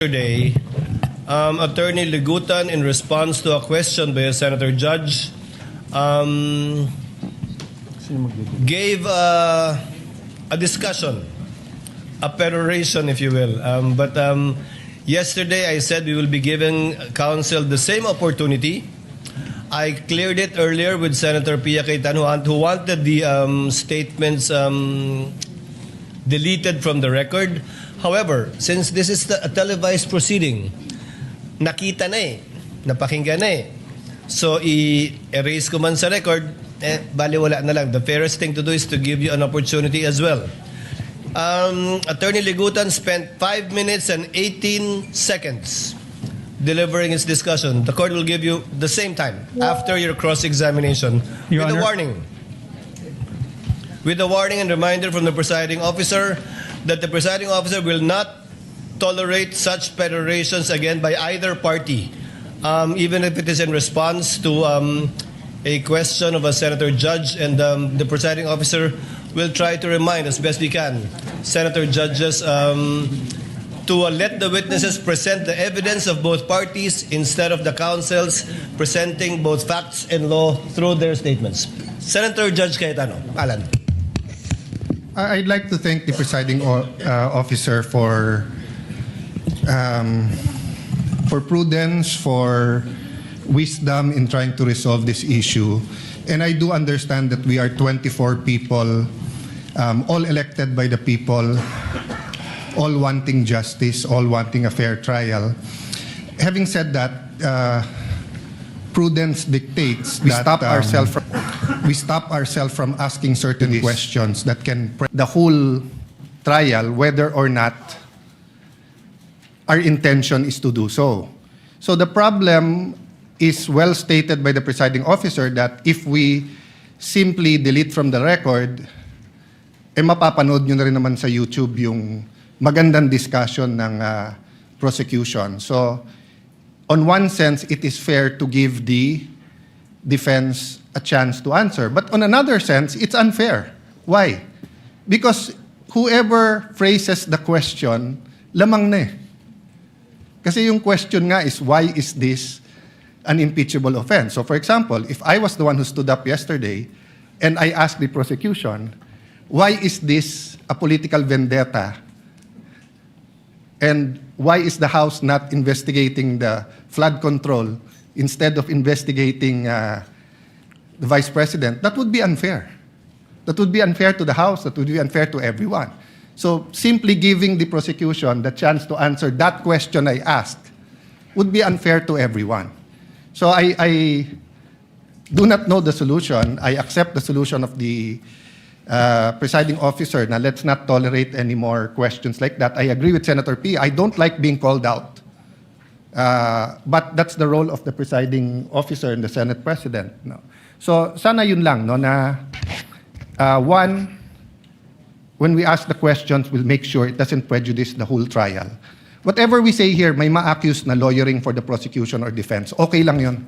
Yesterday, Attorney Ligutan, in response to a question by a senator judge, gave a discussion, a peroration, if you will. But yesterday, I said we will be giving counsel the same opportunity. I cleared it earlier with Senator Pia Cayetano, who wanted the statements deleted from the record. However, since this is a televised proceeding, nakita na eh, napakinggan na eh. So, i-erase ko man sa record, baliwala na lang. The fairest thing to do is to give you an opportunity as well. Attorney Ligutan spent 5 minutes and 18 seconds delivering his discussion. The court will give you the same time after your cross-examination with a warning. With a warning and reminder from the presiding officer that the presiding officer will not tolerate such perorations again by either party, even if it is in response to a question of a senator judge, and the presiding officer will try to remind as best we can senator judges to let the witnesses present the evidence of both parties instead of the counsels presenting both facts and law through their statements. Senator Judge Cayetano, Alan. I'd like to thank the presiding officer for prudence, for wisdom in trying to resolve this issue. And I do understand that we are 24 people, all elected by the people, all wanting justice, all wanting a fair trial. Having said that, prudence dictates we stop ourselves from asking certain questions that can the whole trial, whether or not our intention is to do so. So the problem is well stated by the presiding officer that if we simply delete from the record, mapapanood nyo na rin naman sa YouTube yung magandang discussion ng prosecution. So on one sense, it is fair to give the defense a chance to answer. But on another sense, it's unfair. Why? Because whoever phrases the question, lamang na eh. Kasi yung question nga is, why is this an impeachable offense? So for example, if I was the one who stood up yesterday and I asked the prosecution, why is this a political vendetta? And why is the House not investigating the flood control instead of investigating the Vice President? That would be unfair. That would be unfair to the House. That would be unfair to everyone. So simply giving the prosecution the chance to answer that question I asked would be unfair to everyone. So I do not know the solution. I accept the solution of the presiding officer. Now, let's not tolerate any more questions like that. I agree with Senator P. I don't like being called out. But that's the role of the presiding officer and the Senate President. No? So, sana yun lang, no, na one, when we ask the questions, we'll make sure it doesn't prejudice the whole trial. Whatever we say here, may ma-accuse na lawyering for the prosecution or defense. Okay lang yun.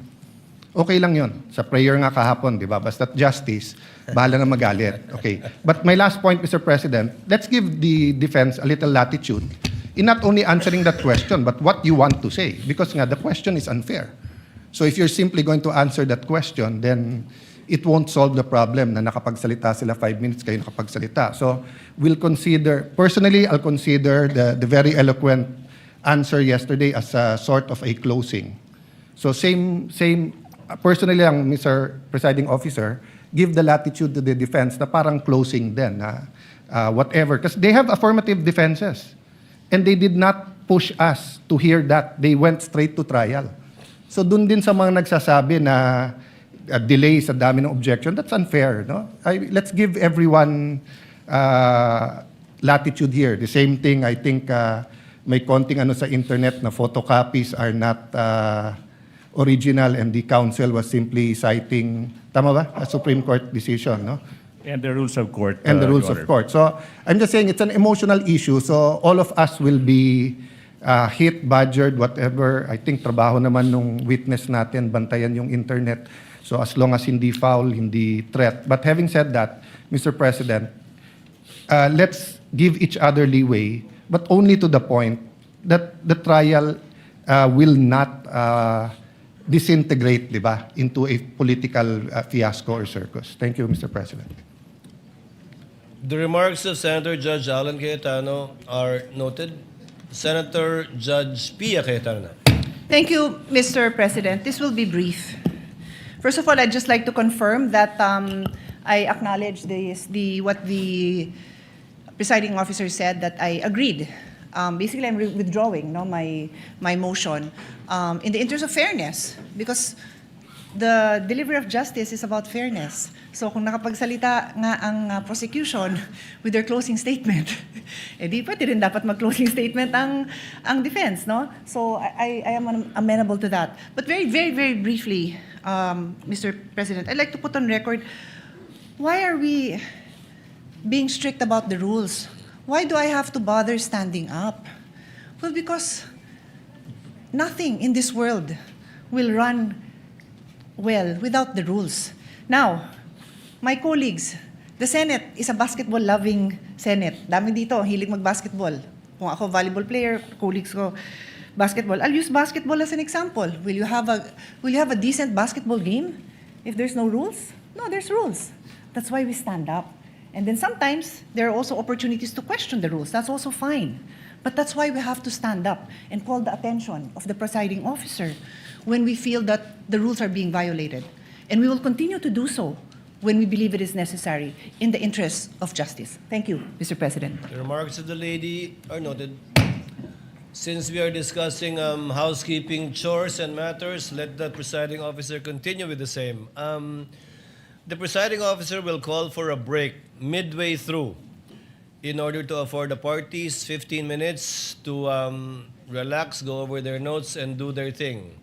Okay lang yun. Sa prayer nga kahapon, di ba? Basta't justice, bahala na magalit. Okay. But my last point, Mr. President, let's give the defense a little latitude in not only answering that question, but what you want to say. Because nga, the question is unfair. So if you're simply going to answer that question, then it won't solve the problem na nakapagsalita sila 5 minutes, kayo nakapagsalita. So we'll consider, personally, I'll consider the very eloquent answer yesterday as a sort of a closing. So same personally lang, Mr. Presiding Officer, give the latitude to the defense na parang closing din, whatever. Because they have affirmative defenses. And they did not push us to hear that. They went straight to trial. So dun din sa mga nagsasabi na delay sa dami ng objection, that's unfair. No? Let's give everyone latitude here. The same thing, I think, may konting ano sa internet na photocopies are not original and the counsel was simply citing, tama ba? A Supreme Court decision, no? And the rules of court. And the rules of court. So I'm just saying it's an emotional issue. So all of us will be hit, badgered, whatever. I think trabaho naman nung witness natin, bantayan yung internet. So as long as hindi foul, hindi threat. But having said that, Mr. President, let's give each other leeway, but only to the point that the trial will not disintegrate, di ba, into a political fiasco or circus. Thank you, Mr. President. The remarks of Senator Judge Alan Cayetano are noted. Senator Judge Pia Cayetano. Thank you, Mr. President. This will be brief. First of all, I'd just like to confirm that I acknowledge what the presiding officer said, that I agreed. Basically, I'm withdrawing my motion in the interest of fairness, because the delivery of justice is about fairness. So kung nakapagsalita nga ang prosecution with their closing statement, di pwede rin dapat mag-closing statement ang defense, no? So I am amenable to that. But very, very, very briefly, Mr. President, I'd like to put on record, why are we being strict about the rules? Why do I have to bother standing up? Well, because nothing in this world will run well without the rules. Now, my colleagues, the Senate is a basketball-loving Senate. Dami dito, hilig mag-basketball. Kung ako volleyball player, colleagues ko basketball. I'll use basketball as an example. Will you have a decent basketball game if there's no rules? No, there's rules. That's why we stand up. And then sometimes there are also opportunities to question the rules. That's also fine. But that's why we have to stand up and call the attention of the presiding officer when we feel that the rules are being violated. And we will continue to do so when we believe it is necessary in the interests of justice. Thank you, Mr. President. The remarks of the lady are noted. Since we are discussing housekeeping chores and matters, let the presiding officer continue with the same. The presiding officer will call for a break midway through in order to afford the parties 15 minutes to relax, go over their notes, and do their thing.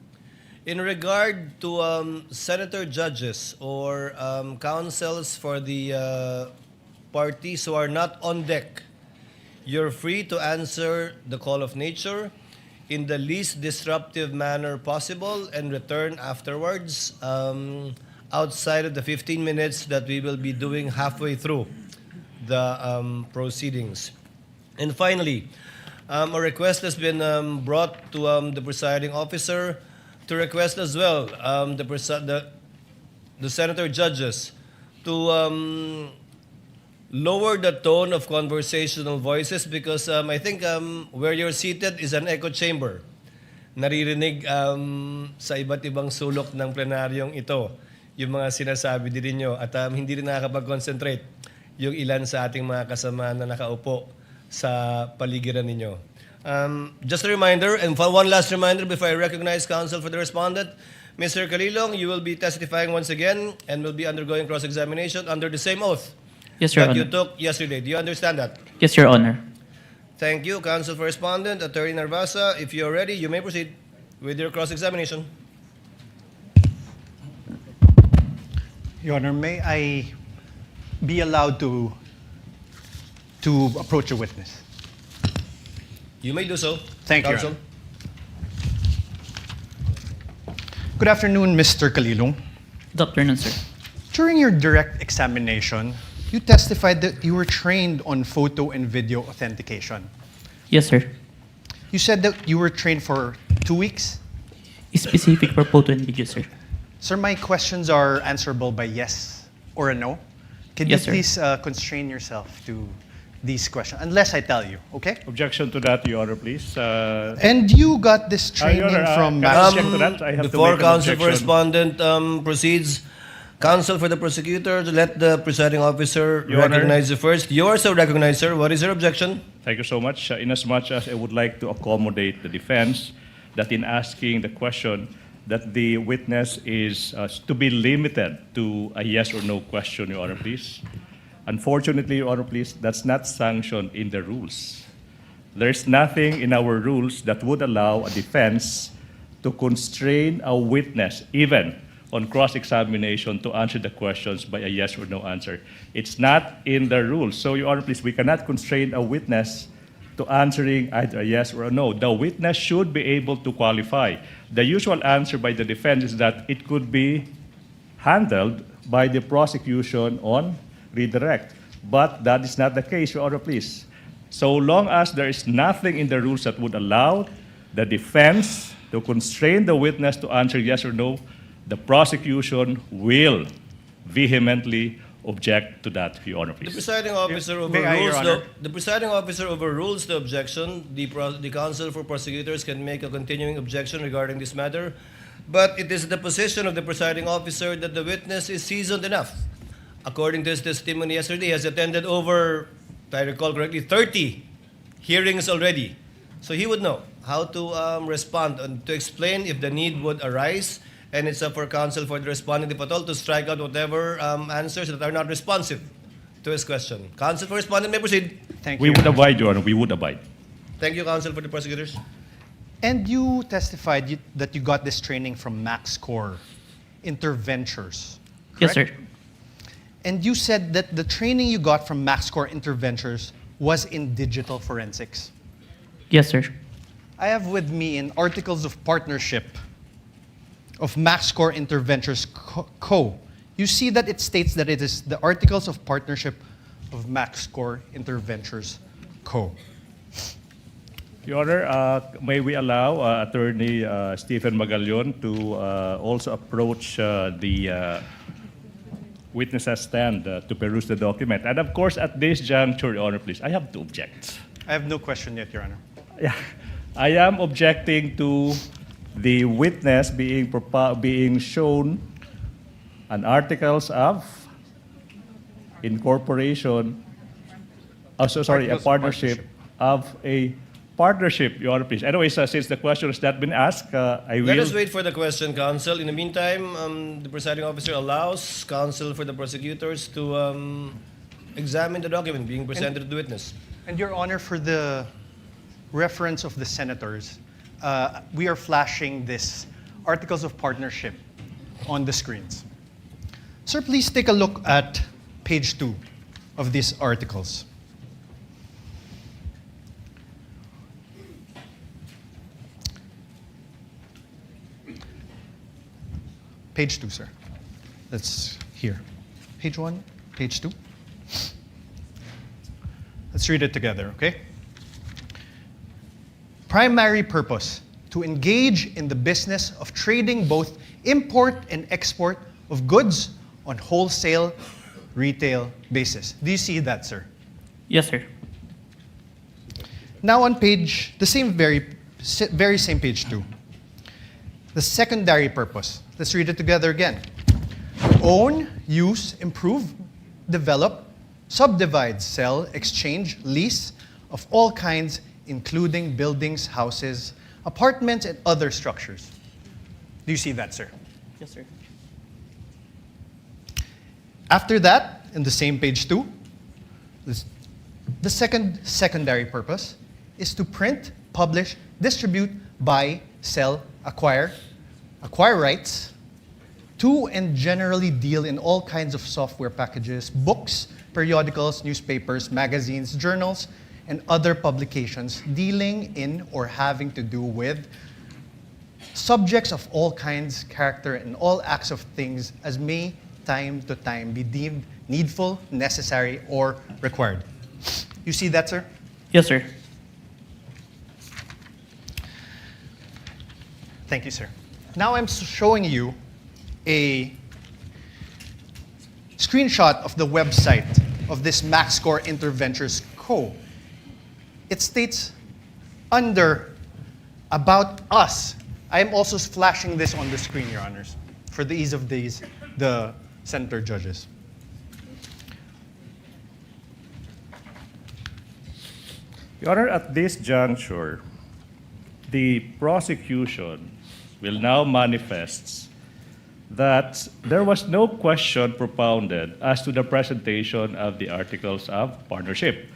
In regard to senator judges or counsels for the parties who are not on deck, you're free to answer the call of nature in the least disruptive manner possible and return afterwards outside of the 15 minutes that we will be doing halfway through the proceedings. And finally, a request has been brought to the presiding officer to request as well the senator judges to lower the tone of conversational voices because I think where you're seated is an echo chamber. Naririnig sa iba't ibang sulok ng plenaryong ito yung mga sinasabi din ninyo at hindi rin nakakapag-concentrate yung ilan sa ating mga kasama na nakaupo sa paligiran ninyo. Just a reminder, and one last reminder before I recognize counsel for the respondent, Mr. Calilong, you will be testifying once again and will be undergoing cross-examination under the same oath Yes, Your that you Honor. took yesterday. Do you understand that? Yes, Your Honor. Thank you, counsel for respondent, Attorney Narvasa. If you're ready, you may proceed with your cross-examination. Your Honor, may I be allowed to approach a witness? You may do so. Thank you, counsel. Your Good afternoon, Mr. Calilong. Good afternoon, sir. During your direct examination, you testified that you were trained on photo and video authentication. Yes, sir. You said that you were trained for 2 weeks. Specific for photo and video, sir. Sir, my questions are answerable by yes or a no. Can Yes, you sir. please constrain yourself to these questions, unless I tell you, okay? Objection to that, Your Honor, please. And you got this training Your Honor, from can I Max. object to that? I have to Before make an counsel for objection. respondent proceeds, counsel for the prosecutor to let the presiding officer Your Honor. recognize you first. You are so recognized, sir. What is your objection? Thank you so much. Inasmuch as I would like to accommodate the defense that in asking the question that the witness is to be limited to a yes or no question, Your Honor, please. Unfortunately, Your Honor, please, that's not sanctioned in the rules. There's nothing in our rules that would allow a defense to constrain a witness, even on cross-examination, to answer the questions by a yes or no answer. It's not in the rules. So, Your Honor, please, we cannot constrain a witness to answering either a yes or a no. The witness should be able to qualify. The usual answer by the defense is that it could be handled by the prosecution on redirect. But that is not the case, Your Honor, please. So long as there is nothing in the rules that would allow the defense to constrain the witness to answer yes or no, the prosecution will vehemently object to that, Your Honor, The please. presiding officer May I, Your overrules Honor? the presiding officer overrules the objection. The counsel for prosecutors can make a continuing objection regarding this matter, but it is the position of the presiding officer that the witness is seasoned enough. According to his testimony yesterday, he has attended over, if I recall correctly, 30 hearings already. So he would know how to respond and to explain if the need would arise, and it's up for counsel for the respondent, if at all, to strike out whatever answers that are not responsive to his question. Counsel for respondent may proceed. Thank We you. would abide, Your Honor. We would abide. Thank you, counsel for the prosecutors. And you testified that you got this training from MaxCore Interventures. Yes, correct? sir. And you said that the training you got from MaxCore Interventures was in digital forensics. Yes, sir. I have with me in Articles of Partnership of MaxCore Interventures Co. You see that it states that it is the Articles of Partnership of MaxCore Interventures Co. Your Honor, may we allow Attorney Stephen Magallon to also approach the witness stand to peruse the document. And of course, at this juncture, Your Honor, please, I have to object. I have no question yet, Your Honor. Yeah, I am objecting to the witness being shown an articles of incorporation. Oh, so sorry, a Articles of partnership of a partnership, Your Honor, please. Anyways, since the question has not been asked, I will. Let us wait for the question, counsel. In the meantime, the presiding officer allows counsel for the prosecutors to examine the document being presented to the witness. And Your Honor, for the reference of the senators, we are flashing this Articles of Partnership on the screens. Sir, please take a look at page 2 of these articles. Page 2, sir. That's here. Page 1, page 2. Let's read it together, okay? Primary purpose, to engage in the business of trading both import and export of goods on wholesale, retail basis. Do you see that, sir? Yes, sir. Now on page, the same very same page 2. The secondary purpose. Let's read it together again. Own, use, improve, develop, subdivide, sell, exchange, lease of all kinds, including buildings, houses, apartments, and other structures. Do you see that, sir? Yes, sir. After that, in the same page 2, the secondary purpose is to print, publish, distribute, buy, sell, acquire rights, to and generally deal in all kinds of software packages, books, periodicals, newspapers, magazines, journals, and other publications dealing in or having to do with subjects of all kinds, character, and all acts of things as may time to time be deemed needful, necessary, or required. You see that, sir? Yes, sir. Thank you, sir. Now I'm showing you a screenshot of the website of this MaxCore Interventures Co. It states under About Us. I am also flashing this on the screen, Your Honors, for the ease of the senator judges. Your Honor, at this juncture, the prosecution will now manifest that there was no question propounded as to the presentation of the Articles of Partnership.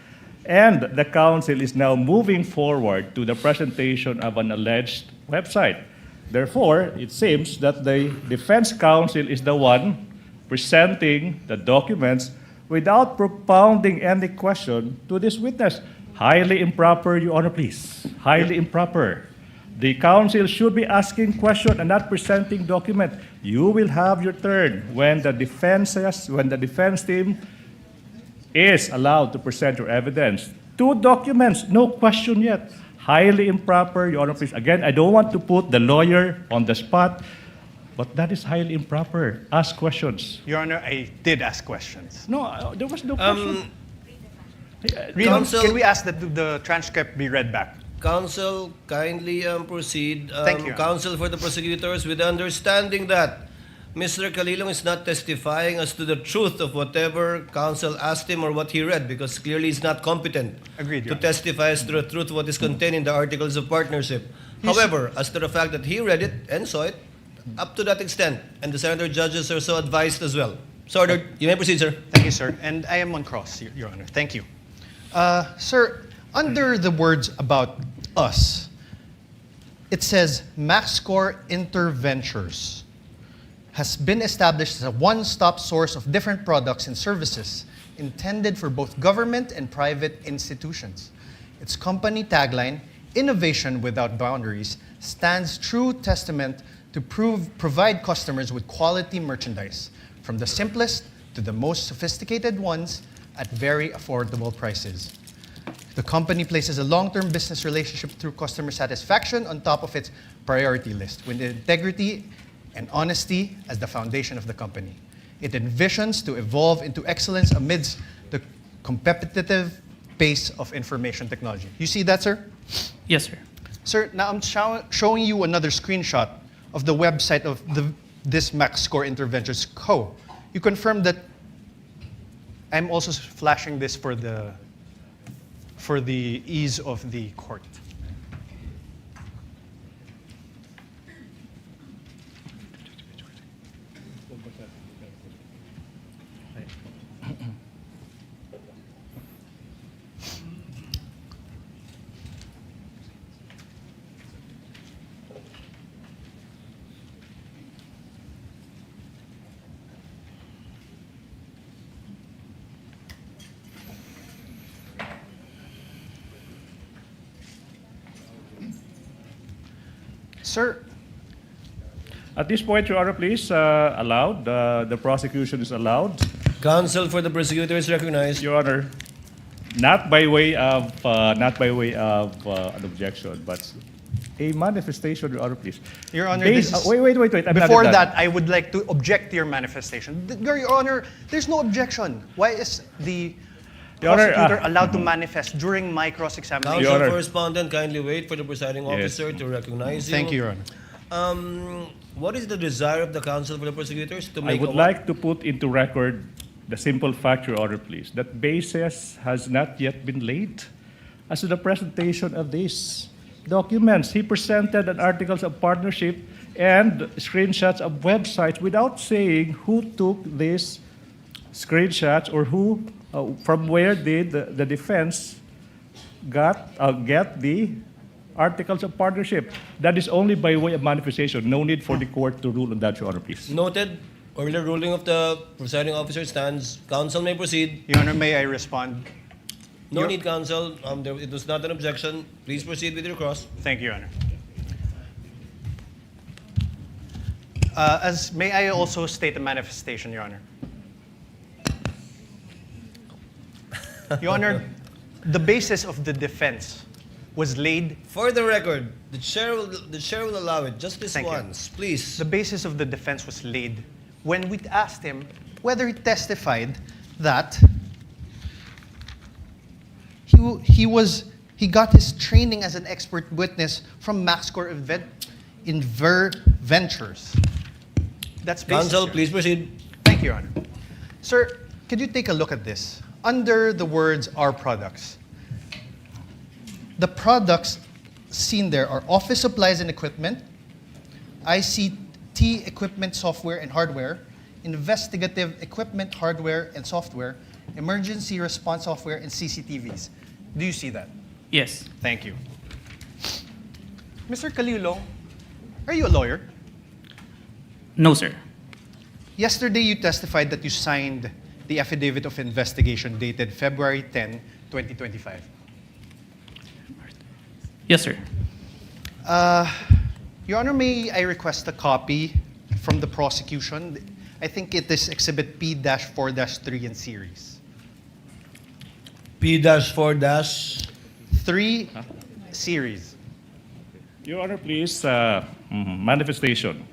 And the counsel is now moving forward to the presentation of an alleged website. Therefore, it seems that the defense counsel is the one presenting the documents without propounding any question to this witness. Highly improper, Your Honor, please. Highly improper. The counsel should be asking question and not presenting document. You will have your turn when the defense team is allowed to present your evidence. 2 documents, no question yet. Highly improper, Your Honor, please. Again, I don't want to put the lawyer on the spot, but that is highly improper. Ask questions. Your Honor, I did ask questions. No, there was no question. Counsel- Can we ask that the transcript be read back? Counsel, kindly proceed. Thank you. Counsel for the prosecutors, with the understanding that Mr. Calilong is not testifying as to the truth of whatever counsel asked him or what he read, because clearly he's not competent Agreed, to Your Honor. testify as to the truth of what is contained in the Articles of Partnership. However, as to the fact that he read it and saw it, up to that extent, and the senator judges are so advised as well. So ordered. You may proceed, sir. Thank you, sir. And I am on cross, Your Honor. Thank you. Sir, under the words about us, it says MaxScore Interventures has been established as a one-stop source of different products and services intended for both government and private institutions. Its company tagline, Innovation Without Boundaries, stands true testament to provide customers with quality merchandise, from the simplest to the most sophisticated ones, at very affordable prices. The company places a long-term business relationship through customer satisfaction on top of its priority list, with integrity and honesty as the foundation of the company. It envisions to evolve into excellence amidst the competitive pace of information technology. You see that, sir? Yes, sir. Sir, now I'm showing you another screenshot of the website of this MaxScore Interventures Co. You confirm that I'm also flashing this for the ease of the court. Sir, At this point, Your Honor, please, allowed. The prosecution is allowed. Counsel for the prosecutor is recognized. Your Honor, not by way of an objection, but a manifestation, Your Honor, please. Your Honor, Based- this is- wait. I'm not before done. that, I would like to object to your manifestation. Your Honor, there's no objection. Why is the Your Honor, prosecutor allowed to manifest during my cross-examination? Your Counsel Honor. for respondent, kindly wait for the presiding Yes. officer to recognize you. Thank you, Your Honor. What is the desire of the counsel for the prosecutors to I make would a like to put into record the simple fact, Your Honor, please, that basis has not yet been laid as to the presentation of these documents. He presented an articles of partnership and screenshots of websites without saying who took these screenshots or who, from where did the defense get the articles of partnership. That is only by way of manifestation. No need for the court to rule on that, Your Honor, please. Noted. Earlier ruling of the presiding officer stands. Counsel may proceed. Your Honor, may I respond? No Your- need, counsel. It was not an objection. Please proceed with your cross. Thank you, Your Honor. May I also state a manifestation, Your Honor? Your Honor, the basis of the defense was laid. For the record, the chair will allow it just this Thank you. once, please. The basis of the defense was laid when we asked him whether he testified that he got his training as an expert witness from MaxScore Ventures. That's basis. Counsel, Your please proceed. Thank you, Your Honor. Sir, could you take a look at this? Under the words "our products," the products seen there are office supplies and equipment, ICT equipment, software and hardware, investigative equipment, hardware and software, emergency response software, and CCTVs. Do you see that? Yes. Thank you. Mr. Calilong, are you a lawyer? No, sir. Yesterday, you testified that you signed the affidavit of investigation dated February 10, 2025. Yes, sir. Your Honor, may I request a copy from the prosecution? I think it is Exhibit P-4-3 in series. P-4- 3 series. Your Honor, please, manifestation.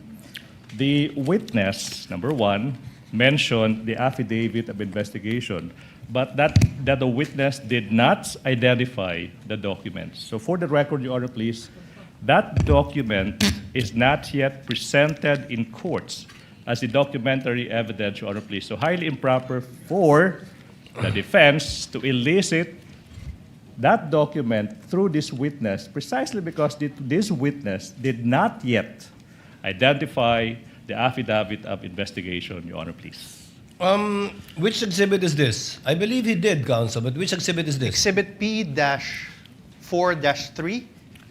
The witness, number one, mentioned the affidavit of investigation, but that the witness did not identify the documents. So for the record, Your Honor, please, that document is not yet presented in courts as the documentary evidence, Your Honor, please. So highly improper for the defense to elicit that document through this witness precisely because this witness did not yet identify the affidavit of investigation, Your Honor, please. Which exhibit is this? I believe he did, counsel, but which exhibit is this? Exhibit P-4-3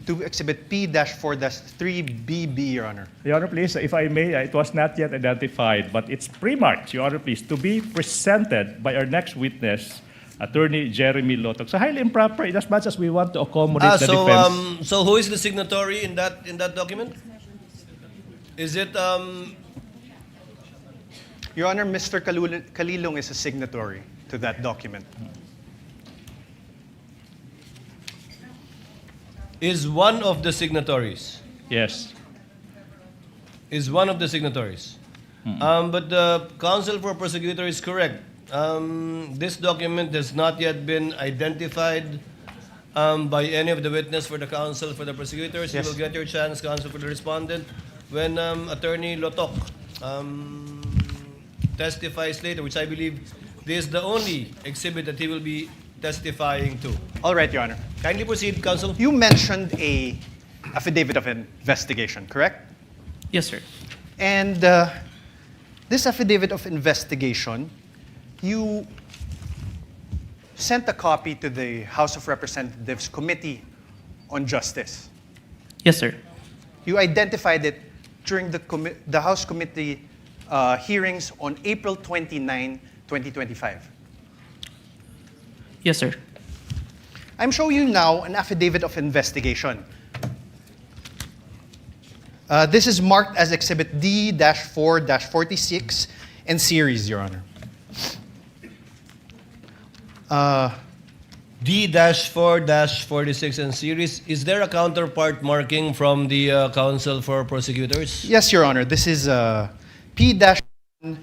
to Exhibit P-4-3BB, Your Honor. Your Honor, please, if I may, it was not yet identified, but it's pre-marked, Your Honor, please, to be presented by our next witness, Attorney Jeremy Lotok. So highly improper in as much as we want to accommodate the defense. So who is the signatory in that document? Is it Your Honor, Mr. Kalilong is a signatory to that document. is one of the signatories? Yes. Is one of the signatories. But the counsel for prosecutor is correct. This document has not yet been identified by any of the witness for the counsel for the prosecutors. Yes. You will get your chance, counsel for the respondent, when Attorney Lotok testifies later, which I believe this is the only exhibit that he will be testifying to. All right, Your Honor. Kindly proceed, counsel. You mentioned a affidavit of investigation, correct? Yes, sir. And this affidavit of investigation, you sent a copy to the House of Representatives Committee on Justice. Yes, sir. You identified it during the House Committee hearings on April 29, 2025. Yes, sir. I'm showing you now an affidavit of investigation. This is marked as Exhibit D-4-46 and series, Your Honor. D-4-46 and series. Is there a counterpart marking from the counsel for prosecutors? Yes, Your Honor. This is P-4-3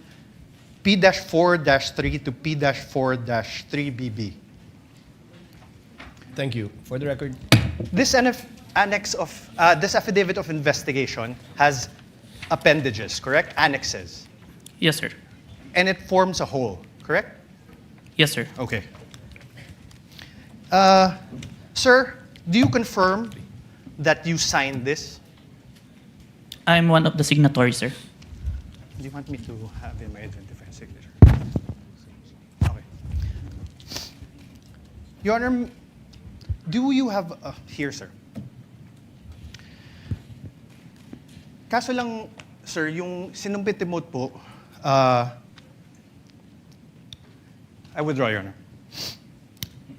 to P-4-3BB. Thank you. For the record. This annex of this affidavit of investigation has appendages, correct? Annexes. Yes, sir. And it forms a whole, correct? Yes, sir. Okay. Sir, do you confirm that you signed this? I'm one of the signatories, sir. Do you want me to have in my identifying signature? Okay. Your Honor, do you have here, sir? Kaso lang, sir, yung sinumpit emote po, I withdraw, Your Honor.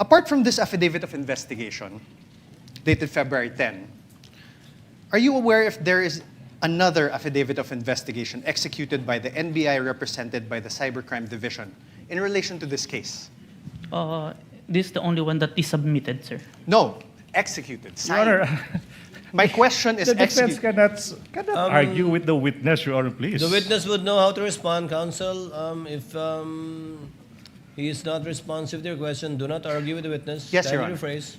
Apart from this affidavit of investigation, dated February 10, are you aware if there is another affidavit of investigation executed by the NBI represented by the Cybercrime Division in relation to this case? This is the only one that is submitted, sir. No, executed, Your signed. Honor, My question is the defense executed. cannot argue with the witness, Your Honor, please. The witness would know how to respond, counsel. If he is not responsive to your question, do not argue with the witness. Yes, Your Kindly Honor. rephrase.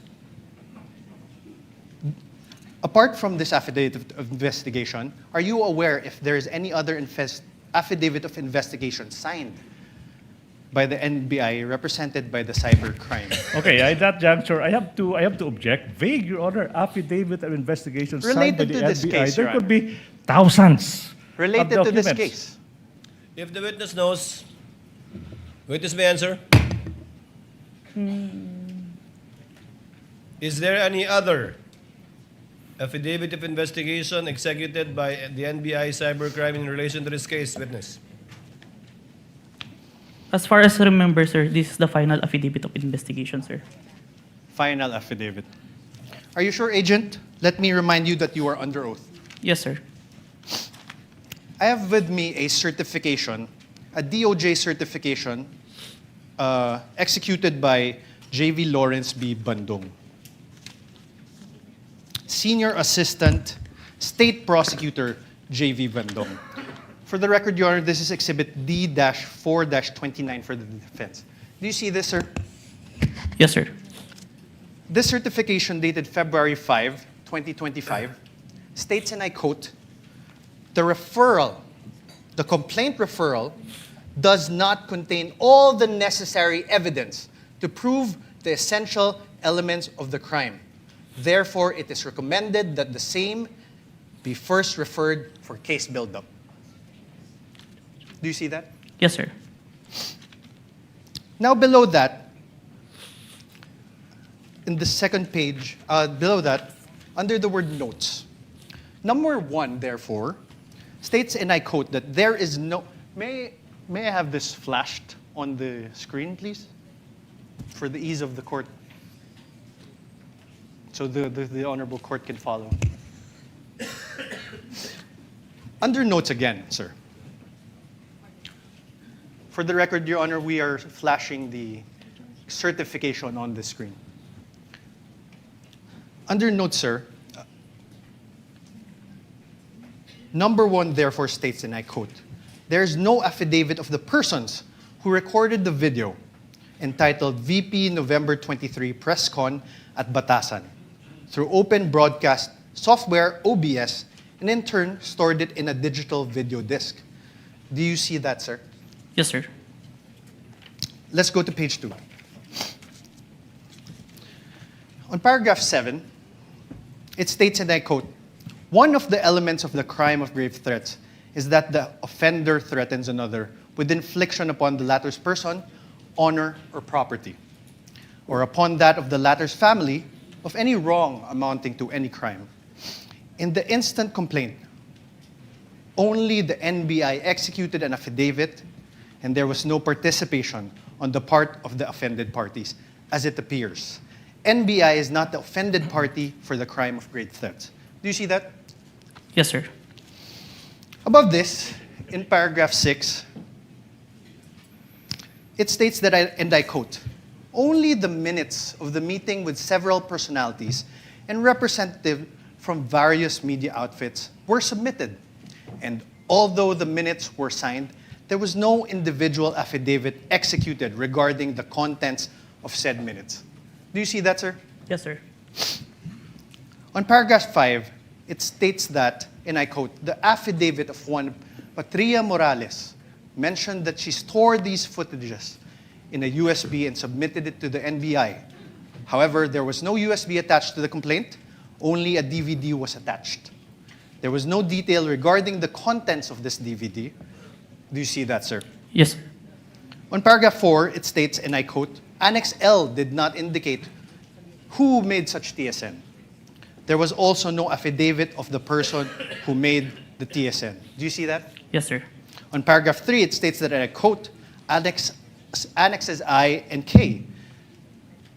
Apart from this affidavit of investigation, are you aware if there is any other affidavit of investigation signed by the NBI represented by the cybercrime? Okay, at that juncture, I have to object. Vague, Your Honor, affidavit of investigation signed by Related the to this NBI. case, There Your could Honor. be thousands Related of to this documents. case. If the witness knows, witness may answer. Is there any other affidavit of investigation executed by the NBI cybercrime in relation to this case, witness? As far as I remember, sir, this is the final affidavit of investigation, sir. Final affidavit. Are you sure, Agent? Let me remind you that you are under oath. Yes, sir. I have with me a certification, a DOJ certification executed by J.V. Lawrence B. Bandung. Senior Assistant State Prosecutor J.V. Bandung. For the record, Your Honor, this is Exhibit D-4-29 for the defense. Do you see this, sir? Yes, sir. This certification dated February 5, 2025, states, and I quote, the complaint referral does not contain all the necessary evidence to prove the essential elements of the crime. Therefore, it is recommended that the same be first referred for case buildup. Do you see that? Yes, sir. Now below that, in the second page, below that, under the word notes, number 1, therefore, states, and I quote, that there is no... May I have this flashed on the screen, please? For the ease of the court. So the Honorable Court can follow. Under notes again, sir. For the record, Your Honor, we are flashing the certification on the screen. Under notes, sir, number 1 therefore states, and I quote, there is no affidavit of the persons who recorded the video entitled VP November 23 Press Con at Batasan through open broadcast software OBS and in turn stored it in a digital video disc. Do you see that, sir? Yes, sir. Let's go to page 2. On paragraph 7, it states, and I quote, one of the elements of the crime of grave threats is that the offender threatens another with infliction upon the latter's person, honor, or property, or upon that of the latter's family of any wrong amounting to any crime. In the instant complaint, only the NBI executed an affidavit and there was no participation on the part of the offended parties, as it appears. NBI is not the offended party for the crime of grave threats. Do you see that? Yes, sir. Above this, in paragraph 6, it states that, and I quote, only the minutes of the meeting with several personalities and representatives from various media outfits were submitted. And although the minutes were signed, there was no individual affidavit executed regarding the contents of said minutes. Do you see that, sir? Yes, sir. On paragraph 5, it states that, and I quote, the affidavit of one Patria Morales mentioned that she stored these footages in a USB and submitted it to the NBI. However, there was no USB attached to the complaint, only a DVD was attached. There was no detail regarding the contents of this DVD. Do you see that, sir? Yes, sir. On paragraph 4, it states, and I quote, Annex L did not indicate who made such TSN. There was also no affidavit of the person who made the TSN. Do you see that? Yes, sir. On paragraph 3, it states that, and I quote, Annexes I and K,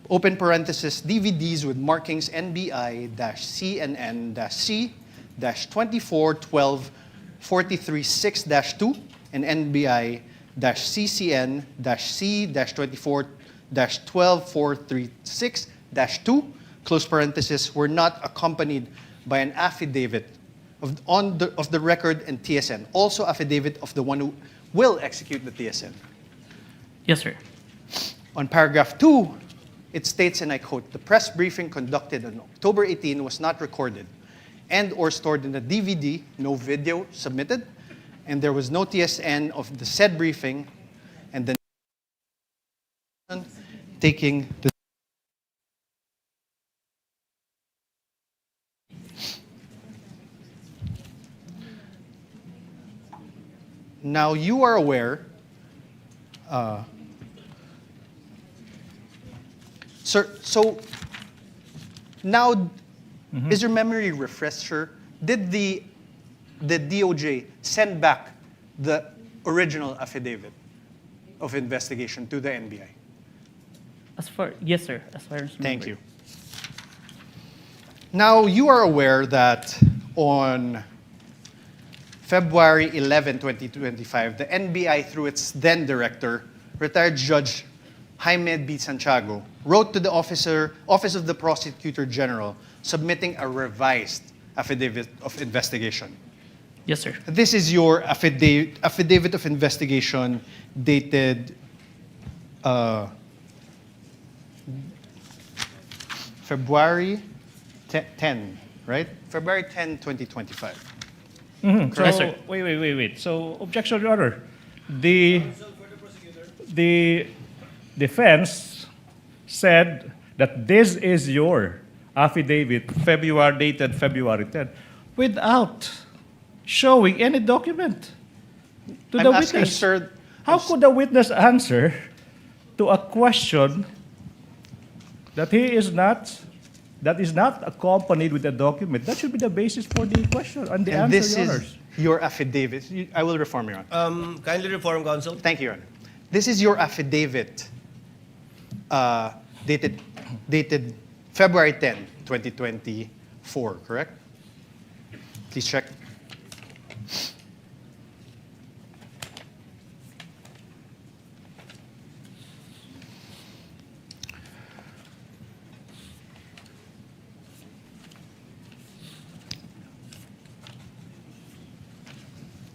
open parenthesis, DVDs with markings NBI-CNN-C-2412-43-6-2 and NBI-CCN-C-24-12436-2, close parenthesis, were not accompanied by an affidavit of the record and TSN, also affidavit of the one who will execute the TSN. Yes, sir. On paragraph 2, it states, and I quote, the press briefing conducted on October 18 was not recorded and or stored in the DVD, no video submitted, and there was no TSN of the said briefing, and then taking the Now you are aware, sir, so now is your memory refresher? Did the DOJ send back the original affidavit of investigation to the NBI? Yes, sir. As far as Thank you. Now you are aware that on February 11, 2025, the NBI, through its then director, retired Judge Jaime B. Santiago, wrote to the Office of the Prosecutor General submitting a revised affidavit of investigation. Yes, sir. This is your affidavit of investigation dated February 10, right? February 10, 2025. So, Yes, sir. wait. So, objection, Your Honor. The defense said that this is your affidavit, dated February 10, without showing any document to I'm the asking, witness. sir, How could the witness answer to a question that is not accompanied with a document? That should be the basis for the question and the and answer, this Your is Honors. your affidavit. I will reform, Your Honor. Kindly reform, counsel. Thank you, Your Honor. This is your affidavit dated February 10, 2024, correct? Please check.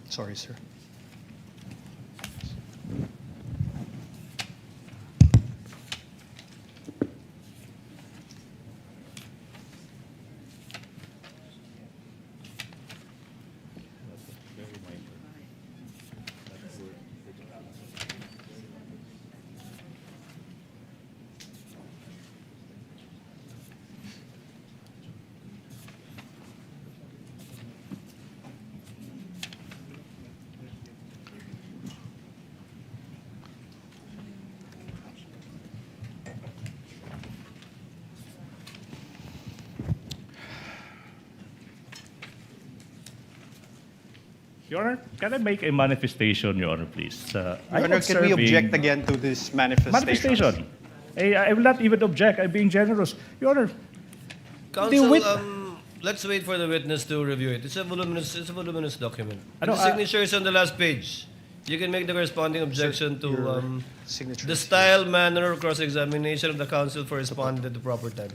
Sorry, sir. Your Honor, can I make a manifestation, Your Honor, please? Your Honor, can we object again to this manifestation? Manifestation. I will not even object. I'm being generous. Your Honor, Counsel, wit- let's wait for the witness to review it. It's a voluminous document. Ano, The signature is on the last page. You can make the corresponding objection your to signature the is style, manner, or cross-examination of the counsel for responding at the proper time.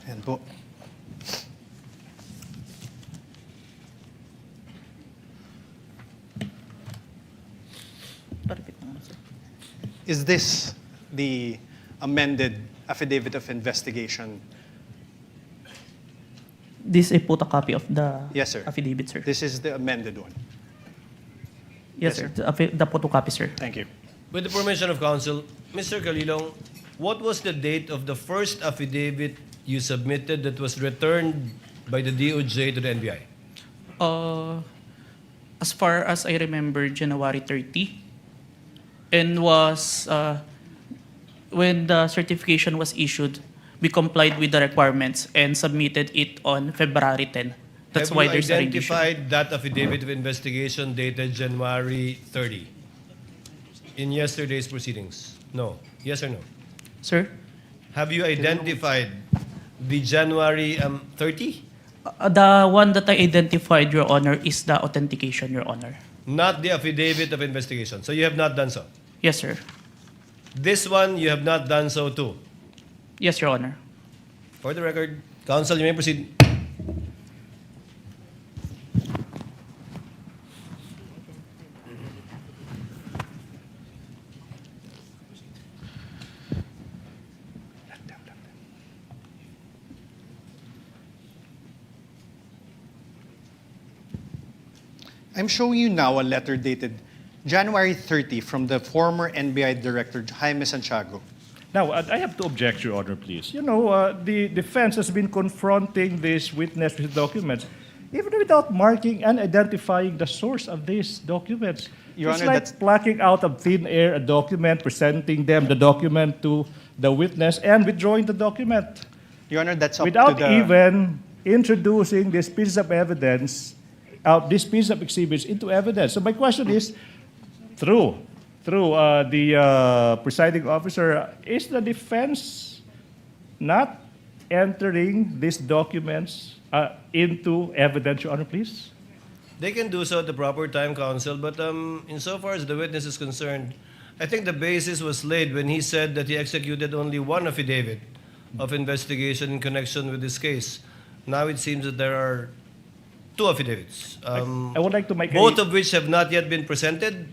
Ayan po. Is this the amended affidavit of investigation? This is a photocopy of the Yes, sir. affidavit, sir. This is the amended one. Yes, yes, sir. The photocopy, sir. Thank you. With the permission of counsel, Mr. Calilong, what was the date of the first affidavit you submitted that was returned by the DOJ to the NBI? As far as I remember, January 30. And was, when the certification was issued, we complied with the requirements and submitted it on February 10. That's why there's a Have you revision. identified that affidavit of investigation dated January 30 in yesterday's proceedings? No. Yes or no? Sir? Have you identified the January 30? The one that I identified, Your Honor, is the authentication, Your Honor. Not the affidavit of investigation. So you have not done so. Yes, sir. This one, you have not done so too. Yes, Your Honor. For the record, counsel, you may proceed. I'm showing you now a letter dated January 30 from the former NBI Director Jaime Santiago. now, I have to object, Your Honor, please. You know, the defense has been confronting this witness with documents, even without marking and identifying the source of these documents. Your it's Honor, like that's- plucking out of thin air a document, presenting them the document to the witness, and withdrawing the document Your Honor, that's up without to the... even introducing this piece of evidence, this piece of exhibits into evidence. So my question is, through the presiding officer, is the defense not entering these documents into evidence, Your Honor, please? They can do so at the proper time, counsel, but insofar as the witness is concerned, I think the basis was laid when he said that he executed only one affidavit of investigation in connection with this case. Now it seems that there are two affidavits, I would like to make both of which have not yet been presented.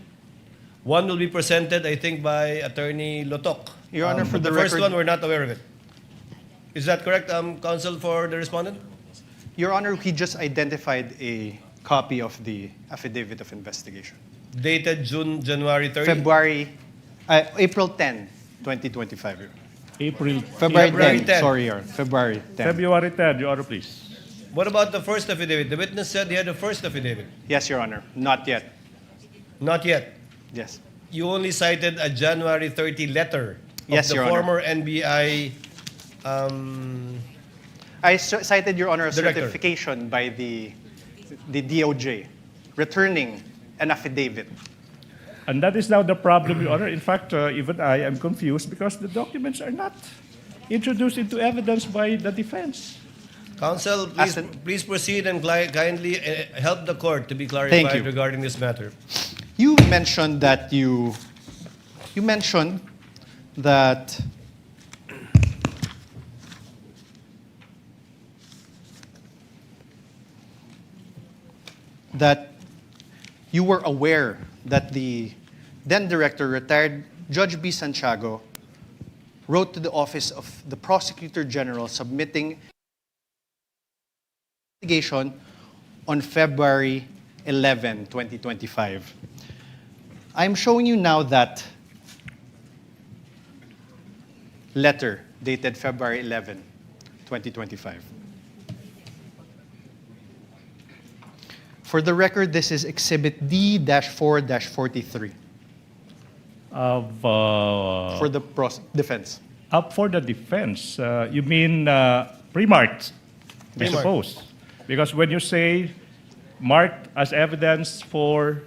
One will be presented, I think, by Attorney Lotok. Your Honor, for But the first record- one, we're not aware of it. Is that correct, counsel, for the respondent? Your Honor, he just identified a copy of the affidavit of investigation. Dated January 30? April 10, 2025. Your Honor. April, February February 10. 10. Sorry, Your Honor. February 10. February 10, Your Honor, please. What about the first affidavit? The witness said he had a first affidavit. Yes, Your Honor. Not yet. Not yet. Yes. You only cited a January 30 letter of Yes, the Your Honor. former NBI I cited, Your Honor, a Director. certification by the DOJ returning an affidavit. And that is now the problem, Your Honor. In fact, even I am confused because the documents are not introduced into evidence by the defense. counsel. As an- Please proceed and kindly help the court to be Thank clarified you. regarding this matter. You mentioned that you mentioned that you were aware that the then director, retired Judge B. Santiago, wrote to the office of the Prosecutor General submitting investigation on February 11, 2025. I'm showing you now that letter dated February 11, 2025. For the record, this is Exhibit D-4-43 for the defense. Up for the defense, you mean pre-marked, I Pre-marked. suppose. Because when you say marked as evidence for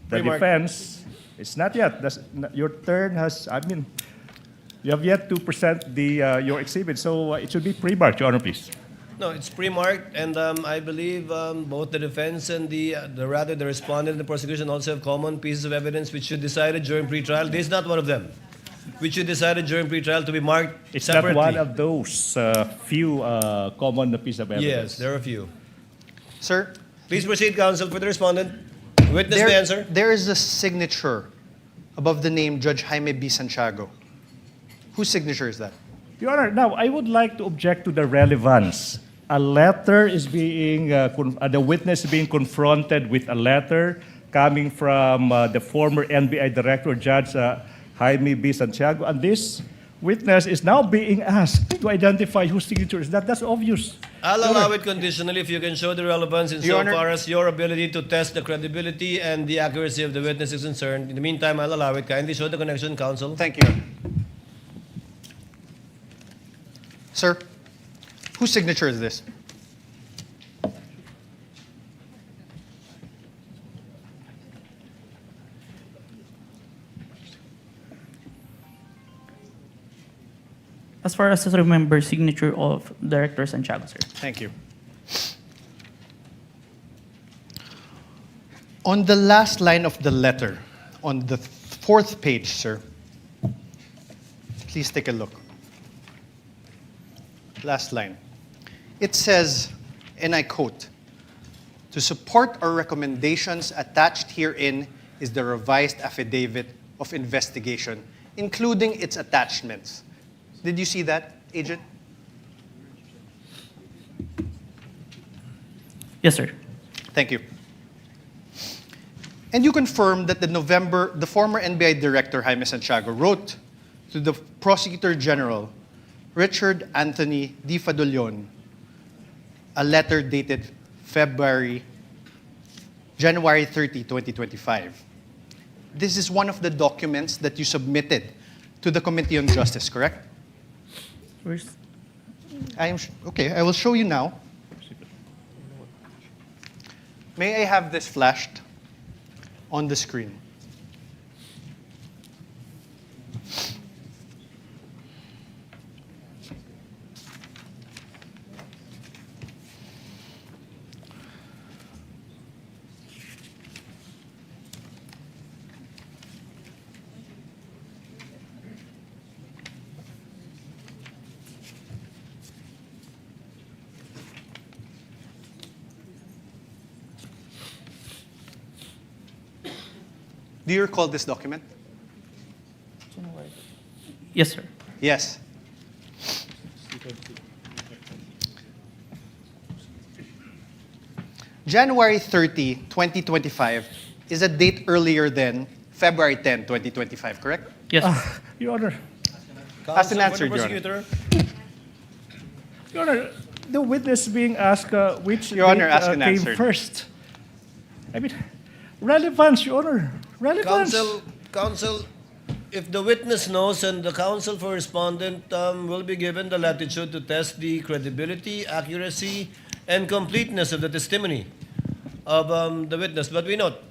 the Pre-marked. defense, it's not yet. Your turn has, you have yet to present your exhibit, so it should be pre-marked, Your Honor, please. No, it's pre-marked, and I believe both the defense and the respondent and the prosecution also have common pieces of evidence which should decided during pre-trial. This is not one of them, which should decided during pre-trial to be marked It's separately. not one of those few common pieces of evidence. Yes, there are a few. Sir, Please proceed, counsel, for the respondent. Witness may answer. there is a signature above the name Judge Jaime B. Santiago. Whose signature is that? Your Honor, now I would like to object to the relevance. A letter is being, the witness is being confronted with a letter coming from the former NBI Director, Judge Jaime B. Santiago, and this witness is now being asked to identify whose signature is that. That's obvious. I'll allow it conditionally if you can show the relevance Your Honor- insofar as your ability to test the credibility and the accuracy of the witness is concerned. In the meantime, I'll allow it. Kindly show the connection, counsel. Thank you. Sir, whose signature is this? As far as I remember, signature of Director Santiago, sir. Thank you. On the last line of the letter, on the fourth page, sir, please take a look. Last line. It says, and I quote, "To support our recommendations attached herein is the revised affidavit of investigation, including its attachments." Did you see that, Agent? Yes, sir. Thank you. And you confirm that the former NBI Director, Jaime Santiago, wrote to the Prosecutor General, Richard Anthony D. Fadulion, a letter dated January 30, 2025. This is one of the documents that you submitted to the Committee on Justice, correct? Where's Okay, I will show you now. May I have this flashed on the screen? Do you recall this document? Yes, sir. Yes. January 30, 2025 is a date earlier than February 10, 2025, correct? Yes. Your Honor, As an Counsel answer, for the Your Honor. prosecutor. Your Honor, the witness being asked which Your Honor, date, ask and came answer. first. I mean, relevance, Your Honor. Relevance. Counsel, if the witness knows and the counsel for respondent will be given the latitude to test the credibility, accuracy, and completeness of the testimony of the witness. But we note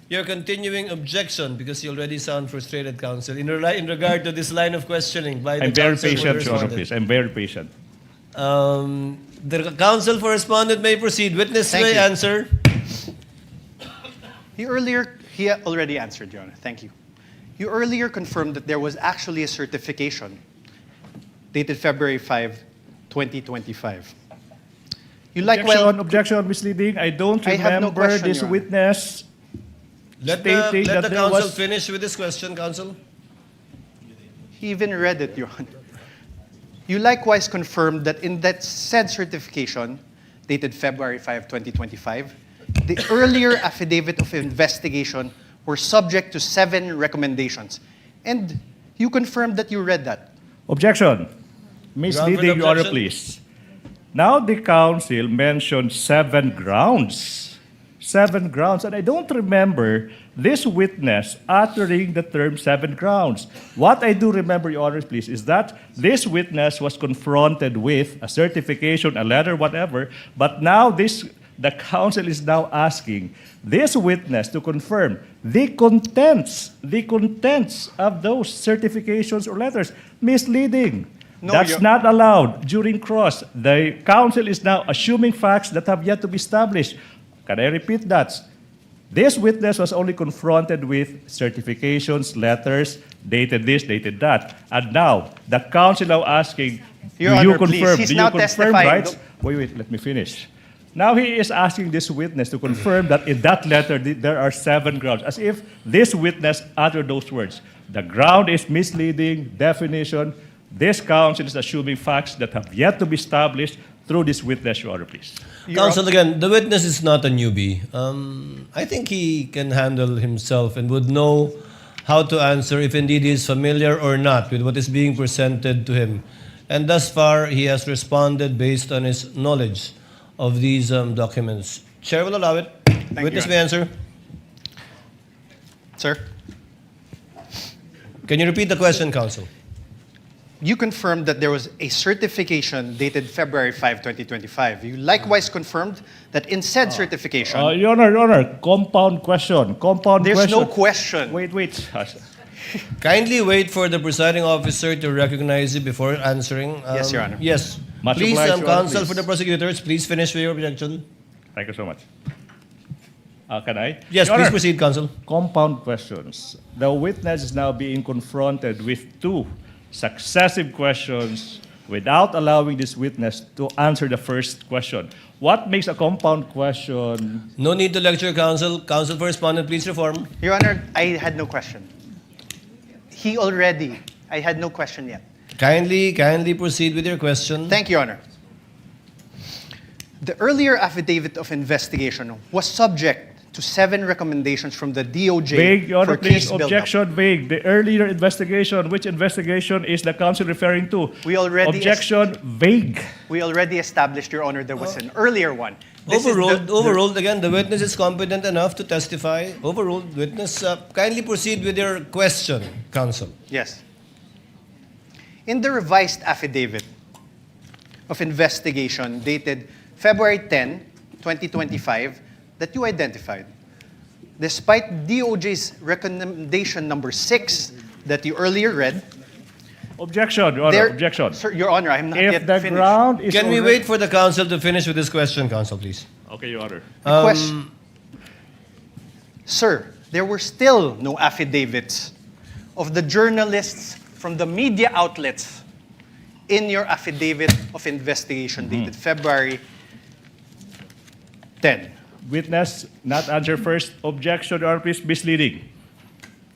your continuing objection, because you already sound frustrated, counsel, in regard to this line of questioning by the I'm very counsel for the patient, Your Honor, respondent. please. I'm very patient. The counsel for respondent may proceed. Witness Thank may you. answer. He already answered, Your Honor. Thank you. You earlier confirmed that there was actually a certification dated February 5, 2025. You like Objection, misleading. I don't I have no remember question, this Your Honor. witness Let stating the that there counsel was... finish with this question, counsel. He even read it, Your Honor. You likewise confirmed that in that said certification, dated February 5, 2025, the earlier affidavit of investigation were subject to 7 recommendations. And you confirmed that you read that. Objection. Misleading, Your Honor, objection. please. Now the counsel mentioned 7 grounds. 7 grounds. And I don't remember this witness uttering the term 7 grounds. What I do remember, Your Honor, please, is that this witness was confronted with a certification, a letter, whatever, but now the counsel is now asking this witness to confirm the contents of those certifications or letters. Misleading. No, That's Your- not allowed during cross. The counsel is now assuming facts that have yet to be established. Can I repeat that? This witness was only confronted with certifications, letters, dated this, dated that. And now, the counsel now asking, Your do you Honor, please. confirm? He's Do you now confirm, testifying. right? Wait, let me finish. Now he is asking this witness to confirm that in that letter there are 7 grounds, as if this witness uttered those words. The ground is misleading, definition. This counsel is assuming facts that have yet to be established through this witness, Your Honor, please. Counsel, again, the witness is not a newbie. I think he can handle himself and would know how to answer if indeed he is familiar or not with what is being presented to him. And thus far, he has responded based on his knowledge of these documents. Chair will allow it. Witness you, may answer. Sir, Can you repeat the question, counsel? you confirmed that there was a certification dated February 5, 2025. You likewise confirmed that in said certification, Your Honor, compound question. there's no question. Wait. Kindly wait for the presiding officer to recognize you before answering. Yes, Your Honor. Yes. Much Please, obliged, Your Honor, counsel please. for the prosecutors, please finish with your objection. Thank you so much. Can I? Yes, Your please Honor, proceed, counsel. compound questions. The witness is now being confronted with 2 successive questions without allowing this witness to answer the first question. What makes a compound question? No need to lecture, counsel. Counsel for respondent, please reform. Your Honor, I had no question. I had no question yet. Kindly proceed with your question. Thank you, Your Honor. The earlier affidavit of investigation was subject to 7 recommendations from the DOJ Vague, Your Honor, for case please. build-up. Objection, vague. The earlier investigation, which investigation is the counsel referring to? We already Objection, vague. We already established, Your Honor, there was an earlier one. This is Overruled again. The witness is competent enough to testify. Overruled. Witness, kindly proceed with your question, counsel. Yes. In the revised affidavit of investigation dated February 10, 2025, that you identified, despite DOJ's recommendation number 6 that you earlier read, Objection, Your Honor, objection. Sir, Your Honor, I am not If yet the finished. ground is Can we already- wait for the counsel to finish with this question, counsel, please? Okay, Your Honor. The question, sir, there were still no affidavits of the journalists from the media outlets in your affidavit of investigation dated February 10. Witness, not answer first. Objection, Your Honor, please. Misleading.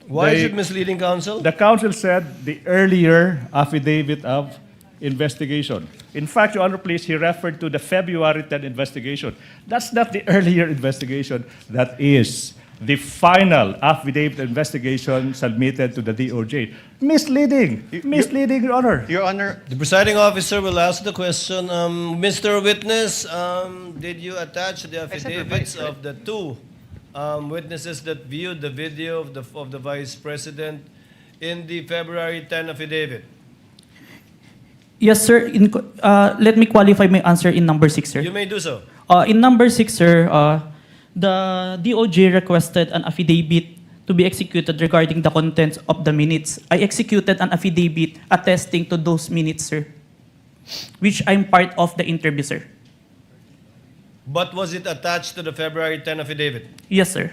Why is They- it misleading, counsel? The counsel said the earlier affidavit of investigation. In fact, Your Honor, please, he referred to the February 10 investigation. That's not the earlier investigation. That is the final affidavit investigation submitted to the DOJ. Misleading. Misleading, Your Honor. Your Honor, The presiding officer will ask the question. Mr. Witness, did you attach the affidavits revised, right? of the two witnesses that viewed the video of the Vice President in the February 10 affidavit? Yes, sir. Let me qualify my answer in number 6, sir. You may do so. In number 6, sir, the DOJ requested an affidavit to be executed regarding the contents of the minutes. I executed an affidavit attesting to those minutes, sir, which I'm part of the interview, sir. But was it attached to the February 10 affidavit? Yes, sir.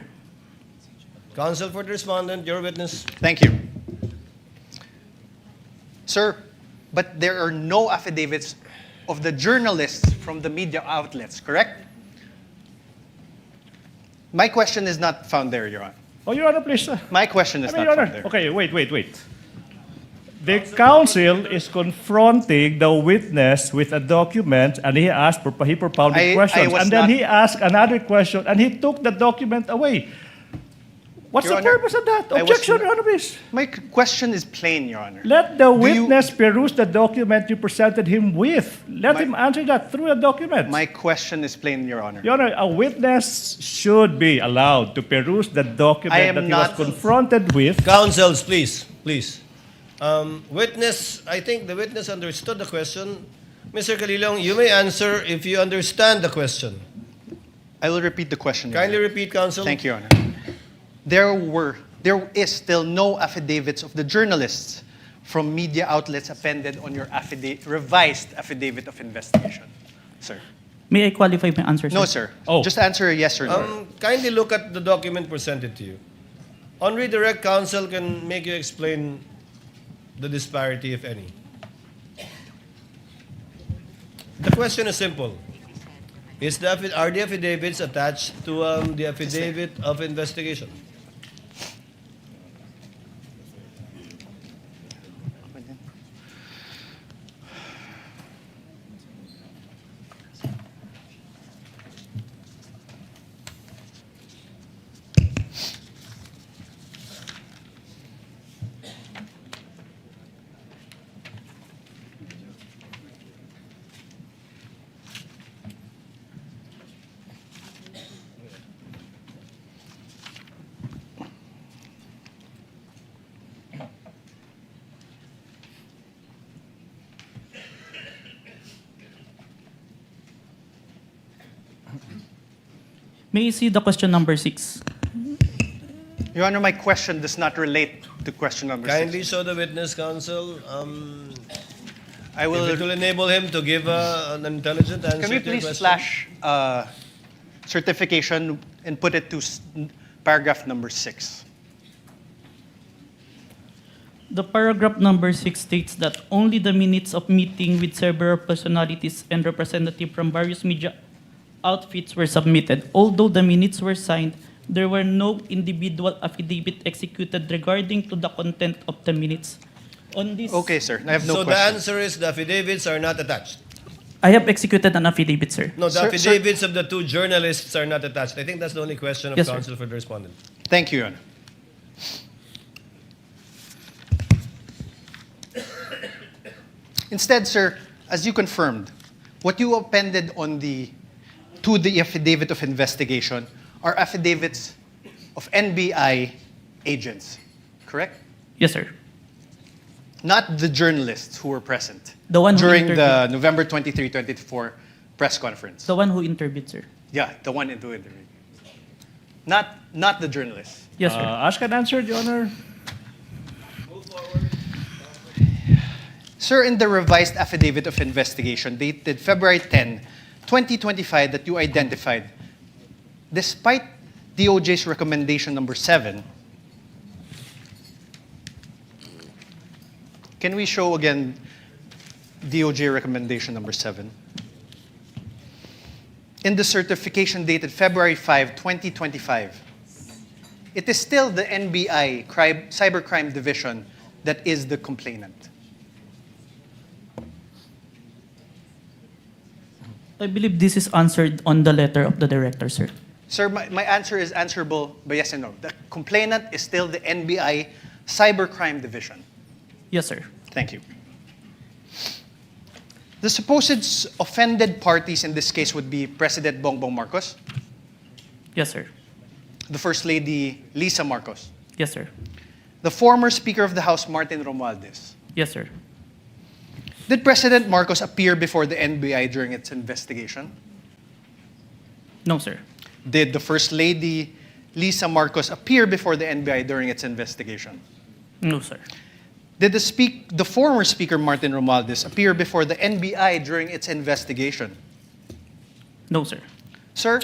Counsel for the respondent, your witness. thank you. Sir, but there are no affidavits of the journalists from the media outlets, correct? My question is not found there, Your Honor. Oh, Your Honor, please. My question is I mean, not Your found Honor. there. Okay, wait. The counsel is confronting the witness with a document, and he propounded I questions, was and then not- he asked another question, and he took the document away. What's Your the Honor, purpose of that? I was Objection, not- Your Honor, please. My question is plain, Your Honor. Let the Do you- witness peruse the document you presented him with. Let My- him answer that through a document. My question is plain, Your Honor. Your Honor, a witness should be allowed to peruse the document I am that he not- was confronted with. Counsels, please. Witness, I think the witness understood the question. Mr. Calilong, you may answer if you understand the question. I will repeat the question, Your Kindly Honor. repeat, counsel. Thank you, Your Honor. There is still no affidavits of the journalists from media outlets appended on your revised affidavit of investigation, sir. May I qualify my answer, sir? No, sir. Oh. Just answer a yes or no. Kindly look at the document presented to you. On redirect, counsel can make you explain the disparity, if any. The question is simple. Are the affidavits attached to the affidavit of investigation? May I see the question number 6? Your Honor, my question does not relate to question number Kindly 6. show the witness, counsel. I If it will. will enable him to give an intelligent answer Can we to your please question. slash certification and put it to paragraph number 6? The paragraph number 6 states that only the minutes of meeting with several personalities and representatives from various media outfits were submitted. Although the minutes were signed, there were no individual affidavit executed regarding to the content of the minutes. On this, Okay, sir. I have no So the question. answer is the affidavits are not attached. I have executed an affidavit, sir. No, the Sir- affidavits of the two journalists are not attached. I think that's the only question of Yes, sir. counsel for the respondent. Thank you, Your Honor. Instead, sir, as you confirmed, what you appended to the affidavit of investigation are affidavits of NBI agents, correct? Yes, sir. Not the journalists who were present The one who during the interviewed. November 23, 2024 press conference. The one who interviewed, sir. Yeah, the one in the interview. Not the journalists. Yes, sir. Ask and answer, Your Honor. Sir, in the revised affidavit of investigation dated February 10, 2025 that you identified, despite DOJ's recommendation number 7, can we show again DOJ recommendation number 7? In the certification dated February 5, 2025, it is still the NBI Cybercrime Division that is the complainant. I believe this is answered on the letter of the director, sir. Sir, my answer is answerable by yes and no. The complainant is still the NBI Cybercrime Division. Yes, sir. Thank you. The supposed offended parties in this case would be President Bongbong Marcos, Yes, sir. the First Lady Lisa Marcos, Yes, sir. the former Speaker of the House Martin Romualdez. Yes, sir. Did President Marcos appear before the NBI during its investigation? No, sir. Did the First Lady Lisa Marcos appear before the NBI during its investigation? No, sir. Did the former Speaker Martin Romualdez appear before the NBI during its investigation? No, sir. Sir,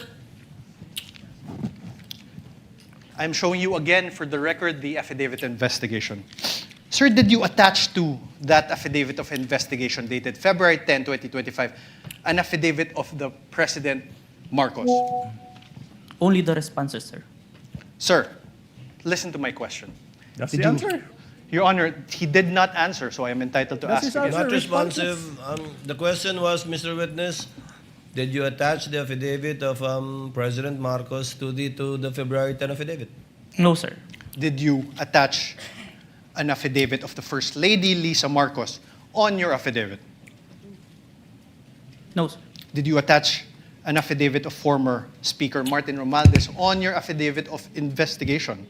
I'm showing you again for the record the affidavit investigation. Sir, did you attach to that affidavit of investigation dated February 10, 2025, an affidavit of the President Marcos? Only the responses, sir. Sir, listen to my question. That's Did the you- answer. Your Honor, he did not answer, so I am entitled to That's ask his again. answer. Not responsive. The question was, Mr. Witness, did you attach the affidavit of President Marcos to the February 10 affidavit? No, sir. Did you attach an affidavit of the First Lady Lisa Marcos on your affidavit? No, sir. Did you attach an affidavit of former Speaker Martin Romualdez on your affidavit of investigation?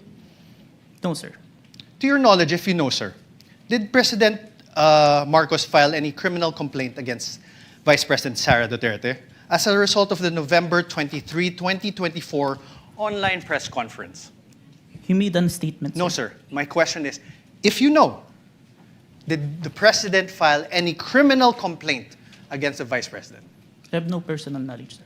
No, sir. To your knowledge, if you know, sir, did President Marcos file any criminal complaint against Vice President Sara Duterte as a result of the November 23, 2024 online press conference? He made a statement, No, sir. My question is, if you know, did the President file any criminal complaint against the Vice President? I have no personal knowledge, sir.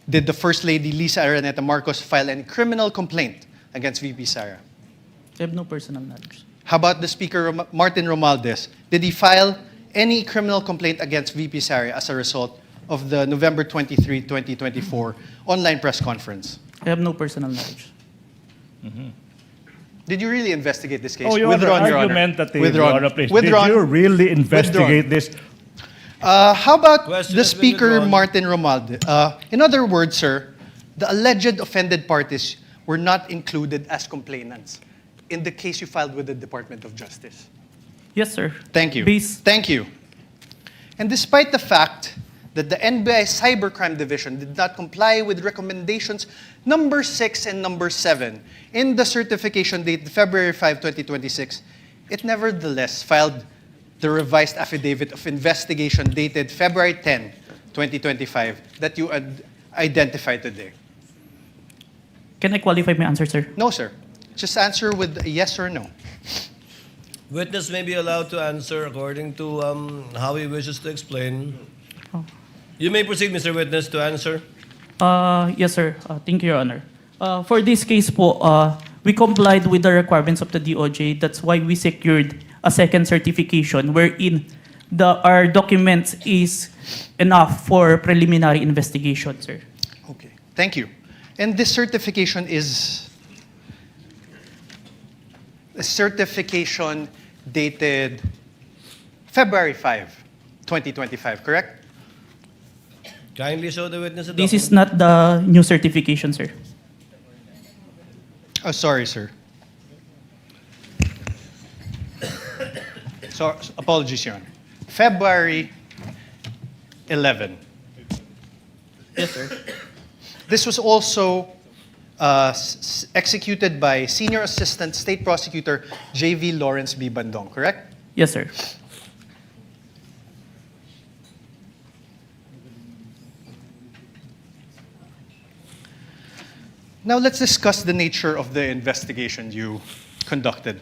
Did the First Lady Lisa Araneta Marcos file any criminal complaint against VP Sara? I have no personal knowledge. How about the Speaker Martin Romualdez? Did he file any criminal complaint against VP Sara as a result of the November 23, 2024 online press conference? I have no personal knowledge. Did you really investigate this case? Oh, Your Honor, argumentative, Your Honor, please. Did you really investigate this? How about Question the has been Speaker withdrawn. Martin Romualdez? In other words, sir, the alleged offended parties were not included as complainants in the case you filed with the Department of Justice. Yes, sir. Thank you. Based, Thank you. And despite the fact that the NBI Cybercrime Division did not comply with recommendations number 6 and number 7 in the certification dated February 5, 2026, it nevertheless filed the revised affidavit of investigation dated February 10, 2025 that you identified today. can I qualify my answer, sir? No, sir. Just answer with a yes or no. Witness may be allowed to answer according to how he wishes to explain. Oh. You may proceed, Mr. Witness, to answer. Yes, sir. Thank you, Your Honor. For this case po, we complied with the requirements of the DOJ. That's why we secured a second certification wherein our documents is enough for preliminary investigation, sir. Okay. Thank you. And this certification is a certification dated February 5, 2025, correct? Kindly show the witness the This is document. not the new certification, sir. Oh, sorry, sir. So, apologies, Your Honor. February 11. Yes, sir. This was also executed by Senior Assistant State Prosecutor J.V. Lawrence B. Bandong, correct? Yes, sir. Now let's discuss the nature of the investigation you conducted.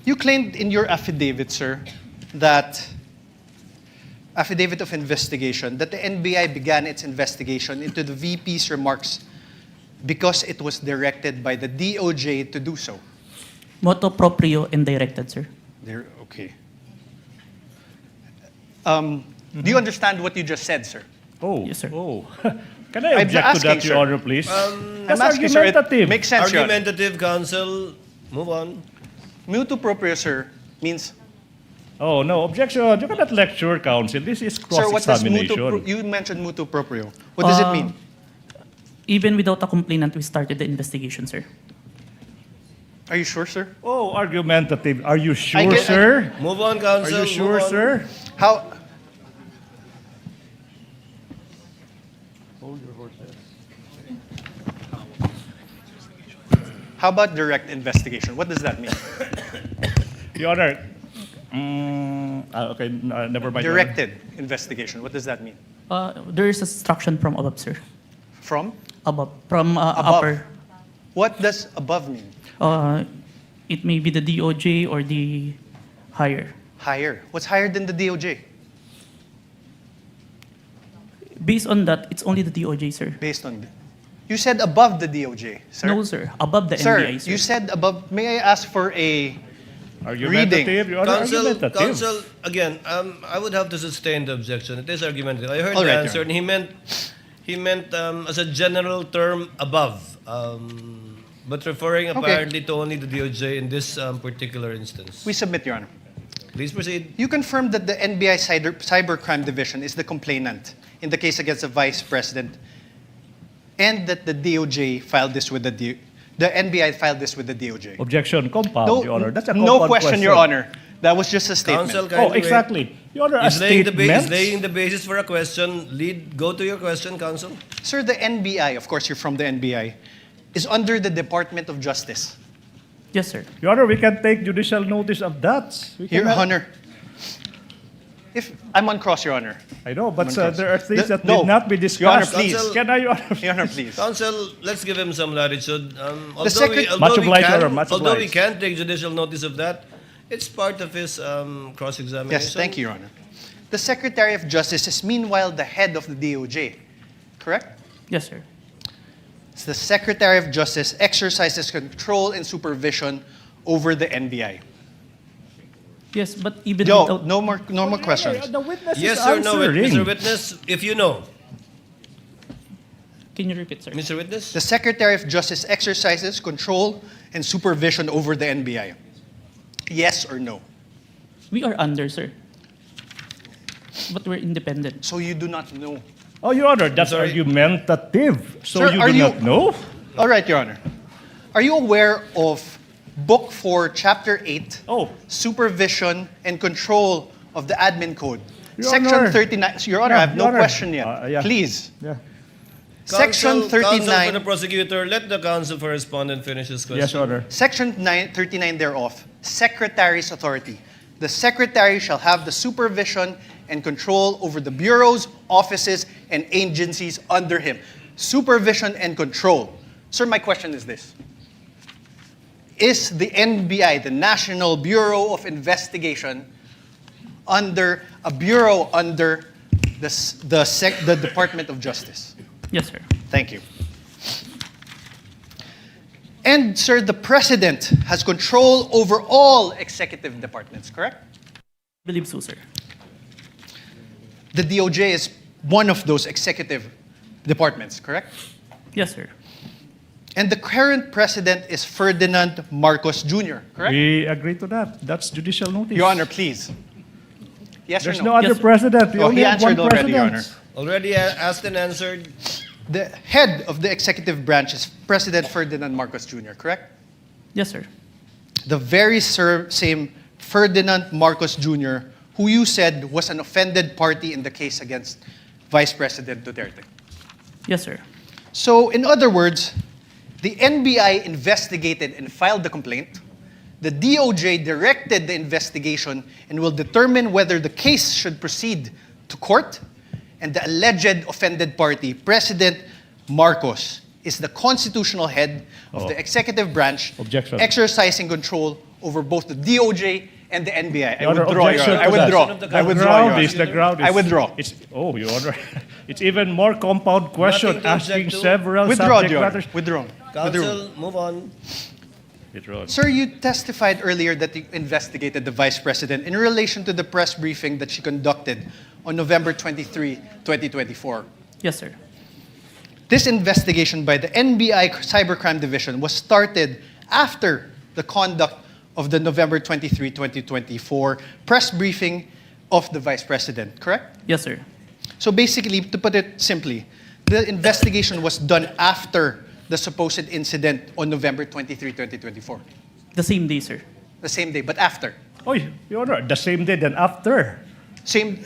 You claimed in your affidavit, sir, affidavit of investigation, that the NBI began its investigation into the VP's remarks because it was directed by the DOJ to do so. Motu proprio and directed, sir. Okay. Do you understand what you just said, sir? Oh, Yes, sir. Oh. Can I I'm object to asking, that, sir. Your Honor, please? I'm That's asking, sir, it argumentative. makes sense, Your Honor. Argumentative, counsel. Move on. Mutuo proprio, sir, means... Oh, no, objection. You cannot lecture, counsel. This is Sir, what does cross-examination. you mentioned mutuo proprio. What does it mean? Even without a complainant, we started the investigation, sir. Are you sure, sir? Oh, argumentative. Are you sure, get- sir? Move on, Are counsel. you sure, Move on. sir? How... How about direct investigation? What does that mean? Your Honor, okay, never mind. Your Honor. Directed investigation. What does that mean? There is instruction from above, sir. From? Above. From Above. upper. What does above mean? It may be the DOJ or the higher. Higher. What's higher than the DOJ? Based on that, it's only the DOJ, sir. Based on... You said above the DOJ, sir. No, sir. Above the Sir, NBI, sir. you said above... May I ask for a... Argumentative, Your Honor, Counsel, argumentative. counsel, again, I would have to sustain the objection. It is argumentative. I heard All the right, answer, Your and he meant as a general term above, but referring apparently to only the DOJ in this particular instance. We submit, Your Honor. Please proceed. You confirmed that the NBI Cybercrime Division is the complainant in the case against the Vice President, and that the DOJ filed this with the NBI filed this with the DOJ. Objection, compound, Your Honor. That's a no compound question, Your Honor. That was just a statement. Counsel, Oh, kindly wait. exactly. Your Honor, a Is laying statement. the basis for a question. Go to your question, counsel. Sir, the NBI, of course you're from the NBI, is under the Department of Justice. Yes, sir. Your Honor, we can take judicial notice of that. We Your cannot- Honor, if I'm on cross, Your Honor. I know, but I'm on cross. there are things that No. did not be Your Honor, discussed. please. Counsel- Can I, Your Honor? Your Honor, please. Counsel, let's give him some latitude. Much obliged, Your Honor, much although we obliged. can't take judicial notice of that, it's part of his cross-examination. Yes, thank you, Your Honor. The Secretary of Justice is meanwhile the head of the DOJ, correct? Yes, sir. So the Secretary of Justice exercises control and supervision over the NBI. Yes, but even No, without... no more questions. The witness Yes is or no, answering. Mr. Witness? If you know. Can you repeat, sir? Mr. Witness? The Secretary of Justice exercises control and supervision over the NBI. Yes or no? We are under, sir. But we're independent. So you do not know. Oh, Your Honor, that's Sorry. argumentative. So Sir, you are do you- not know? All right, Your Honor. Are you aware of Book 4, Chapter 8, Oh. Supervision and Control of the Admin Code? Your Section Honor. 39. Your Honor, Yeah, I have no Your Honor. question yet. Yeah. Please. Yeah. Section Counsel for the 39. prosecutor, let the counsel for respondent finish his question. Yes, Your Honor. Section 39 thereof, Secretary's authority. The Secretary shall have the supervision and control over the bureaus, offices, and agencies under him. Supervision and control. Sir, my question is this. Is the NBI, the National Bureau of Investigation, under a bureau under the Department of Justice? Yes, sir. Thank you. And, sir, the President has control over all executive departments, correct? I believe so, sir. The DOJ is one of those executive departments, correct? Yes, sir. And the current President is Ferdinand Marcos Jr., correct? We agree to that. That's judicial notice. Your Honor, please. Yes There's or no no? other Yes, sir. president. We Oh, only he have answered one already, Your president. Honor. Already asked and answered. The head of the executive branch is President Ferdinand Marcos Jr., correct? Yes, sir. The very same Ferdinand Marcos Jr., who you said was an offended party in the case against Vice President Duterte. Yes, sir. So, in other words, the NBI investigated and filed the complaint. The DOJ directed the investigation and will determine whether the case should proceed to court. And the alleged offended party, President Marcos, is the constitutional head of the executive branch, Objection. exercising control over both the DOJ and the NBI. I Your Honor, withdraw, Your objection Honor. to I that. withdraw. The I The withdraw, Your ground Honor. is, the ground is. I withdraw. It's, oh, Your Honor. It's even more compound question, Nothing to asking object to. several Withdraw, subject Your Honor. matters. Withdraw. Counsel, move on. Withdrawn. Sir, you testified earlier that you investigated the Vice President in relation to the press briefing that she conducted on November 23, 2024. Yes, sir. This investigation by the NBI Cybercrime Division was started after the conduct of the November 23, 2024 press briefing of the Vice President, correct? Yes, sir. So basically, to put it simply, the investigation was done after the supposed incident on November 23, 2024. The same day, sir. The same day, but after. Oh, Your Honor, the same day then after. Same,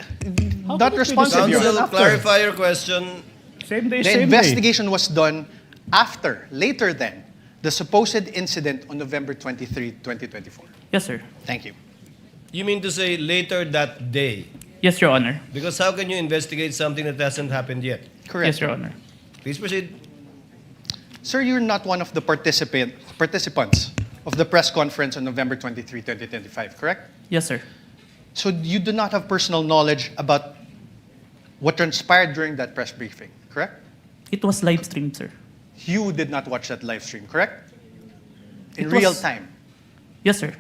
How not could it be responsive, Your Honor. Counsel, after. clarify your question. Same day, The same day. investigation was done after, later than, the supposed incident on November 23, 2024. Yes, sir. Thank you. You mean to say later that day? Yes, Your Honor. Because how can you investigate something that hasn't happened yet? Correct. Yes, Your Honor. Please proceed. Sir, you're not one of the participants of the press conference on November 23, 2025, correct? Yes, sir. So you do not have personal knowledge about what transpired during that press briefing, correct? It was live streamed, sir. You did not watch that live stream, correct? In It was- real time. Yes, sir.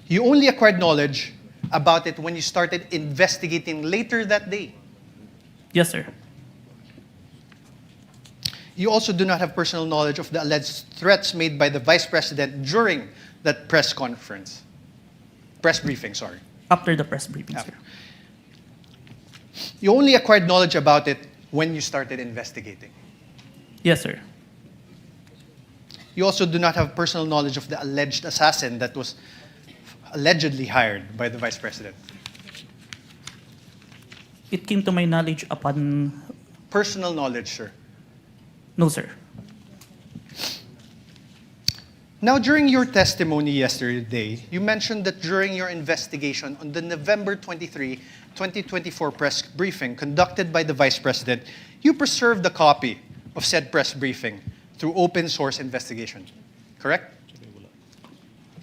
You only acquired knowledge about it when you started investigating later that day. Yes, sir. You also do not have personal knowledge of the alleged threats made by the Vice President during that press briefing, sorry. After the press briefing, sir. You only acquired knowledge about it when you started investigating. Yes, sir. You also do not have personal knowledge of the alleged assassin that was allegedly hired by the Vice President. It came to my knowledge upon... Personal knowledge, sir. No, sir. Now, during your testimony yesterday, you mentioned that during your investigation on the November 23, 2024 press briefing conducted by the Vice President, you preserved a copy of said press briefing through open source investigation, correct?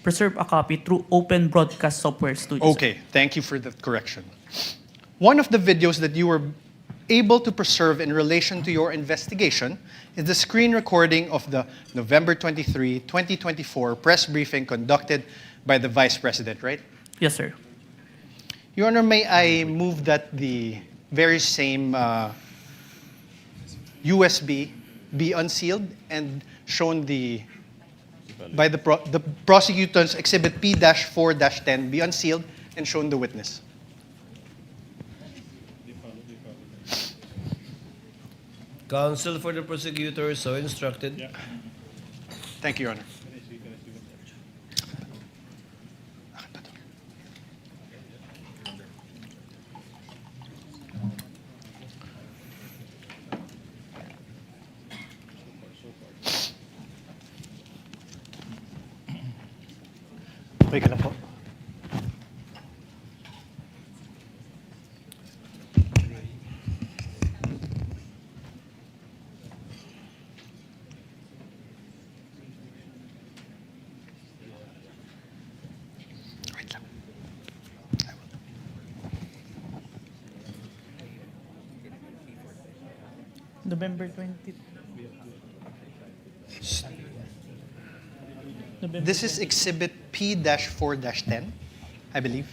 Preserve a copy through Open Broadcast Software Studio, sir. Okay, thank you for that correction. One of the videos that you were able to preserve in relation to your investigation is the screen recording of the November 23, 2024 press briefing conducted by the Vice President, right? Yes, sir. Your Honor, may I move that the very same USB be unsealed and shown by the prosecutor's Exhibit P-4-10 be unsealed and shown the witness. Counsel for the prosecutor so instructed. Thank you, Your Honor. Okay ka na po. Wait lang. November 20. November This is Exhibit P-4-10, I believe.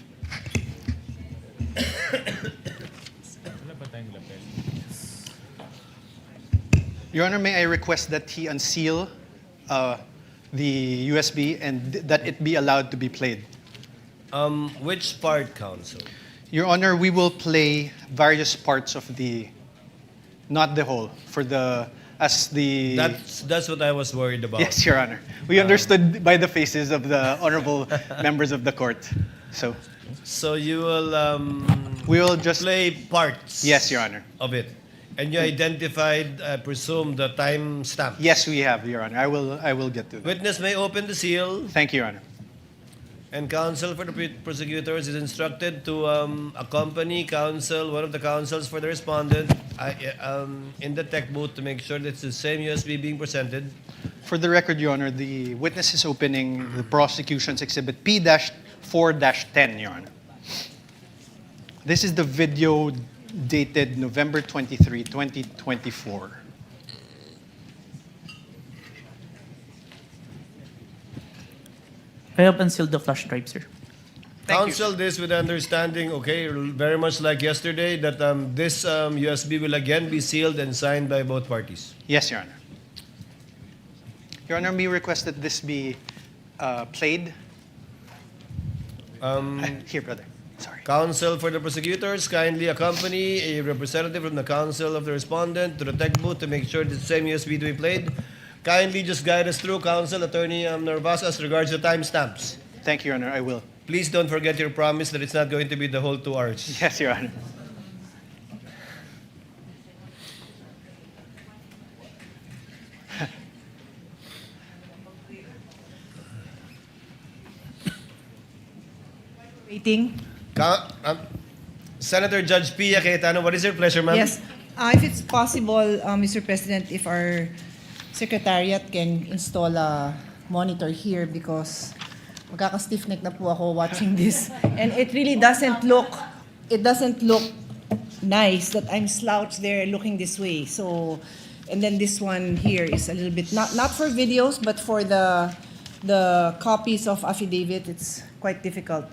Your Honor, may I request that he unseal the USB and that it be allowed to be played? Which part, counsel? Your Honor, we will play various parts of not the whole, That's what I was worried about. Yes, Your Honor. We understood by the faces of the honorable members of the court. So you will We will just play parts. Yes, Your Honor. Of it, and you identified, I presume, the time stamp. Yes, we have, Your Honor. I will get to that. Witness may open the seal, Thank you, Your Honor. and counsel for the prosecutors is instructed to accompany one of the counsels for the respondent, in the tech booth to make sure that it's the same USB being presented. For the record, Your Honor, the witness is opening the prosecution's Exhibit P-4-10, Your Honor. This is the video dated November 23, 2024. I have unsealed the flash drive, sir. Counsel this with understanding, okay, very much like yesterday, that this USB will again be sealed and signed by both parties. Yes, Your Honor. Your Honor, may request that this be played. Here, brother. Sorry. Counsel for the prosecutors, kindly accompany a representative from the counsel of the respondent to the tech booth to make sure the same USB to be played. Kindly just guide us through, Counsel Attorney Narvas, as regards the timestamps. Thank you, Your Honor. I will. Please don't forget your promise that it's not going to be the whole 2 hours. Yes, Your Honor. Waiting. Senator Judge Pia Cayetano, what is your pleasure, ma'am? Yes. If it's possible, Mr. President, if our secretariat can install a monitor here, because magkaka-stiff neck na po ako watching this. And it really doesn't look nice that I'm slouched there looking this way. So, and then this one here is a little bit, not for videos, but for the copies of affidavit, it's quite difficult.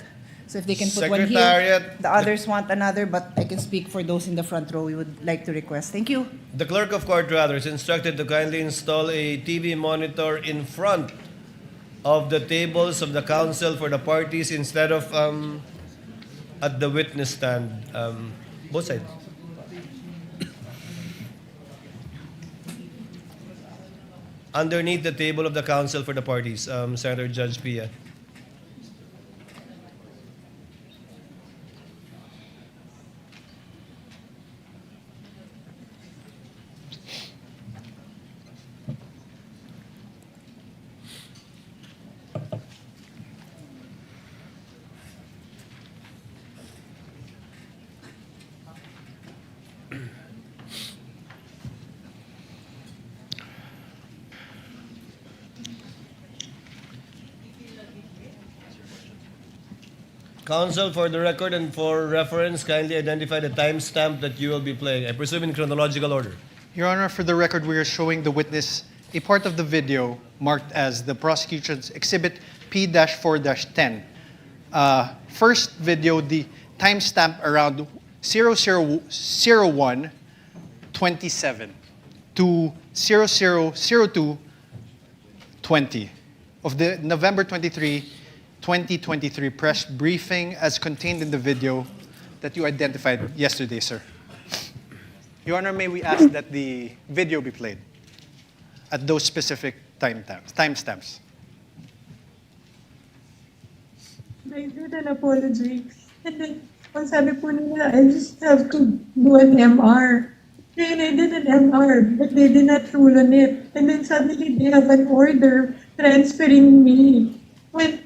So if they can put one here, Secretariat, the others want another, but I can speak for those in the front row. We would like to request. Thank you. the clerk of court, rather, is instructed to kindly install a TV monitor in front of the tables of the counsel for the parties instead of at the witness stand. Both sides. Underneath the table of the counsel for the parties, Senator Judge Pia. Counsel, for the record and for reference, kindly identify the timestamp that you will be playing. I presume in chronological order. Your Honor, for the record, we are showing the witness a part of the video marked as the prosecution's Exhibit P-4-10. First video, the timestamp around 0001:27 to 0002:20 of the November 23, 2023 press briefing as contained in the video that you identified yesterday, sir. Your Honor, may we ask that the video be played at those specific timestamps? I did an apology. And then, ang sabi po nila, I just have to do an MR. And I did an MR, but they did not rule on it. And then suddenly they have an order transferring me. When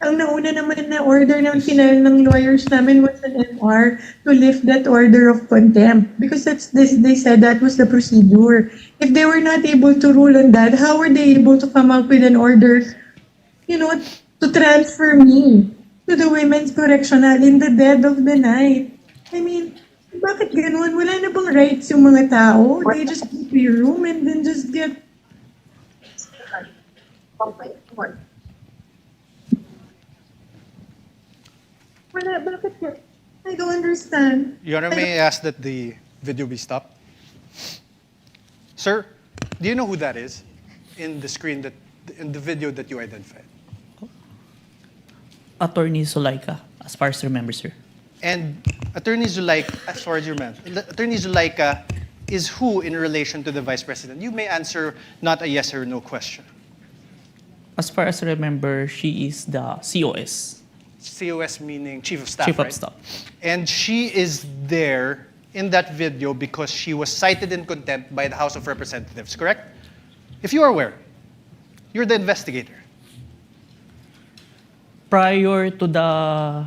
ang nauna naman na order ng final ng lawyers namin was an MR to lift that order of contempt. Because they said that was the procedure. If they were not able to rule on that, how were they able to come up with an order, to transfer me to the women's correctional in the dead of the night? I mean, bakit ganun? Wala na bang rights yung mga tao? They just go to your room and then just get... Wala, bakit yun? I don't understand. Your Honor, may I ask that the video be stopped? Sir, do you know who that is in the video that you identified? Attorney Zulaika, as far as I remember, sir. And Attorney Zulaika, as far as you remember, Attorney Zulaika is who in relation to the Vice President? You may answer not a yes or no question. As far as I remember, she is the COS. COS meaning Chief of Staff, Chief right? of Staff. And she is there in that video because she was cited in contempt by the House of Representatives, correct? If you are aware, you're the investigator. Prior to the...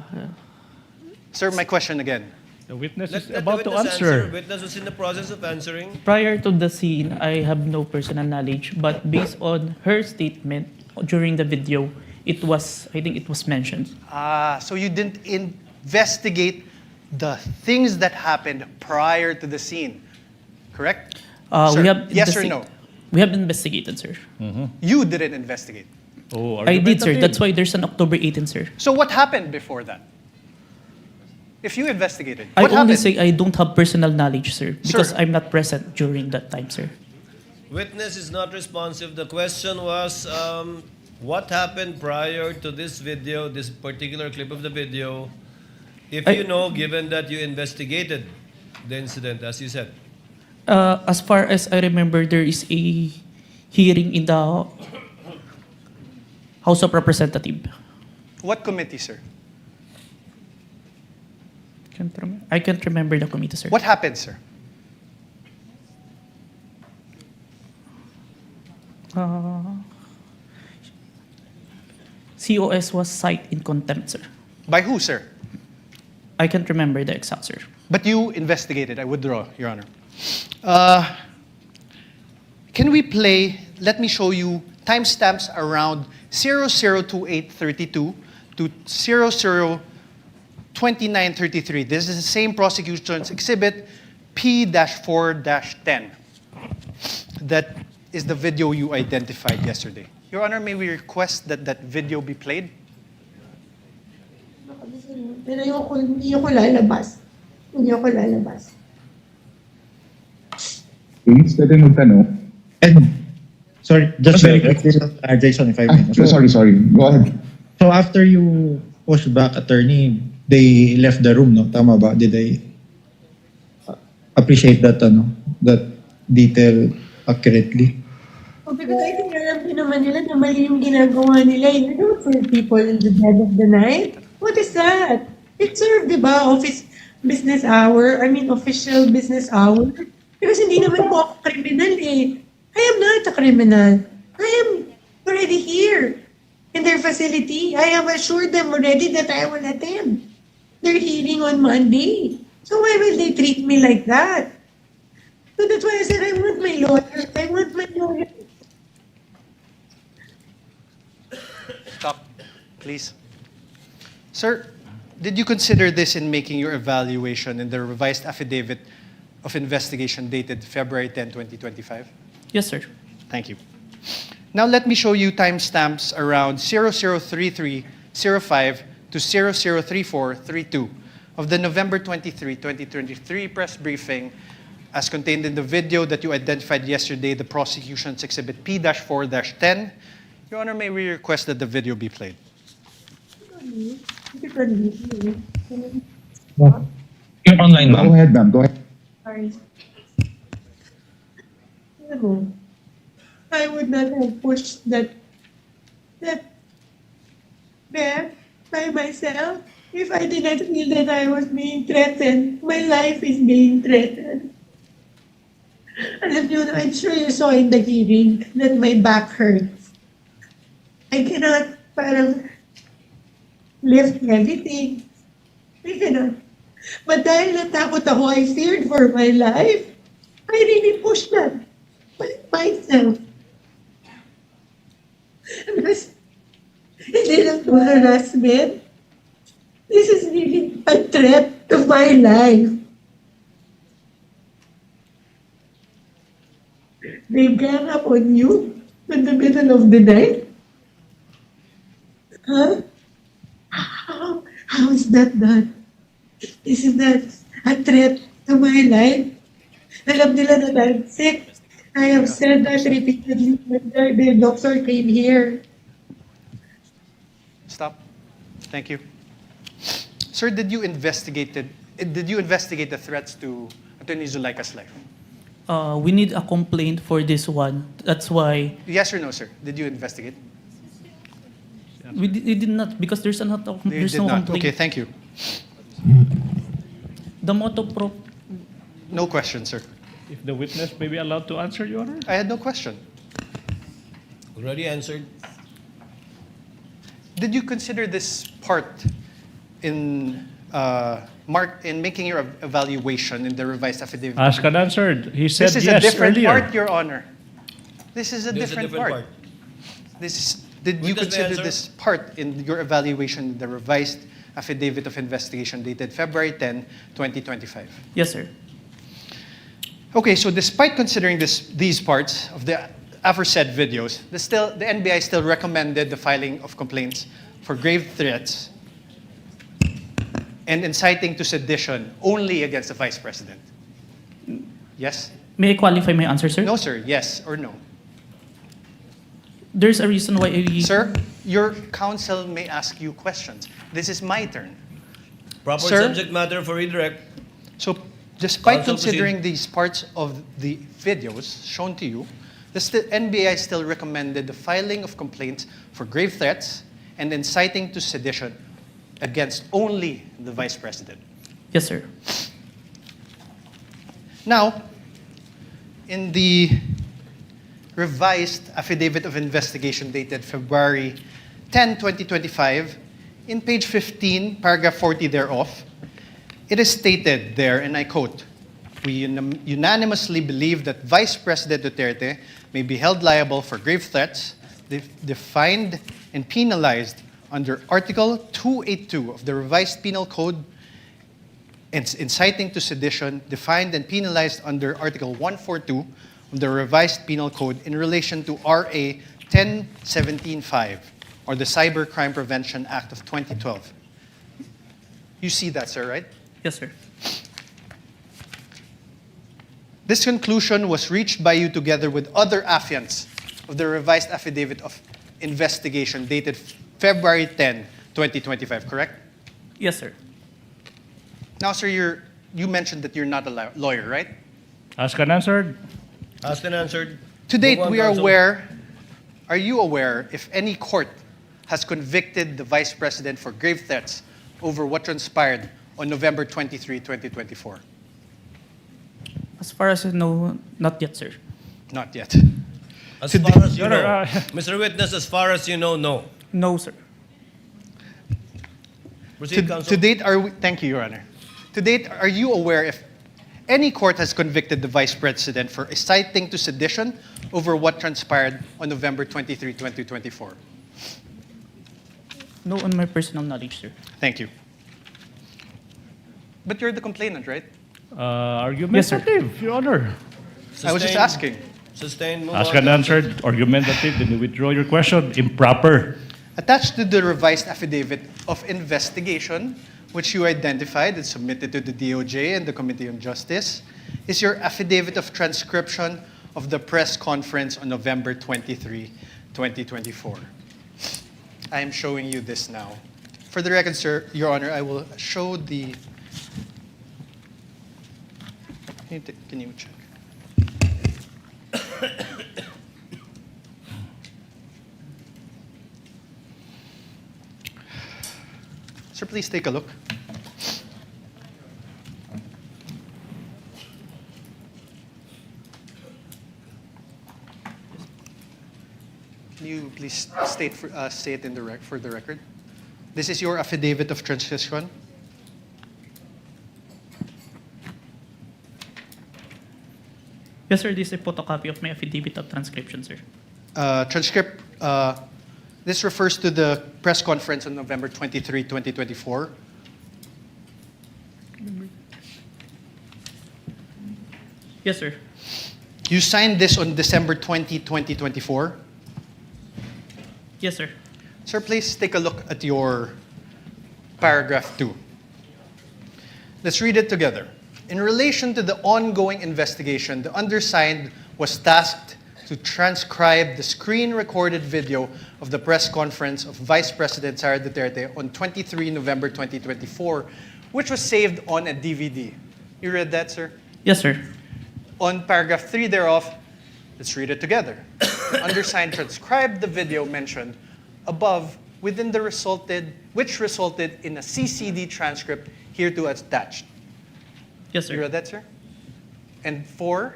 Sir, my question again. The witness is Let about the to witness answer. Witness was in the process of answering. Prior to the scene, I have no personal knowledge, but based on her statement during the video, I think it was mentioned. So you didn't investigate the things that happened prior to the scene, correct? Sir, yes or no? We have investigated, sir. You didn't investigate. Oh, I did, sir. argumentative. That's why there's an October 18, sir. So what happened before that? If you investigated, I what only happened? say I don't have personal knowledge, sir, because Sir. I'm not present during that time, sir. Witness is not responsive. The question was, what happened prior to this video, this particular clip of the video, if you know, given that you investigated the incident, as you said? As far as I remember, there is a hearing in the House of Representatives. What committee, sir? I can't remember the committee, sir. What happened, sir? COS was cited in contempt, sir. By who, sir? I can't remember the exact, sir. But you investigated. I withdraw, Your Honor. Can we play, let me show you timestamps around 002832 to 002933. This is the same prosecution's exhibit P-4-10. That is the video you identified yesterday. Your Honor, may we request that that video be played? Pero hindi ako lalabas. Hindi ako lalabas. Please, pwede magtanong. And sorry, just Okay, very quickly, Jason, if I may. Sorry. Go ahead. So after you pushed back attorney, they left the room, no? Tama ba? Did I appreciate that, that detail accurately? Oh, because I think alam din naman nila na mali yung ginagawa nila. You know, for people in the dead of the night. What is that? It served, di ba? Official business hour. Because hindi naman po ako criminal eh. I am not a criminal. I am already here in their facility. I have assured them already that I will attend their hearing on Monday. So why will they treat me like that? So that's why I said I want my lawyer. Stop, please. Sir, did you consider this in making your evaluation in the revised affidavit of investigation dated February 10, 2025? Yes, sir. Thank you. Now let me show you timestamps around 003305 to 003432 of the November 23, 2023 press briefing as contained in the video that you identified yesterday, the prosecution's exhibit P-4-10. Your Honor, may we request that the video be played? You're online, ma'am. Go ahead, ma'am. Go ahead. Sorry. Alam mo, I would not have pushed that there by myself if I did not feel that I was being threatened. My life is being threatened. Alam niyo, I'm sure you saw in the hearing that my back hurts. I cannot parang lift heavy things. I cannot. But dahil natakot ako, I feared for my life. I really pushed that by myself. Because hindi lang to harassment. This is really a threat to my life. They gang up on you in the middle of the night? Huh? How is that done? Isn't that a threat to my life? Alam nila that I'm sick. I have said that repeatedly when the doctor came here. Stop. Thank you. Sir, did you investigate the threats to Attorney Zulaika's life? We need a complaint for this one. That's why Yes or no, sir? Did you investigate? we did not, because there's You no did not. complaint. Okay, thank you. The motto pro. No question, sir. If the witness may be allowed to answer, Your Honor? I had no question. Already answered. Did you consider this part in making your evaluation in the revised affidavit? Asked and answered. He said This is yes a different earlier. part, Your Honor. This is a There's different part. Did you Witness may consider answer. this part in your evaluation in the revised affidavit of investigation dated February 10, 2025? Yes, sir. Okay, so despite considering these parts of the aforesaid videos, the NBI still recommended the filing of complaints for grave threats and inciting to sedition only against the Vice President. Yes? May I qualify my answer, sir? No, sir. Yes or no? There's a reason why I... Sir, your counsel may ask you questions. This is my turn. Proper Sir? subject matter for redirect. So, despite Counsel, considering proceed. these parts of the videos shown to you, the NBI still recommended the filing of complaints for grave threats and inciting to sedition against only the Vice President. Yes, sir. Now, in the revised affidavit of investigation dated February 10, 2025, in page 15, paragraph 40 thereof, it is stated there, and I quote, "We unanimously believe that Vice President Duterte may be held liable for grave threats defined and penalized under Article 282 of the Revised Penal Code and inciting to sedition defined and penalized under Article 142 of the Revised Penal Code in relation to RA 1017-5 or the Cybercrime Prevention Act of 2012. You see that, sir, right? Yes, sir. This conclusion was reached by you together with other affiants of the revised affidavit of investigation dated February 10, 2025, correct? Yes, sir. Now, sir, you mentioned that you're not a lawyer, right? Asked and answered. Asked and answered. To date, Move on, we are counsel. aware, are you aware if any court has convicted the Vice President for grave threats over what transpired on November 23, 2024? As far as I know, not yet, sir. Not yet. As Today- far as you Your know. Honor, Mr. Witness, as far as you know, no. No, sir. Proceed, counsel. To date, thank you, Your Honor. To date, are you aware if any court has convicted the Vice President for inciting to sedition over what transpired on November 23, 2024? No on my personal knowledge, sir. Thank you. But you're the complainant, right? Argumentative, Your Honor. I was just Sustained. asking. Sustained. Move Asked on. and answered. Argumentative. Then you withdraw your question. Improper. Attached to the revised affidavit of investigation, which you identified and submitted to the DOJ and the Committee on Justice, is your affidavit of transcription of the press conference on November 23, 2024. I am showing you this now. For the record, sir, Your Honor, I will show the... Can you check? Sir, please take a look. Can you please state it in for the record? This is your affidavit of transcription. Yes, sir. This is a photocopy of my affidavit of transcription, sir. This refers to the press conference on November 23, 2024. Yes, sir. You signed this on December 20, 2024. Yes, sir. Sir, please take a look at your paragraph 2. Let's read it together. In relation to the ongoing investigation, the undersigned was tasked to transcribe the screen-recorded video of the press conference of Vice President Sara Duterte on 23 November 2024, which was saved on a DVD. You read that, sir? Yes, sir. On paragraph 3 thereof, let's read it together. The undersigned transcribed the video mentioned above which resulted in a CCD transcript hereto attached. Yes, sir. You read that, sir? And 4,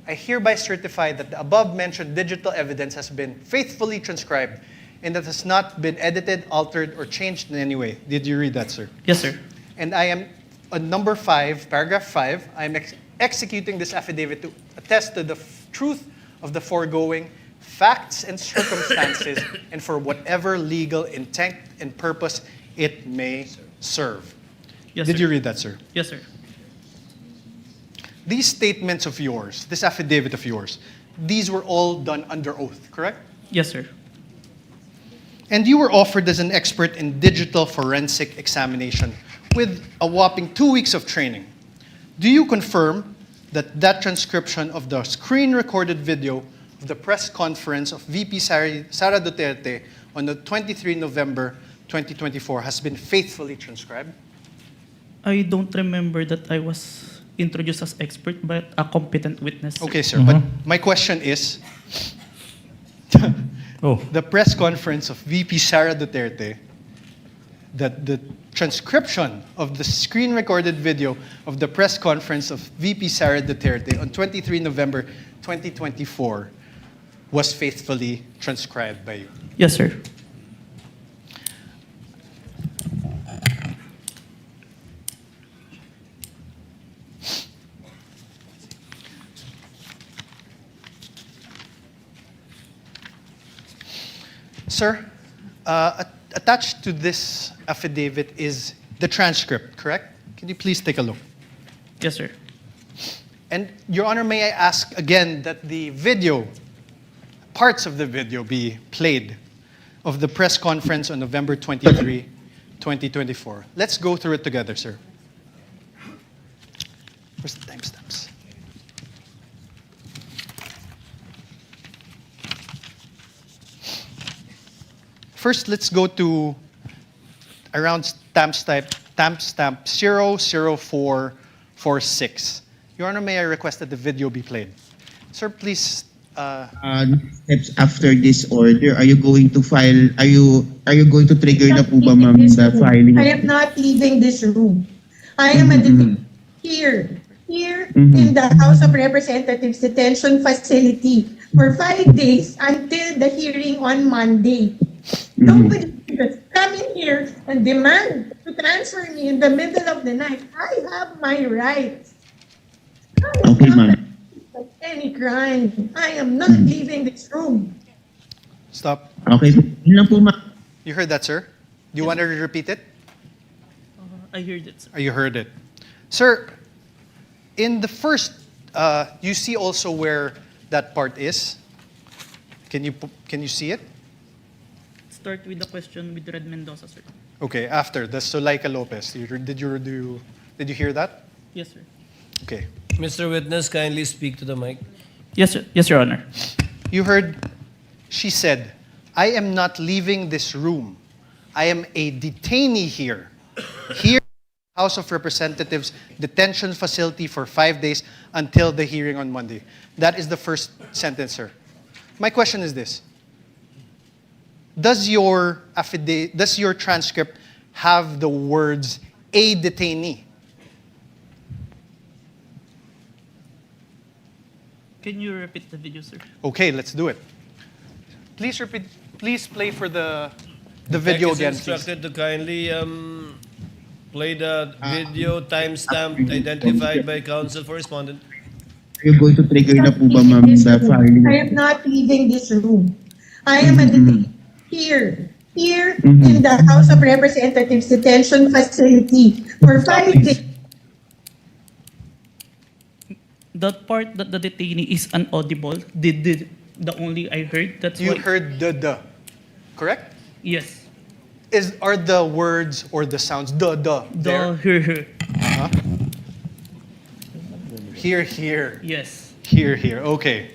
I hereby certify that the above-mentioned digital evidence has been faithfully transcribed and that has not been edited, altered, or changed in any way. Did you read that, sir? Yes, sir. And I am, on number 5, paragraph 5, I am executing this affidavit to attest to the truth of the foregoing facts and circumstances and for whatever legal intent and purpose it may serve. Yes, Did sir. you read that, sir? Yes, sir. These statements of yours, this affidavit of yours, these were all done under oath, correct? Yes, sir. And you were offered as an expert in digital forensic examination with a whopping 2 weeks of training. Do you confirm that that transcription of the screen-recorded video of the press conference of VP Sara Duterte on the 23 November 2024 has been faithfully transcribed? I don't remember that I was introduced as expert, but a competent witness, sir. Okay, sir, but my question is, the press conference of VP Sara Duterte, the transcription of the screen-recorded video of the press conference of VP Sara Duterte on 23 November 2024 was faithfully transcribed by you. Yes, sir. Sir, attached to this affidavit is the transcript, correct? Can you please take a look? Yes, sir. And, Your Honor, may I ask again that the video, parts of the video be played of the press conference on November 23, 2024. Let's go through it together, sir. Where's the timestamps? First, let's go to around timestamp 00446. Your Honor, may I request that the video be played? Sir, please. Steps after this order, are you going to file? Are you going to trigger na po ba, ma'am, the filing? I am not leaving this room. I am here in the House of Representatives detention facility for 5 days until the hearing on Monday. Nobody can come in here and demand to transfer me in the middle of the night. I have my rights. Okay, ma'am. Any crime. I am not leaving this room. Stop. Okay, yun lang po, ma'am. You heard that, sir? Do you want to repeat it? I heard it, sir. Or you heard it? Sir, in the first, you see also where that part is? Can you see it? Start with the question with Red Mendoza, sir. Okay, after the Zuleika Lopez. Did you hear that? Yes, sir. Okay. Mr. Witness, kindly speak to the mic. Yes, sir. Yes, Your Honor. You heard, she said, I am not leaving this room. I am a detainee here. Here in the House of Representatives detention facility for 5 days until the hearing on Monday. That is the first sentence, sir. My question is this. Does your transcript have the words a detainee? Can you repeat the video, sir? Okay, let's do it. Please repeat. Please play for the video again, please. Instructed to kindly play the video timestamp identified by counsel for respondent. Are you going to trigger na po ba, ma'am, the filing? I am not leaving this room. I am a detainee here in the House of Representatives detention facility for 5 days. That part that the detainee is inaudible, the only I heard. That's You why. heard the, correct? Yes. Are the words or the sounds the there? Here. Huh? Here. Yes. Here. Okay.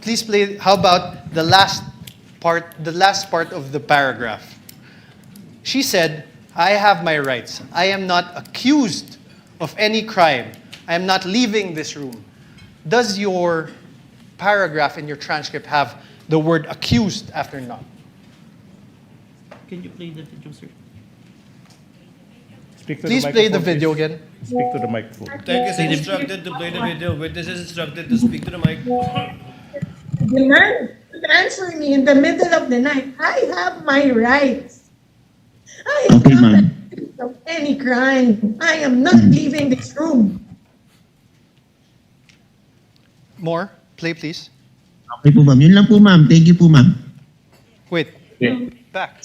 Please play. How about the last part of the paragraph? She said, I have my rights. I am not accused of any crime. I am not leaving this room. Does your paragraph in your transcript have the word accused after not? Can you play the video, sir? Please play the video again. Speak to the microphone. Tech is instructed to play the video. Witness is instructed to speak to the mic. Demand to transfer me in the middle of the night. I have my rights. I am Okay, not ma'am. accused of any crime. I am not leaving this room. More. Play, please. Okay po, ma'am. Yun lang po, ma'am. Thank you po, ma'am. Wait. Back.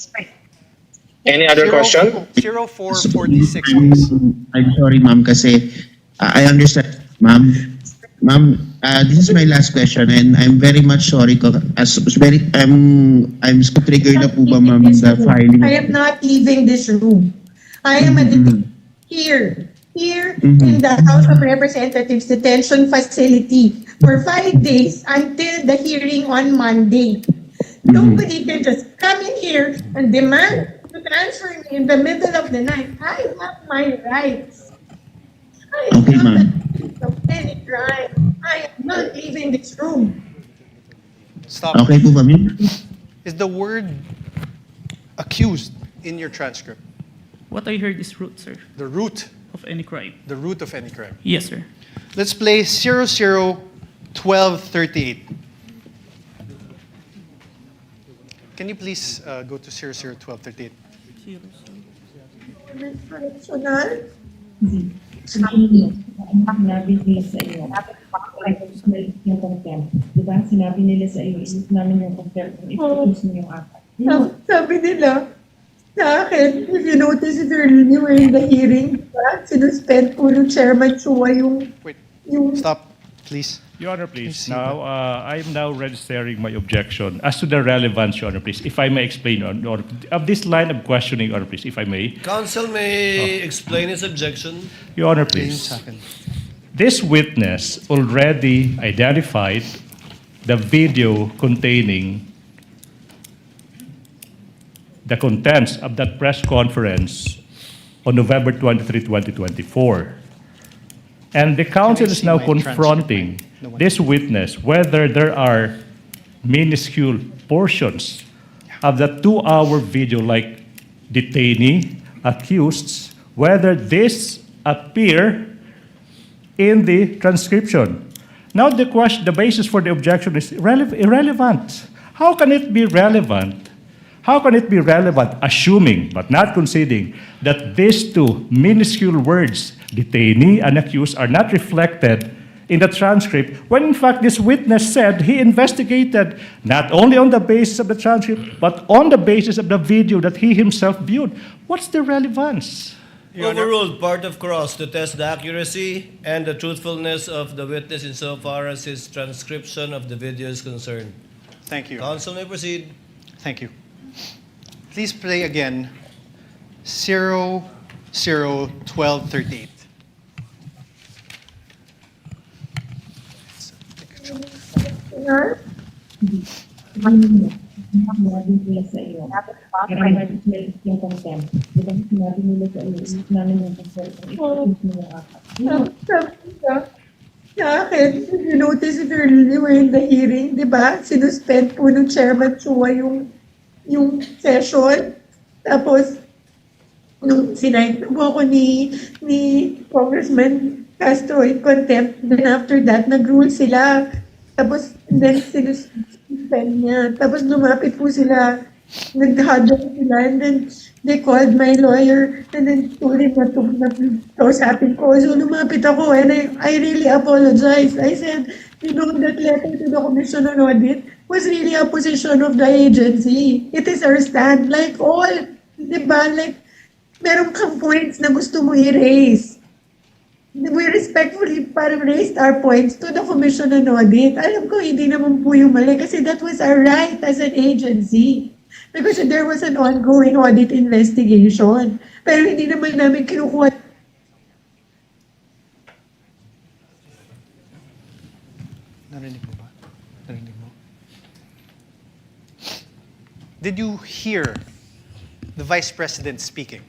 Any other question? 0446, please. I'm sorry, ma'am, kasi I understand, ma'am. Ma'am, this is my last question, and I'm very much sorry. I'm so triggered na po ba, ma'am, sa filing. I am not leaving this room. I am here in the House of Representatives detention facility for 5 days until the hearing on Monday. Nobody can just come in here and demand to transfer me in the middle of the night. I have my rights. I am Okay, not ma'am. accused of any crime. I am not leaving this room. Stop. Okay po ba, ma'am? Is the word accused in your transcript? What I heard is root, sir, The root, of any crime. the root of any crime. Yes, sir. Let's play 001238. Can you please go to 001238? Correctional? Sinabi nila sa iyo. Yung contempt. Diba? Sinabi nila sa iyo, isip namin yung contempt. Ipapos mo yung apat. Sabi nila sa akin, if you notice it earlier in the hearing, diba? Sinuspend po ng Chairman Chua yung... Wait, yung stop, please. Your Honor, please. Now, I'm now registering my objection as to the relevance, Your Honor, please. If I may explain, Your Honor, of this line of questioning, Your Honor, please, if I may. Counsel may explain his objection. Your Honor, please. This witness already identified the video containing the contents of that press conference on November 23, 2024. And the counsel is now confronting this witness whether there are minuscule portions of the 2-hour video, like detainee, accused, whether this appear in the transcription. Now the basis for the objection is irrelevant. How can it be relevant? How can it be relevant, assuming but not conceding that these two minuscule words, detainee and accused, are not reflected in the transcript, when in fact this witness said he investigated not only on the basis of the transcript, but on the basis of the video that he himself viewed? What's the relevance? Overruled part of cross to test the accuracy and the truthfulness of the witness insofar as his transcription of the video is concerned. Thank you. Counsel may proceed. Thank you. Please play again 001238. Sinabi nila sa iyo. Sinabi nila yung contempt. Diba? Sinabi nila sa iyo, isip namin yung contempt. Ipapos mo yung apat. sabi nila sa akin, if you notice it earlier in the hearing, di ba? Sinuspend po ng Chairman Chua yung session. Tapos, nung sinight po ako ni Congressman Castro in contempt, then after that, nag-rule sila. Tapos, then sinuspend niya. Tapos, lumapit po sila, nag-huddle sila, and then they called my lawyer, and then told him na kausapin ko. So, lumapit ako, and I really apologize. I said, you know, that letter to the Commission on Audit was really a position of the agency. It is our stand. Like all, di ba? Like, meron kang points na gusto mo i-raise. We respectfully parang raised our points to the Commission on Audit. Alam ko, hindi naman po yung mali kasi that was our right as an agency. Because there was an ongoing audit investigation. Pero hindi naman namin kinukuha. Narinig mo ba? Narinig mo? Did you hear the Vice President speaking?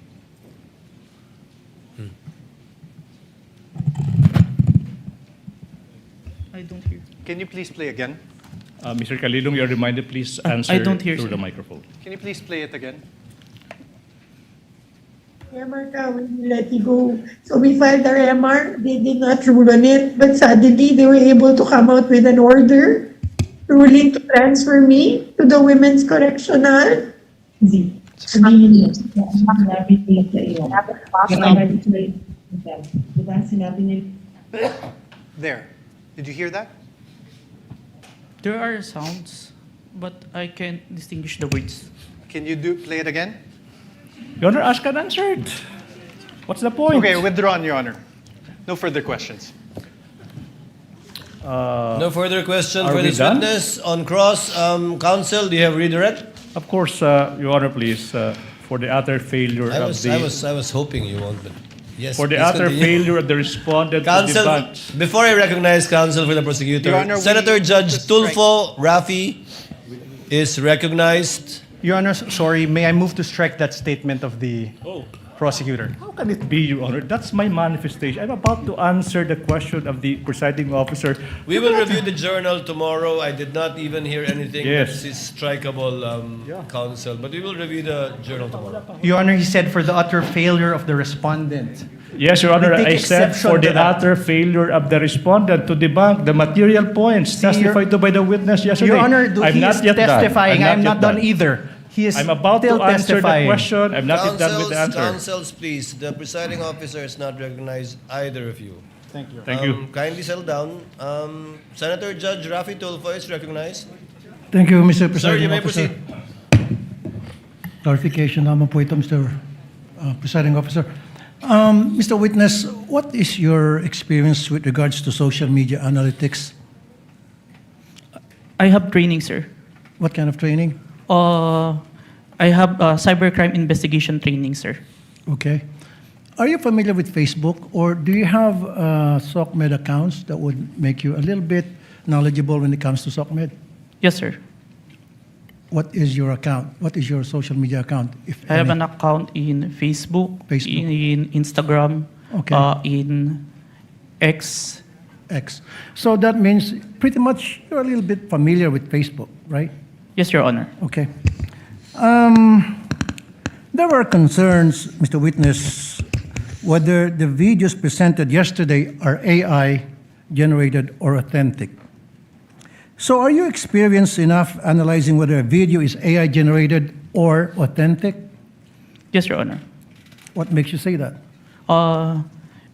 I don't hear. Can you please play again? Mr. Kalilong, you're reminded, please answer I don't hear, through sir. the microphone. Can you please play it again? MR ka, we let you go. So we filed our MR, they did not rule on it, but suddenly they were able to come out with an order ruling to transfer me to the Women's Correctional. Sabihin nila, sinabi nila sa iyo. Sinabi nila yung contempt. Diba? Sinabi nila. There. Did you hear that? There are sounds, but I can't distinguish the words. Can you play it again? Your Honor, asked and answered. What's the point? Okay, withdrawn, Your Honor. No further questions. No further question Are for we this done? witness. On cross, counsel, do you have redirect? Of course, Your Honor, please, for the utter failure I of was, the... I was hoping you won't, but yes. For the please utter continue. failure of the respondent to Counsel, debunk. before I recognize counsel for the prosecutor, Your Honor, we Senator need to Judge strike. Tulfo Rafi is recognized. Your Honor, sorry, may I move to strike that statement of the prosecutor? How can it be, Your Honor? That's my manifestation. I'm about to answer the question of the presiding officer. We will review the journal tomorrow. I did not even hear anything Yes. that is strikeable, counsel, but we will review the journal tomorrow. Your Honor, he said for the utter failure of the respondent. Yes, Your Honor, We take I said exception for to the that. utter failure of the respondent to debunk the material points testified to by the witness yesterday. Your Honor, I'm he not is yet done. testifying. I'm yet not done either. He is I'm about still to answer the testifying. question. I'm not yet done with the answer. Counsels, please. The presiding officer has not recognized either of you. Thank you. Thank you. Kindly settle down. Senator Judge Rafi Tulfo is recognized. Thank you, Mr. Sir, Presiding you may Officer. proceed. Clarification naman po ito, Mr. Presiding Officer. Mr. Witness, what is your experience with regards to social media analytics? I have training, sir. What kind of training? I have cybercrime investigation training, sir. Okay. Are you familiar with Facebook, or do you have SOCMED accounts that would make you a little bit knowledgeable when it comes to SOCMED? Yes, sir. What is your account? What is your social media account, if I have any? an account in Facebook, Facebook. in Instagram, Okay. in X. X. So that means pretty much you're a little bit familiar with Facebook, right? Yes, Your Honor. Okay. There were concerns, Mr. Witness, whether the videos presented yesterday are AI generated or authentic. So are you experienced enough analyzing whether a video is AI generated or authentic? Yes, Your Honor. What makes you say that?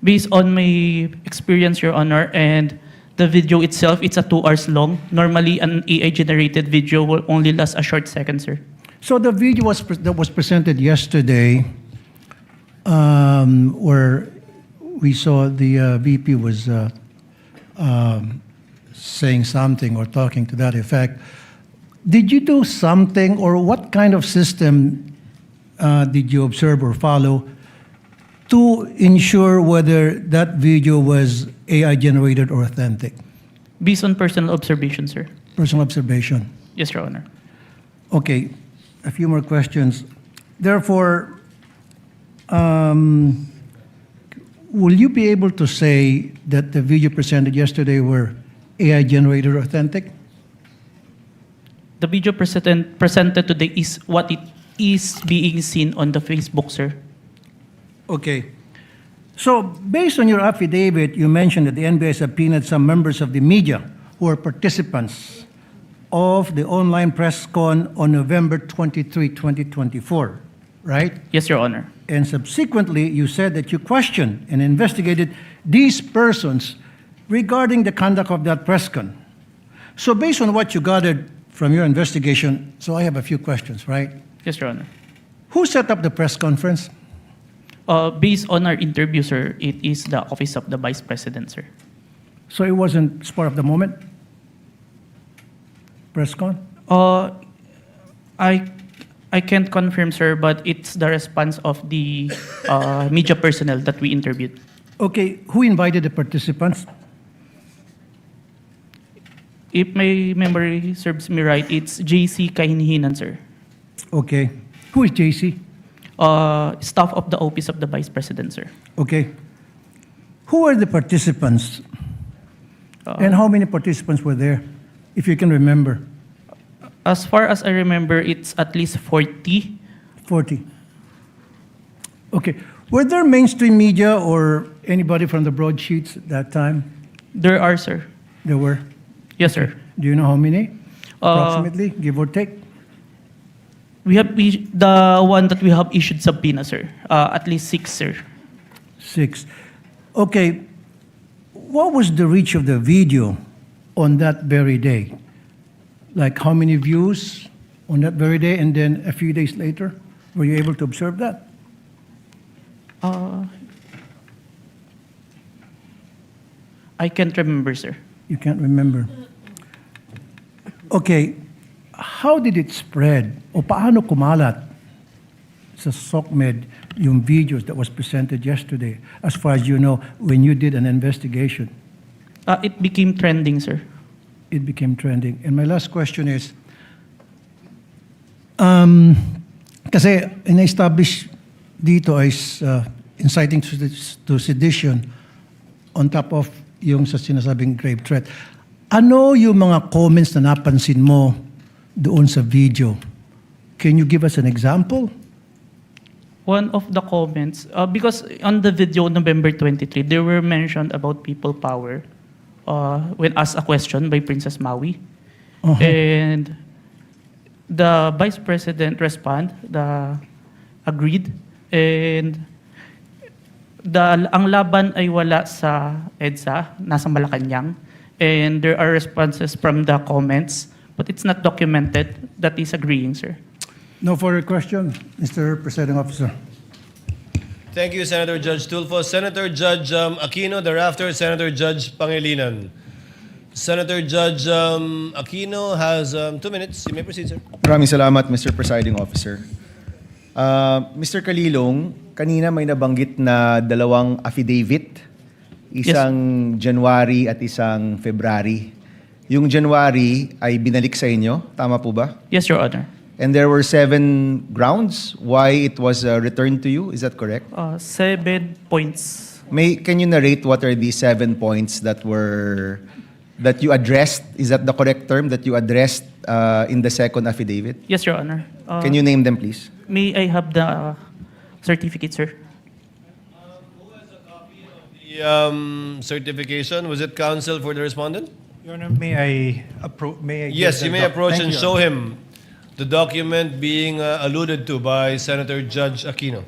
Based on my experience, Your Honor, and the video itself, it's a 2 hours long. Normally, an AI-generated video will only last a short second, sir. So the video that was presented yesterday, where we saw the VP was saying something or talking to that effect, did you do something, or what kind of system did you observe or follow to ensure whether that video was AI generated or authentic? Based on personal observation, sir. Personal observation. Yes, Your Honor. Okay, a few more questions. Therefore, will you be able to say that the video presented yesterday were AI generated or authentic? The video presented today is what it is being seen on the Facebook, sir. Okay. So, based on your affidavit, you mentioned that the NBI subpoenaed some members of the media who are participants of the online press con on November 23, 2024, right? Yes, Your Honor. And subsequently, you said that you questioned and investigated these persons regarding the conduct of that press con. So, based on what you gathered from your investigation, so I have a few questions, right? Yes, Your Honor. Who set up the press conference? Based on our interview, sir, it is the Office of the Vice President, sir. So it wasn't spur of the moment? Press con? I can't confirm, sir, but it's the response of the media personnel that we interviewed. Okay, who invited the participants? If my memory serves me right, it's JC Kahinhinan, sir. Okay. Who is JC? Staff of the Office of the Vice President, sir. Okay. Who are the participants? And how many participants were there, if you can remember? As far as I remember, it's at least 40. 40. Okay. Were there mainstream media or anybody from the broadsheets at that time? There are, sir. There were? Yes, sir. Do you know how many? Approximately, give or take? We have the one that we have issued subpoena, sir. At least 6, sir. 6. Okay. What was the reach of the video on that very day? Like how many views on that very day, and then a few days later? Were you able to observe that? I can't remember, sir. You can't remember. Okay, how did it spread? O paano kumalat sa SOCMED yung videos that was presented yesterday, as far as you know, when you did an investigation? It became trending, sir. It became trending. And my last question is, kasi in-establish dito is inciting to sedition on top of yung sa sinasabing grave threat. Ano yung mga comments na napansin mo doon sa video? Can you give us an example? One of the comments, because on the video November 23, there were mentioned about people power when asked a question by Princess Maui. And the Vice President agreed, and ang laban ay wala sa EDSA, nasa Malacanang, and there are responses from the comments, but it's not documented that is agreeing, sir. No further question, Mr. Presiding Officer. Thank you, Senator Judge Tulfo. Senator Judge Aquino, thereafter Senator Judge Pangilinan. Senator Judge Aquino has 2 minutes. You may proceed, sir. Maraming salamat, Mr. Presiding Officer. Mr. Kalilong, kanina may nabanggit na 2 affidavit, isang January at isang February. Yung January ay binalik sa inyo, tama po ba? Yes, Your Honor. And there were 7 grounds why it was returned to you, is that correct? 7 points. Can you narrate what are these 7 points that you addressed? Is that the correct term, that you addressed in the second affidavit? Yes, Your Honor. Can you name them, please? May I have the certificate, sir? Who has a copy of the certification? Was it counsel for the respondent? Your Honor, may I Yes, you may approach and show him the document being alluded to by Senator Judge Aquino.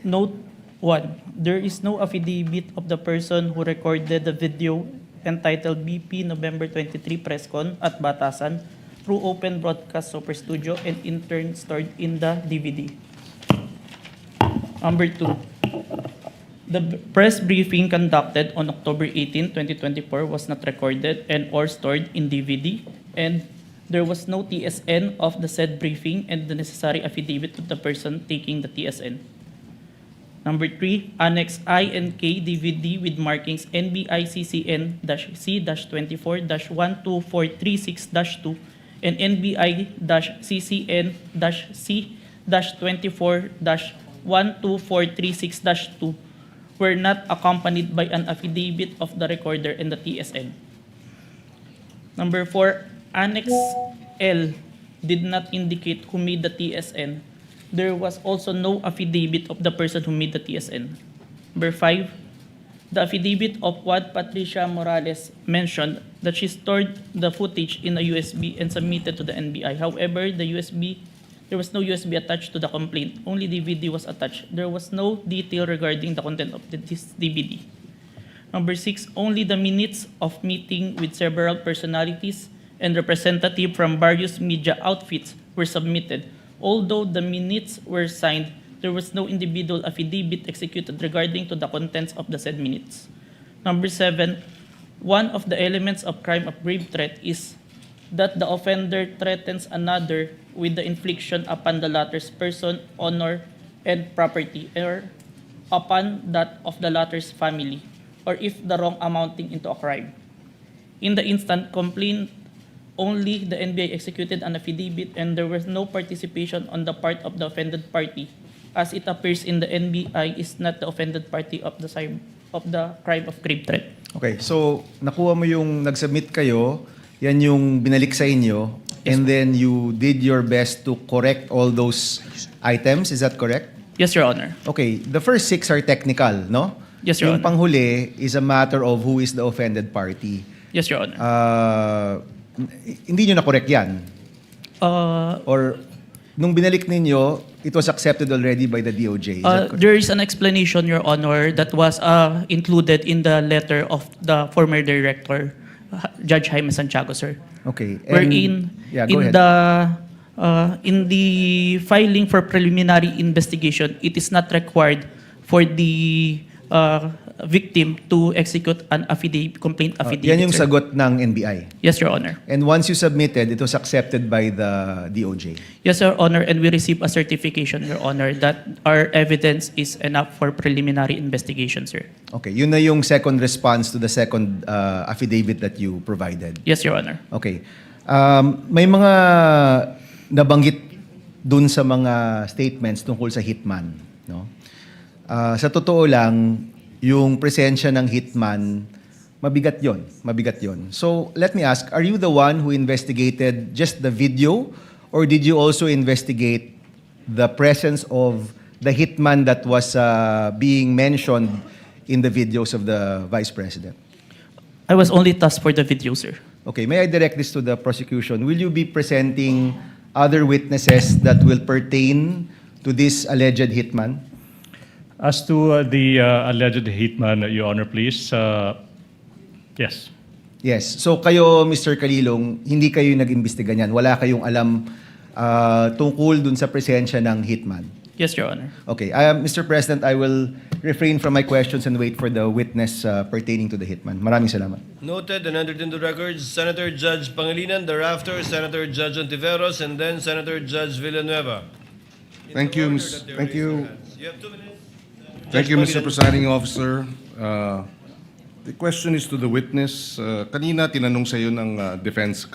Note 1. There is no affidavit of the person who recorded the video entitled BP November 23 Press Con at Batasan through open broadcast Super Studio and in turn stored in the DVD. Number 2. The press briefing conducted on October 18, 2024 was not recorded and or stored in DVD, and there was no TSN of the said briefing and the necessary affidavit of the person taking the TSN. Number 3, Annex I and K DVD with markings NBI-CCN-C-24-12436-2 and NBI-CCN-C-24-12436-2 were not accompanied by an affidavit of the recorder and the TSN. Number 4, Annex L did not indicate who made the TSN. There was also no affidavit of the person who made the TSN. Number 5, the affidavit of Juan Patricia Morales mentioned that she stored the footage in a USB and submitted to the NBI. However, there was no USB attached to the complaint. Only DVD was attached. There was no detail regarding the content of this DVD. Number 6, only the minutes of meeting with several personalities and representatives from various media outfits were submitted. Although the minutes were signed, there was no individual affidavit executed regarding to the contents of the said minutes. Number 7, one of the elements of crime of grave threat is that the offender threatens another with the infliction upon the latter's person, honor, and property, or upon that of the latter's family, or if the wrong amounting into a crime. In the instant complaint, only the NBI executed an affidavit and there was no participation on the part of the offended party, as it appears in the NBI is not the offended party of the crime of grave threat. Okay, so nakuha mo yung nag-submit kayo, yan yung binalik sa inyo, and then you did your best to correct all those items, is that correct? Yes, Your Honor. Okay, the first 6 are technical, no? Yes, Your Yung Honor. panghuli is a matter of who is the offended party. Yes, Your Honor. Hindi nyo na-correct yan? Or nung binalik ninyo, it was accepted already by the DOJ? Is that correct? There is an explanation, Your Honor, that was included in the letter of the former director, Judge Jaime Santiago, sir. Okay. And, Wherein yeah, go ahead. in the filing for preliminary investigation, it is not required for the victim to execute an complaint affidavit. Yan yung sir. sagot ng NBI. Yes, Your Honor. And once you submitted, it was accepted by the DOJ. Yes, Your Honor, and we received a certification, Your Honor, that our evidence is enough for preliminary investigation, sir. Okay, yun na yung second response to the second affidavit that you provided. Yes, Your Honor. Okay. May mga nabanggit dun sa mga statements tungkol sa hitman. No? Sa totoo lang, yung presensya ng hitman, mabigat yon. Mabigat yon. So, let me ask, are you the one who investigated just the video or did you also investigate the presence of the hitman that was being mentioned in the videos of the Vice President? I was only tasked for the video, sir. Okay, may I direct this to the prosecution? Will you be presenting other witnesses that will pertain to this alleged hitman? As to the alleged hitman, Your Honor, please. Yes. Yes. So kayo, Mr. Kalilong, hindi kayo nag-imbestiga niyan. Wala kayong alam tungkol dun sa presensya ng hitman. Yes, Your Honor. Okay. Mr. President, I will refrain from my questions and wait for the witness pertaining to the hitman. Maraming salamat. Noted and entered into records, Senator Judge Pangilinan, thereafter Senator Judge Ontiveros, and then Senator Judge Villanueva. Thank you, thank you. You have 2 minutes. Thank you, Mr. Presiding Officer. The question is to the witness. Kanina tinanong sa iyo ng Defense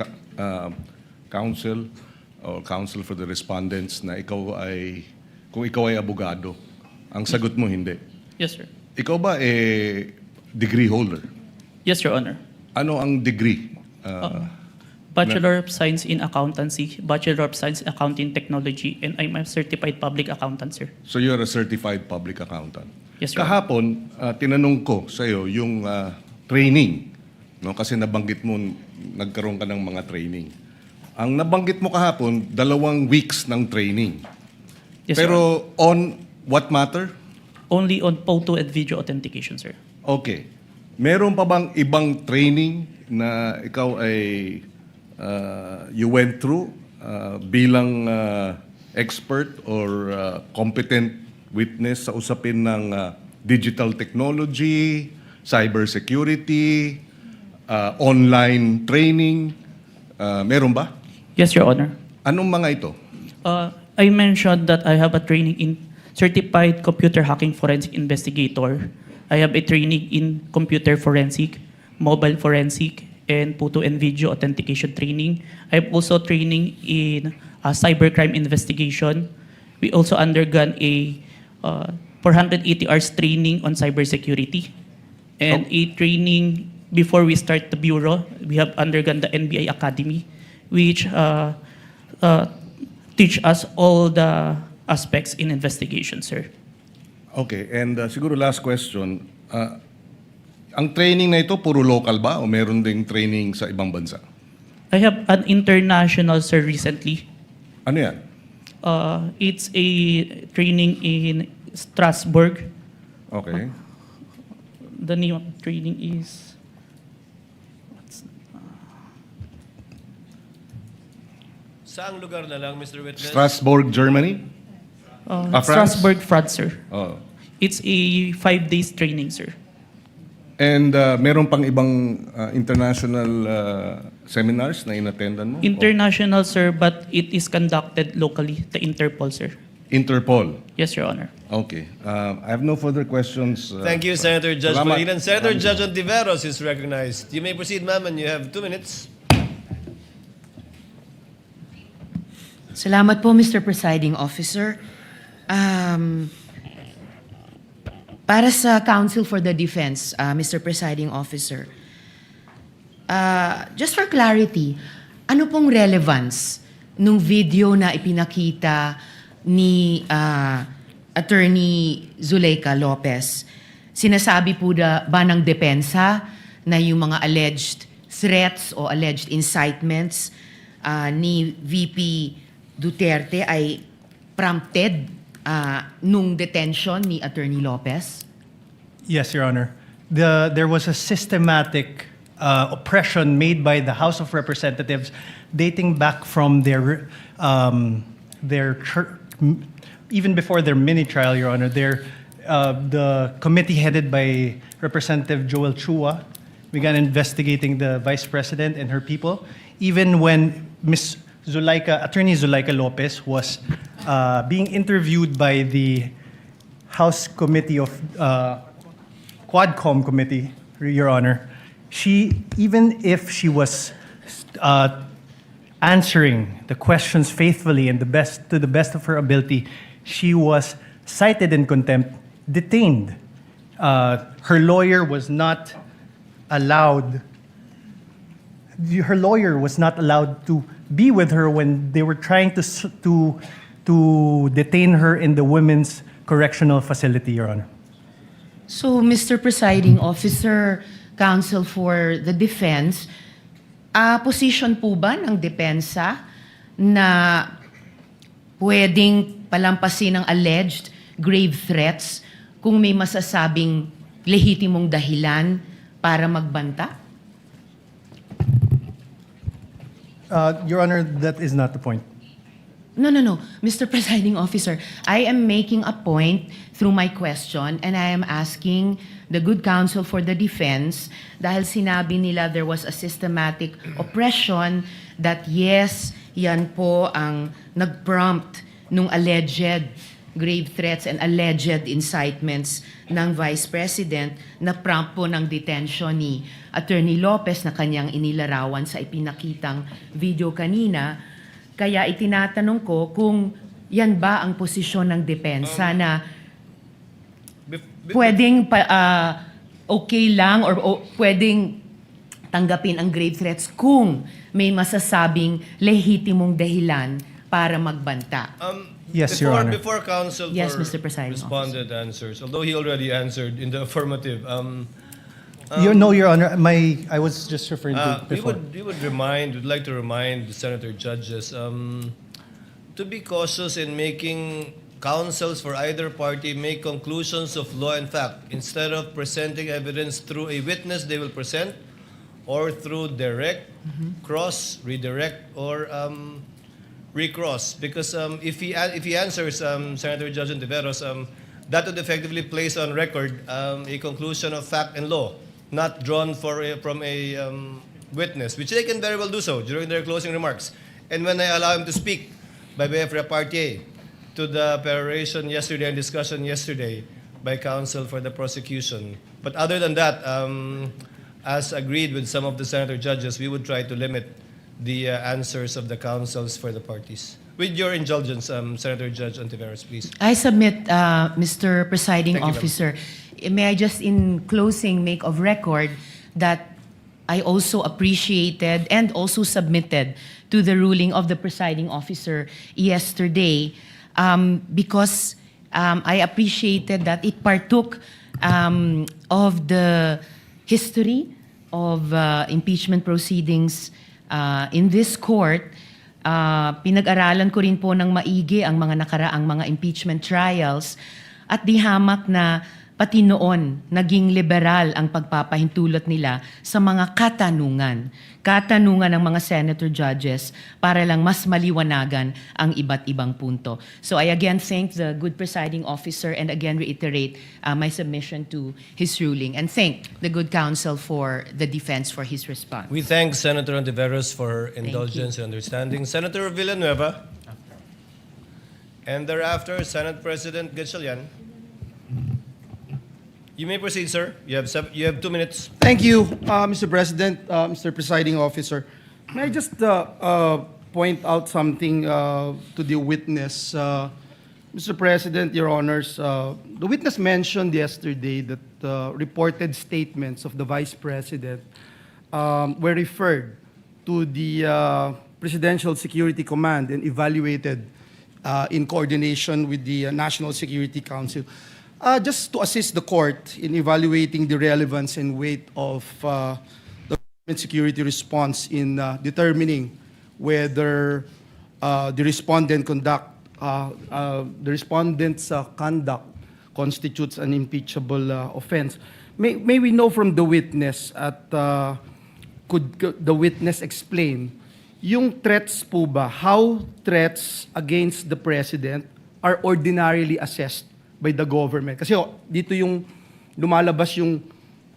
Counsel or Counsel for the Respondents na kung ikaw ay abogado. Ang sagot mo hindi. Yes, sir. Ikaw ba degree holder? Yes, Your Honor. Ano ang degree? Bachelor of Science in Accountancy, Bachelor of Science in Accounting Technology, and I'm a certified public accountant, sir. So you're a certified public accountant. Yes, Your Honor. Kahapon, tinanong ko sa iyo yung training. No? Kasi nabanggit mo, nagkaroon ka ng mga training. Ang nabanggit mo kahapon, 2 weeks ng training. Yes, Pero on what matter? Only on photo and video authentication, sir. Okay. Meron pa bang ibang training na ikaw ay you went through bilang expert or competent witness sa usapin ng digital technology, cybersecurity, online training? Meron ba? Yes, Your Honor. Anong mga ito? I mentioned that I have a training in Certified Computer Hacking Forensic Investigator. I have a training in Computer Forensic, Mobile Forensic, and photo and video authentication training. I have also training in cybercrime investigation. We also undergone a 480 hours training on cybersecurity. And a training before we start the bureau, we have undergone the NBI Academy, which teach us all the aspects in investigation, sir. Okay, and siguro last question. Ang training na ito, puro local ba o meron ding training sa ibang bansa? I have an international, sir, recently. Ano yan? It's a training in Strasbourg. Okay. The name of the training is... Saang lugar na lang, Mr. Witness? Strasbourg, Germany? France? Strasbourg, France, sir. Oh. It's a 5 days training, sir. And meron pang ibang international seminars na inattendan mo? International, sir, but it is conducted locally, the Interpol, sir. Interpol? Yes, Your Honor. Okay. I have no further questions. Thank you, Senator Judge Salamat. Pangilinan. Senator Judge Ontiveros is recognized. You may proceed, ma'am, and you have 2 minutes. Salamat po, Mr. Presiding Officer. Para sa Counsel for the Defense, Mr. Presiding Officer, just for clarity, ano pong relevance nung video na ipinakita ni Attorney Zuleika Lopez? Sinasabi po ba ng depensa na yung mga alleged threats o alleged incitements ni VP Duterte ay prompted nung detention ni Attorney Lopez? Yes, Your Honor. There was a systematic oppression made by the House of Representatives dating back from even before their mini trial, Your Honor. the committee headed by Representative Joel Chua began investigating the Vice President and her people, even when Attorney Zuleika Lopez was being interviewed by the House Committee of Quadcom Committee, Your Honor. Even if she was answering the questions faithfully and to the best of her ability, she was cited in contempt, detained. Her lawyer was not allowed. Her lawyer was not allowed to be with her when they were trying to detain her in the women's correctional facility, Your Honor. So, Mr. Presiding Officer, Counsel for the Defense, position po ba ng depensa na pwedeng palampasin ng alleged grave threats kung may masasabing lehitimong dahilan para magbanta? Your Honor, that is not the point. No. Mr. Presiding Officer, I am making a point through my question and I am asking the good counsel for the defense dahil sinabi nila there was a systematic oppression that yes, yan po ang nag-prompt nung alleged grave threats and alleged incitements ng Vice President na prompt po ng detention ni Attorney Lopez na kanyang inilarawan sa ipinakitang video kanina. Kaya itinatanong ko kung yan ba ang posisyon ng depensa na pwedeng okay lang or pwedeng tanggapin ang grave threats kung may masasabing lehitimong dahilan para magbanta. Yes, Your Honor. Before counsel Yes, for Mr. Presiding responded answers, although he already answered in the affirmative. No, Your Honor. I was just referring to before. We'd like to remind the senator judges to be cautious in making counsels for either party make conclusions of law and fact instead of presenting evidence through a witness they will present or through direct, cross, redirect, or recross. Because if he answers Senator Judge Ontiveros, that would effectively place on record a conclusion of fact and law, not drawn from a witness, which they can very well do so during their closing remarks. And when I allow him to speak by way of repartee to the peroration yesterday and discussion yesterday by counsel for the prosecution. But other than that, as agreed with some of the senator judges, we would try to limit the answers of the counsels for the parties. With your indulgence, Senator Judge Ontiveros, please. I submit, Mr. Presiding Thank you, Officer, may I just in closing make of record that I also appreciated and also submitted to the ruling of the presiding officer yesterday because I appreciated that it partook of the history of impeachment proceedings in this court. Pinag-aralan ko rin po ng maigi ang mga nakaraang mga impeachment trials at di hamak na pati noon naging liberal ang pagpapahintulot nila sa mga katanungan ng mga senator judges para lang mas maliwanagan ang iba't ibang punto. So I again thank the good presiding officer and again reiterate my submission to his ruling and thank the good counsel for the defense for his response. We thank Senator Ontiveros for her indulgence and understanding. Senator Villanueva. And thereafter, Senate President Gatchalian. You may proceed, sir. You have 2 minutes. Thank you, Mr. President, Mr. Presiding Officer. May I just point out something to the witness? Mr. President, Your Honors, the witness mentioned yesterday that reported statements of the Vice President were referred to the Presidential Security Command and evaluated in coordination with the National Security Council. Just to assist the court in evaluating the relevance and weight of the government security response in determining whether the respondent's conduct constitutes an impeachable offense. May we know from the witness could the witness explain yung threats po ba, how threats against the president are ordinarily assessed by the government. Kasi dito yung lumalabas yung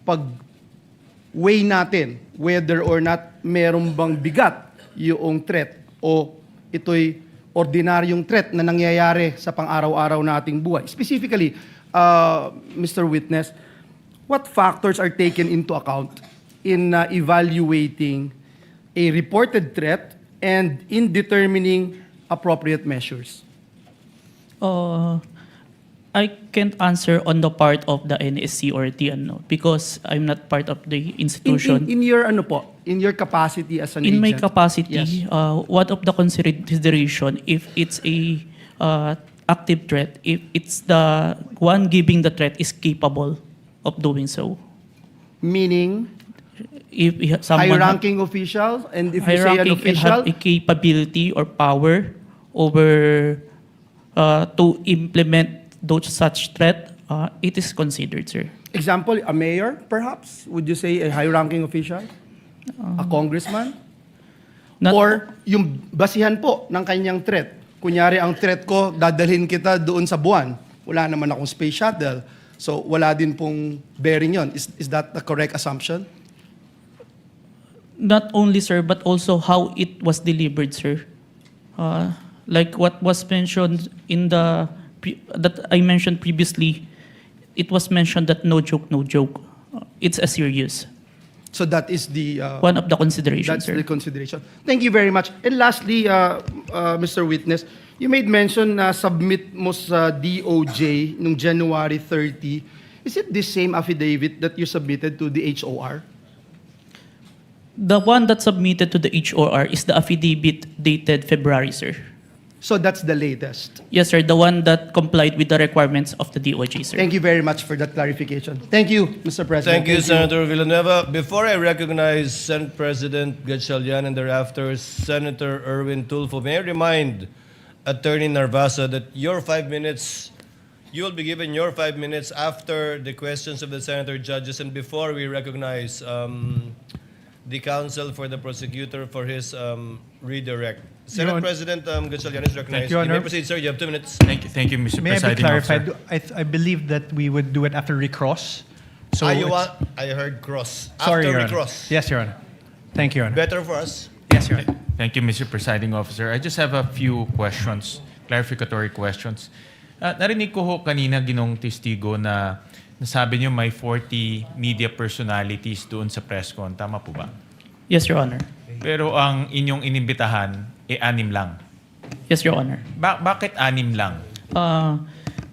pag-weigh natin whether or not meron bang bigat yung threat o ito'y ordinaryong threat na nangyayari sa pang-araw-araw nating buhay. Specifically, Mr. Witness, what factors are taken into account in evaluating a reported threat and in determining appropriate measures? I can't answer on the part of the NSC or TNO because I'm not part of the institution. In your in your capacity as an In my agent? capacity, Yes. one of the consideration if it's a active threat, if it's the one giving the threat is capable of doing so. Meaning, If someone high-ranking officials, and if you say an high-ranking and have official, a capability or power over to implement those such threat, it is considered, sir. example, a mayor, perhaps? Would you say a high-ranking official? A congressman? Or yung basihan po ng kanyang threat. Kunyari, ang threat ko, dadalhin kita doon sa buwan. Wala naman akong space shuttle. So, wala din pong bearing yon. Is that the correct assumption? Not only, sir, but also how it was delivered, sir. Like what was mentioned in that I mentioned previously, it was mentioned that no joke, no joke. It's a serious. So that is the... One of the considerations, That's sir. the consideration. Thank you very much. And lastly, Mr. Witness, you made mention na submit mo sa DOJ noong January 30. Is it the same affidavit that you submitted to the HOR? The one that submitted to the HOR is the affidavit dated February, sir. So that's the latest. Yes, sir. The one that complied with the requirements of the DOJ, sir. Thank you very much for that clarification. Thank you, Mr. President. Thank you, Senator Villanueva. Before I recognize Senate President Gatchalian and thereafter Senator Erwin Tulfo, may I remind Attorney Narvasa that your 5 minutes, you will be given your 5 minutes after the questions of the senator judges and before we recognize the counsel for the prosecutor for his redirect. Senate President Gatchalian is recognized. Thank you, You may Honor. proceed, sir. You have 2 minutes. Thank you, Mr. May I be Presiding clarified? Officer. I believe that we would do it after recross. So it's- I heard cross. Sorry, After Your we Honor. cross. Yes, Your Honor. Thank you, Your Honor. Better for us. Yes, Your Honor. Thank you, Mr. Presiding Officer. I just have a few questions, clarificatory questions. Narinig ko ho kanina, Ginong Testigo, na nasabi niyo may 40 media personalities doon sa press con. Tama po ba? Yes, Your Honor. Pero ang inyong inimbitahan, 6 lang. Yes, Your Honor. Bakit 6 lang?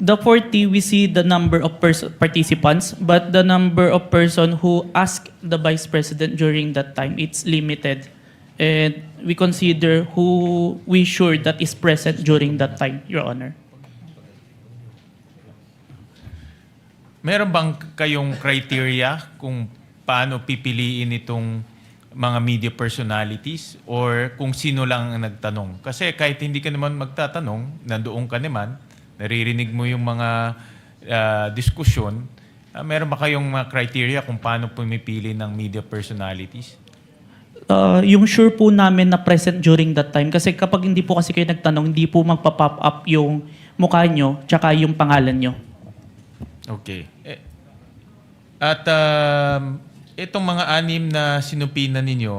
The 40, we see the number of participants, but the number of person who asked the Vice President during that time, it's limited. And we consider who we sure that is present during that time, Your Honor. Meron bang kayong criteria kung paano pipiliin itong mga media personalities or kung sino lang ang nagtanong? Kasi kahit hindi ka naman magtatanong, nandoon ka naman, naririnig mo yung mga diskusyon, meron ba kayong mga criteria kung paano pumipili ng media personalities? Yung sure po namin na present during that time, kasi kapag hindi po kasi kayo nagtanong, hindi po magpa-pop up yung mukha nyo tsaka yung pangalan nyo. Okay. At itong mga 6 na sinupinan ninyo,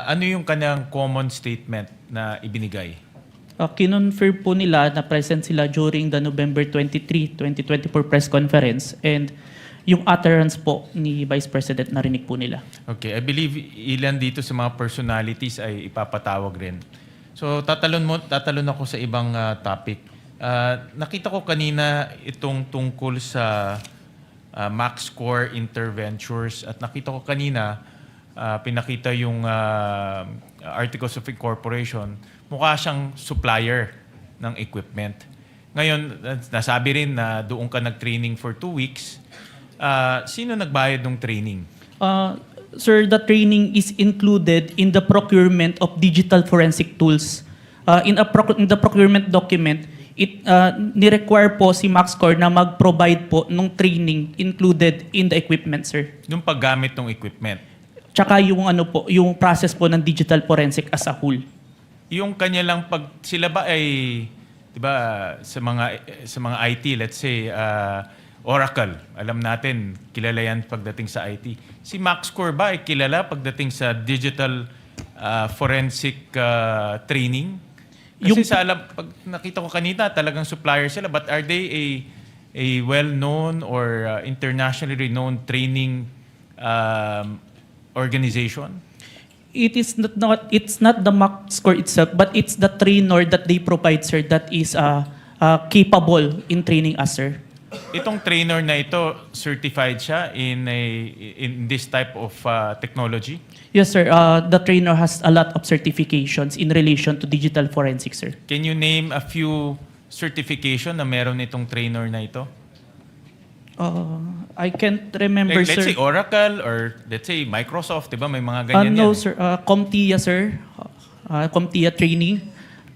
ano yung kanyang common statement na ibinigay? Kinonfirm po nila na present sila during the November 23, 2024 press conference and yung utterance po ni Vice President narinig po nila. Okay. I believe ilan dito sa mga personalities ay ipapatawag rin. So tatalon ako sa ibang topic. Nakita ko kanina itong tungkol sa max score interventures at nakita ko kanina pinakita yung Articles of Incorporation, mukha siyang supplier ng equipment. Ngayon, nasabi rin na doon ka nag-training for 2 weeks. Sino nagbayad ng training? Sir, the training is included in the procurement of digital forensic tools. In the procurement document, ni-require po si MaxCore na mag-provide po ng training included in the equipment, sir. Yung paggamit ng equipment? Tsaka yung yung process po ng digital forensic as a whole. Yung kanya lang sila ba ay 'di ba, sa mga IT, let's say Oracle, alam natin kilala yan pagdating sa IT. Si Max Corba ay kilala pagdating sa digital forensic training. Kasi pag nakita ko kanina, talagang supplier sila, but are they a well-known or internationally renowned training organization? It's not the mark score itself, but it's the trainer that they provide, sir, that is capable in training us, sir. Itong trainer na ito, certified siya in this type of technology? Yes, sir. The trainer has a lot of certifications in relation to digital forensics, sir. Can you name a few certification na meron itong trainer na ito? I can't remember, Let's sir. say Oracle or let's say Microsoft, 'di ba? May mga ganyan No, yan. sir. CompTIA, sir. CompTIA training.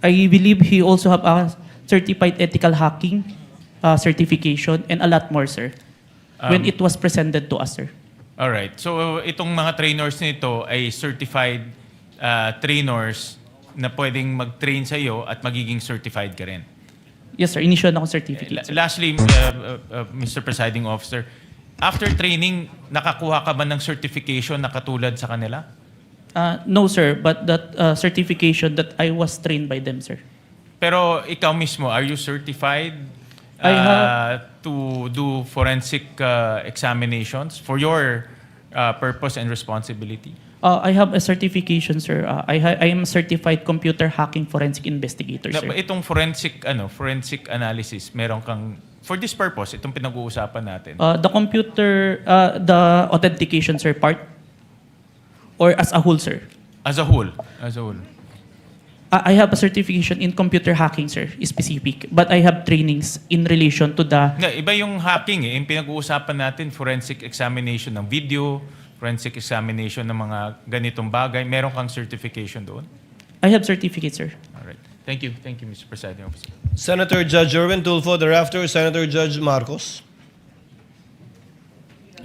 I believe he also have a certified ethical hacking certification and a lot more, sir. When it was presented to us, sir. All right. So itong mga trainers nito ay certified trainers na pwedeng mag-train sa iyo at magiging certified ka rin. Yes, sir. Initial na akong certificate, sir. Lastly, Mr. Presiding Officer, after training, nakakuha ka ba ng certification na katulad sa kanila? No, sir. But that certification that I was trained by them, sir. Pero ikaw mismo, are you certified to do forensic examinations for your purpose and responsibility? I have a certification, sir. I am a certified computer hacking forensic investigator, sir. Itong forensic analysis, meron kang for this purpose, itong pinag-uusapan natin. The computer, the authentication, sir, part or as a whole, sir? As a whole. I have a certification in computer hacking, sir, specific. But I have trainings in relation to the... Iba yung hacking eh. Yung pinag-uusapan natin, forensic examination ng video, forensic examination ng mga ganitong bagay. Meron kang certification doon? I have certificate, sir. All right. Thank you, Mr. Presiding Officer. Senator Judge Erwin Tulfo, thereafter Senator Judge Marcos.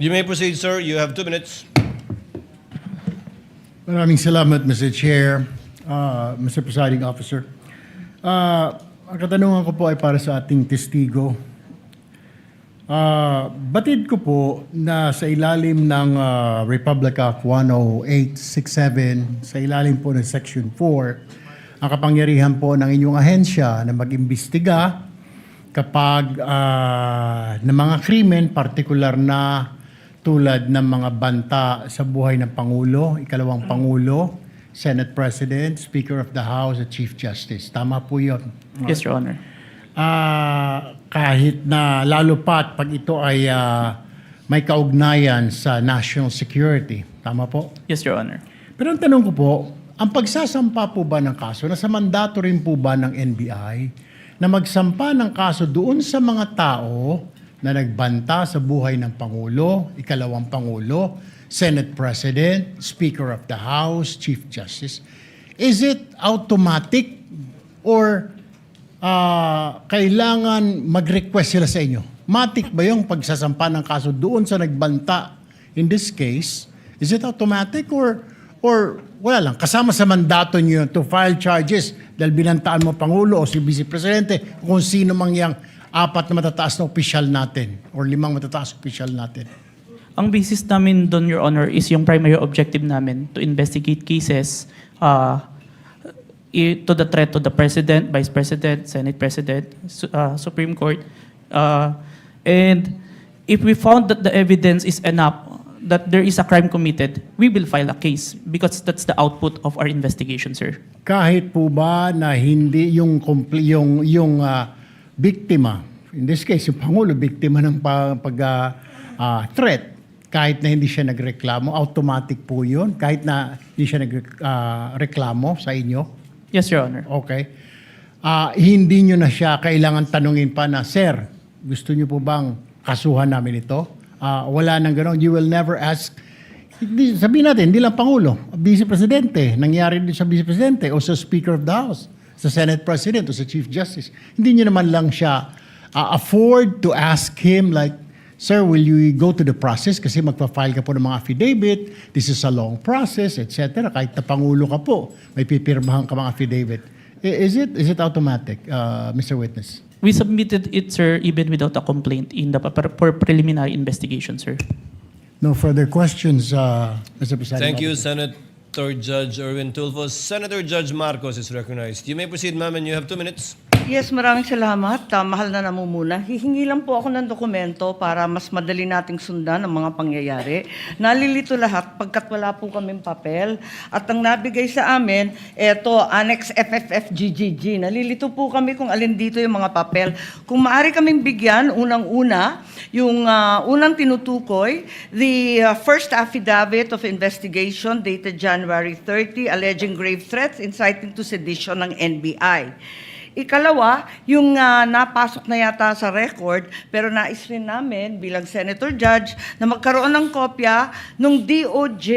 You may proceed, sir. You have 2 minutes. Maraming salamat, Mr. Chair, Mr. Presiding Officer. Ang katanungan ko po ay para sa ating testigo. Batid ko po na sa ilalim ng Republic Act 10867, sa ilalim po ng Section 4, ang kapangyarihan po ng inyong ahensya na mag-imbestiga kapag ng mga krimen, partikular na tulad ng mga banta sa buhay ng Pangulo, ikalawang Pangulo, Senate President, Speaker of the House at Chief Justice. Tama po yun. Yes, Your Honor. Kahit na lalo pat pag ito ay may kaugnayan sa national security. Tama po? Yes, Your Honor. Pero ang tanong ko po, ang pagsasampa po ba ng kaso, nasa mandato rin po ba ng NBI na magsampa ng kaso doon sa mga tao na nagbanta sa buhay ng Pangulo, ikalawang Pangulo, Senate President, Speaker of the House, Chief Justice? Is it automatic or kailangan mag-request sila sa inyo? Matic ba yung pagsasampa ng kaso doon sa nagbanta? In this case, is it automatic or wala lang, kasama sa mandato niyo to file charges dahil binantaan mo Pangulo o si Vice Presidente kung sino mang yang 4 na matataas na opisyal natin or 5 matataas na opisyal natin? Ang basis namin doon, Your Honor, is yung primary objective namin to investigate cases to the threat to the President, Vice President, Senate President, Supreme Court. And if we found that the evidence is enough that there is a crime committed, we will file a case because that's the output of our investigation, sir. Kahit po ba na hindi yung biktima, in this case, yung Pangulo, biktima ng threat, kahit na hindi siya nagreklamo, automatic po yun? Kahit na hindi siya nagreklamo sa inyo? Yes, Your Honor. Okay. Hindi nyo na siya kailangan tanungin pa na, Sir, gusto nyo po bang kasuhan namin ito? Wala nang gano'n. You will never ask. Sabihin natin, hindi lang Pangulo, Vice Presidente, nangyari din sa Vice Presidente o sa Speaker of the House, sa Senate President o sa Chief Justice. Hindi nyo naman lang siya afford to ask him like, Sir, will you go to the process? Kasi magpa-file ka po ng mga affidavit. This is a long process, etc. Kahit na Pangulo ka po, may pipirmahan ka mga affidavit. Is it automatic, Mr. Witness? We submitted it, sir, even without a complaint in the for preliminary investigation, sir. No further questions, Mr. Presiding Thank you, Officer. Senator Judge Erwin Tulfo. Senator Judge Marcos is recognized. You may proceed, ma'am, and you have 2 minutes. Yes, maraming salamat. Mahal na namumuna. Hihingi lang po ako ng dokumento para mas madali nating sundan ang mga pangyayari. Nalilito lahat pagkat wala po kaming papel. At ang nabigay sa amin, eto, Annex FFFGGG. Nalilito po kami kung alin dito yung mga papel. Kung maaari kaming bigyan, unang-una, yung unang tinutukoy, the first affidavit of investigation dated January 30, alleging grave threats inciting to sedition ng NBI. Ikalawa, yung napasok na yata sa record, pero nais rin namin bilang Senator Judge na magkaroon ng kopya ng DOJ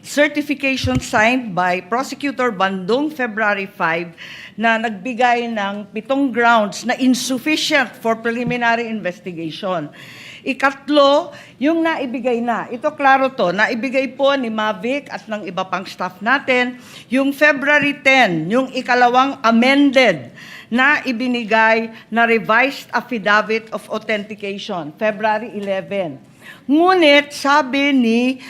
certification signed by Prosecutor Bandung February 5 na nagbigay ng 7 grounds na insufficient for preliminary investigation. Ikatlo, yung naibigay na. Ito klaro to, naibigay po ni Mavic at ng iba pang staff natin. Yung February 10, yung ikalawang amended na ibinigay na revised affidavit of authentication, February 11. Ngunit sabi ni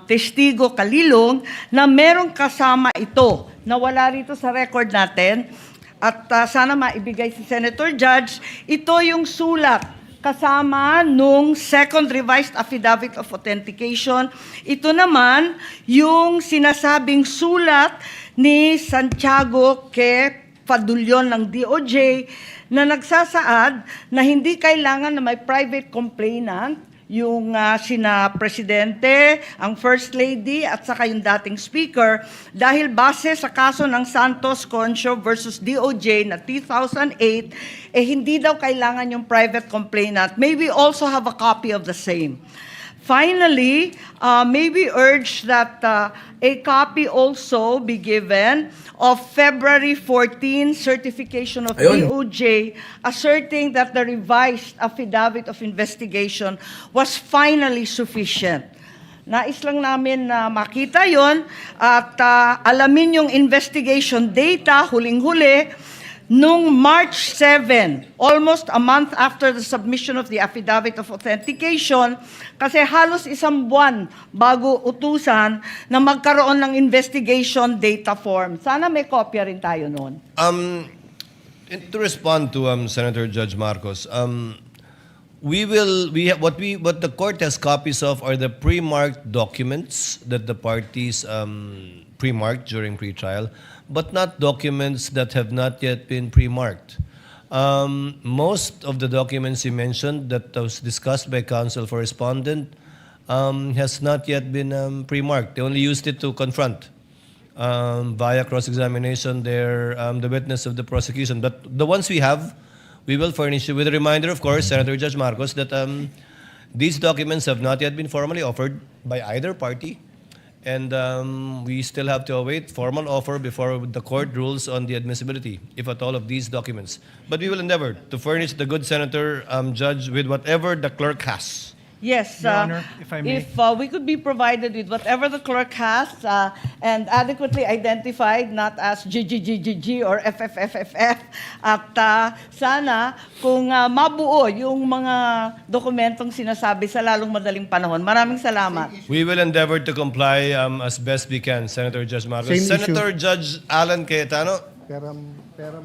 testigo Kalilong na merong kasama ito na wala rito sa record natin at sana maibigay si Senator Judge, ito yung sulat kasama nung second revised affidavit of authentication. Ito naman yung sinasabing sulat ni Santiago K. Fadulyon ng DOJ na nagsasaad na hindi kailangan na may private complainant yung sina Presidente, ang First Lady at saka yung dating Speaker dahil base sa kaso ng Santos Concho versus DOJ na 2008, hindi daw kailangan yung private complainant. May we also have a copy of the same. Finally, may we urge that a copy also be given of February 14 certification of DOJ asserting that the revised affidavit of investigation was finally sufficient. Nais lang namin na makita yon at alamin yung investigation data, huling-huli, nung March 7, almost a month after the submission of the affidavit of authentication, kasi halos 1 buwan bago utusan na magkaroon ng investigation data form. Sana may kopya rin tayo noon. To respond to Senator Judge Marcos, what the court has copies of are the pre-marked documents that the parties pre-marked during pre-trial, but not documents that have not yet been pre-marked. Most of the documents you mentioned that was discussed by counsel for respondent has not yet been pre-marked. They only used it to confront via cross-examination the witness of the prosecution. But the ones we have, we will furnish you with a reminder, of course, Senator Judge Marcos, that these documents have not yet been formally offered by either party. And we still have to await formal offer before the court rules on the admissibility, if at all, of these documents. But we will endeavor to furnish the good Senator Judge with whatever the clerk has. Yes, Your Honor, if I may. if we could be provided with whatever the clerk has and adequately identified, not as GGGGG or FFFFF, at sana kung mabuo yung mga dokumentong sinasabi sa lalong madaling panahon. Maraming salamat. We will endeavor to comply as best we can, Senator Judge Marcos. Same Senator issue. Judge Alan Cayetano, Peram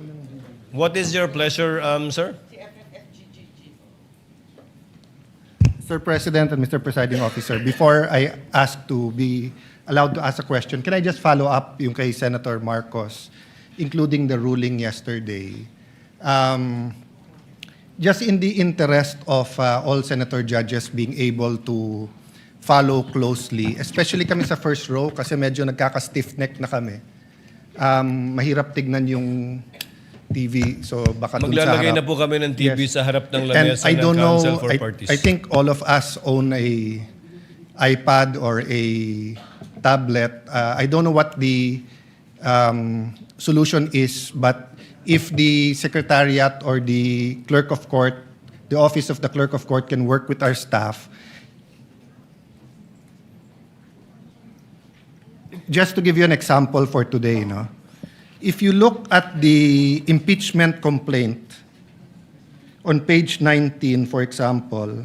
ng what is your pleasure, sir? Mr. President and Mr. Presiding Officer, before I ask to be allowed to ask a question, can I just follow up yung kay Senator Marcos, including the ruling yesterday? Just in the interest of all Senator judges being able to follow closely, especially kami sa first row kasi medyo nagkaka-stiff neck na kami. Mahirap tignan yung TV, so baka dun sa Maglalagay harap. na po kami ng TV Yes. sa harap ng And lamesa I ng don't counsel know, for parties. I think all of us own a iPad or a tablet. I don't know what the solution is, but if the secretariat or the clerk of court, the office of the clerk of court can work with our staff. Just to give you an example for today, no? if you look at the impeachment complaint on page 19, for example,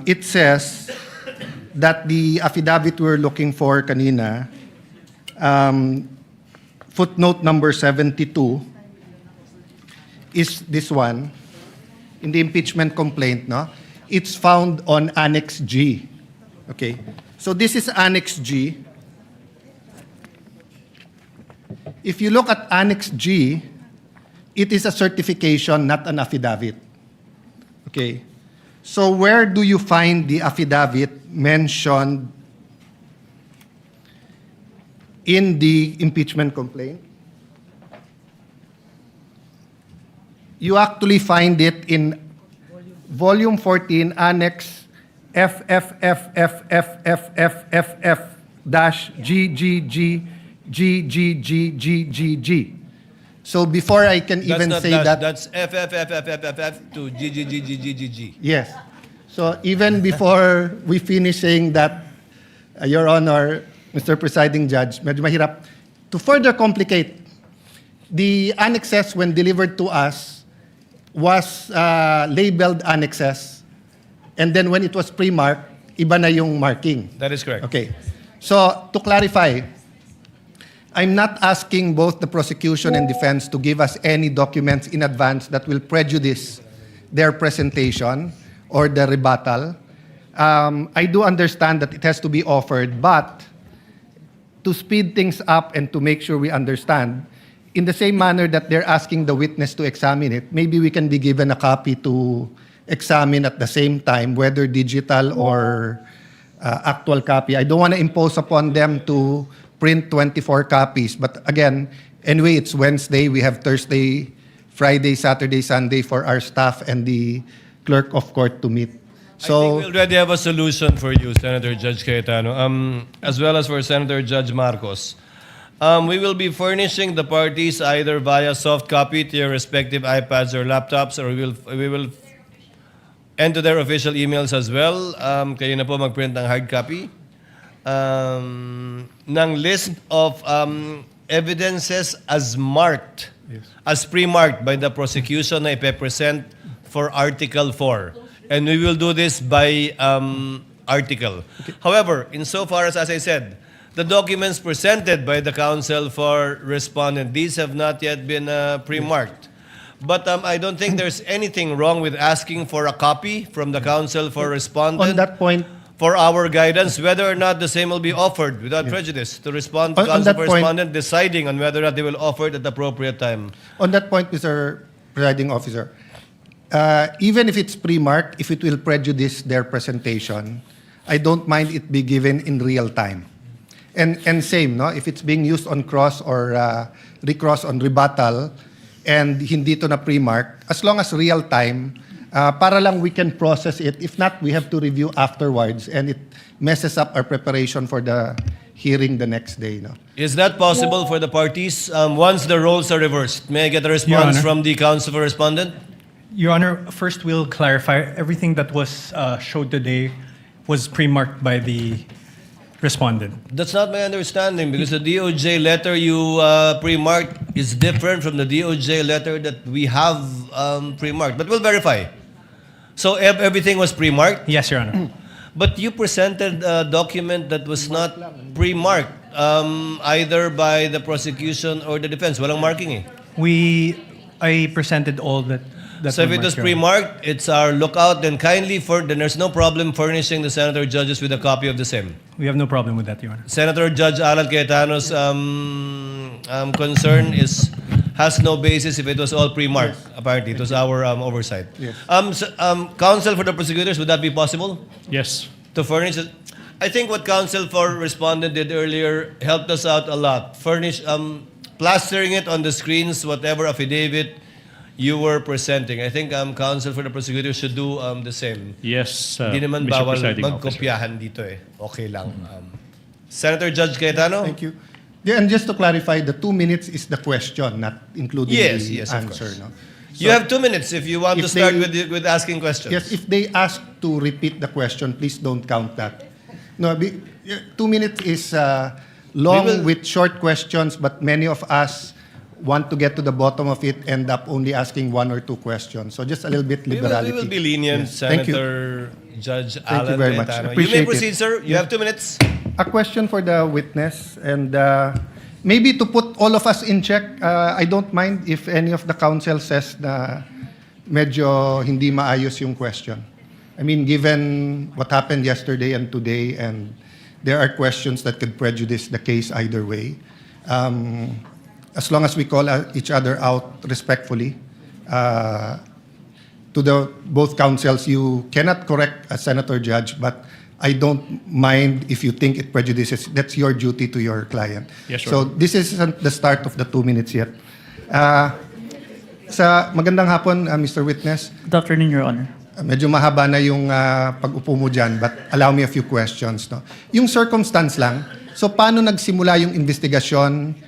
it says that the affidavit we're looking for kanina, footnote number 72, is this one, in the impeachment complaint, no? It's found on Annex G. Okay, so this is Annex G. If you look at Annex G, it is a certification, not an affidavit. Okay, so where do you find the affidavit mentioned in the impeachment complaint? You actually find it in Volume 14, Annex FFFFFFFF-GGGGGGGGG. So before I can even say that... That's FFFFFF to GGGGGGG. Yes. So even before we finish saying that, Your Honor, Mr. Presiding Judge, medyo mahirap. To further complicate, the annexes when delivered to us was labeled annexes, and then when it was pre-marked, iba na yung marking. That is correct. Okay. So, to clarify, I'm not asking both the prosecution and defense to give us any documents in advance that will prejudice their presentation or the rebuttal. I do understand that it has to be offered, but to speed things up and to make sure we understand, in the same manner that they're asking the witness to examine it, maybe we can be given a copy to examine at the same time, whether digital or actual copy. I don't want to impose upon them to print 24 copies. But again, anyway, it's Wednesday. We have Thursday, Friday, Saturday, Sunday for our staff and the clerk of court to meet. So, I think we already have a solution for you, Senator Judge Cayetano, as well as for Senator Judge Marcos. We will be furnishing the parties either via soft copy to your respective iPads or laptops, or we will enter their official emails as well. Kayo na po mag-print ng hard copy ng list of evidences as marked, as pre-marked by the prosecution na ipe-present for Article 4. And we will do this by article. Okay. However, insofar as I said, the documents presented by the counsel for respondent, these have not yet been pre-marked. But I don't think there's anything wrong with asking for a copy from the counsel for respondent. On that point, for our guidance, whether or not the same will be offered without prejudice to respond to counsel for respondent, deciding on whether or not they will offer it at the appropriate time. On that point, Mr. Presiding Officer, even if it's pre-marked, if it will prejudice their presentation, I don't mind it be given in real time. And same, no? If it's being used on cross or recross on rebuttal and hindi to na pre-mark, as long as real time, para lang we can process it. If not, we have to review afterwards and it messes up our preparation for the hearing the next day. No? Is that possible for the parties once the roles are reversed? May I get a response from the counsel for respondent? Your Honor, first we'll clarify everything that was showed today was pre-marked by the respondent. That's not my understanding because the DOJ letter you pre-marked is different from the DOJ letter that we have pre-marked. But we'll verify. So everything was pre-marked? Yes, Your Honor. But you presented a document that was not pre-marked either by the prosecution or the defense. Walang marking eh. I presented all that. So if it was pre-marked, it's our lookout. Then kindly, then there's no problem furnishing the senator judges with a copy of the same. We have no problem with that, Your Honor. Senator Judge Alan Cayetano's concern has no basis if it was all pre-marked. Yes. Apparently, it was our oversight. Yes. Counsel for the prosecutors, would that be possible? Yes. To furnish it? I think what counsel for respondent did earlier helped us out a lot. Furnish, plastering it on the screens, whatever affidavit you were presenting. I think counsel for the prosecutor should do the same. Yes, Hindi naman Mr. bawal Presiding magkopyahan dito eh. Okay lang. Senator Judge Cayetano? Thank you. Yeah, and just to clarify, the 2 minutes is the question, not including the answer. No? So you have 2 minutes if you want to start with asking questions. Yes, if they ask to repeat the question, please don't count that. No, 2 minutes is long with short questions, but many of us want to get to the bottom of it, end up only asking 1 or 2 questions. So just a little bit liberality. We will be lenient, Yes. Thank you. Senator Judge Thank Alan you very much. Cayetano. You Appreciate may proceed, it. sir. You have 2 minutes. A question for the witness, and maybe to put all of us in check, I don't mind if any of the counsel says na medyo hindi maayos yung question. I mean, given what happened yesterday and today, and there are questions that could prejudice the case either way. As long as we call each other out respectfully, to the both counsels, you cannot correct a senator judge, but I don't mind if you think it prejudices. That's your duty to your client. Yes, sir. So this isn't the start of the 2 minutes yet. Sa magandang hapon, Mr. Witness. Good afternoon, Your Honor. Medyo mahaba na yung pag-upo mo dyan, but allow me a few questions. No? Yung circumstance lang, so paano nagsimula yung investigasyon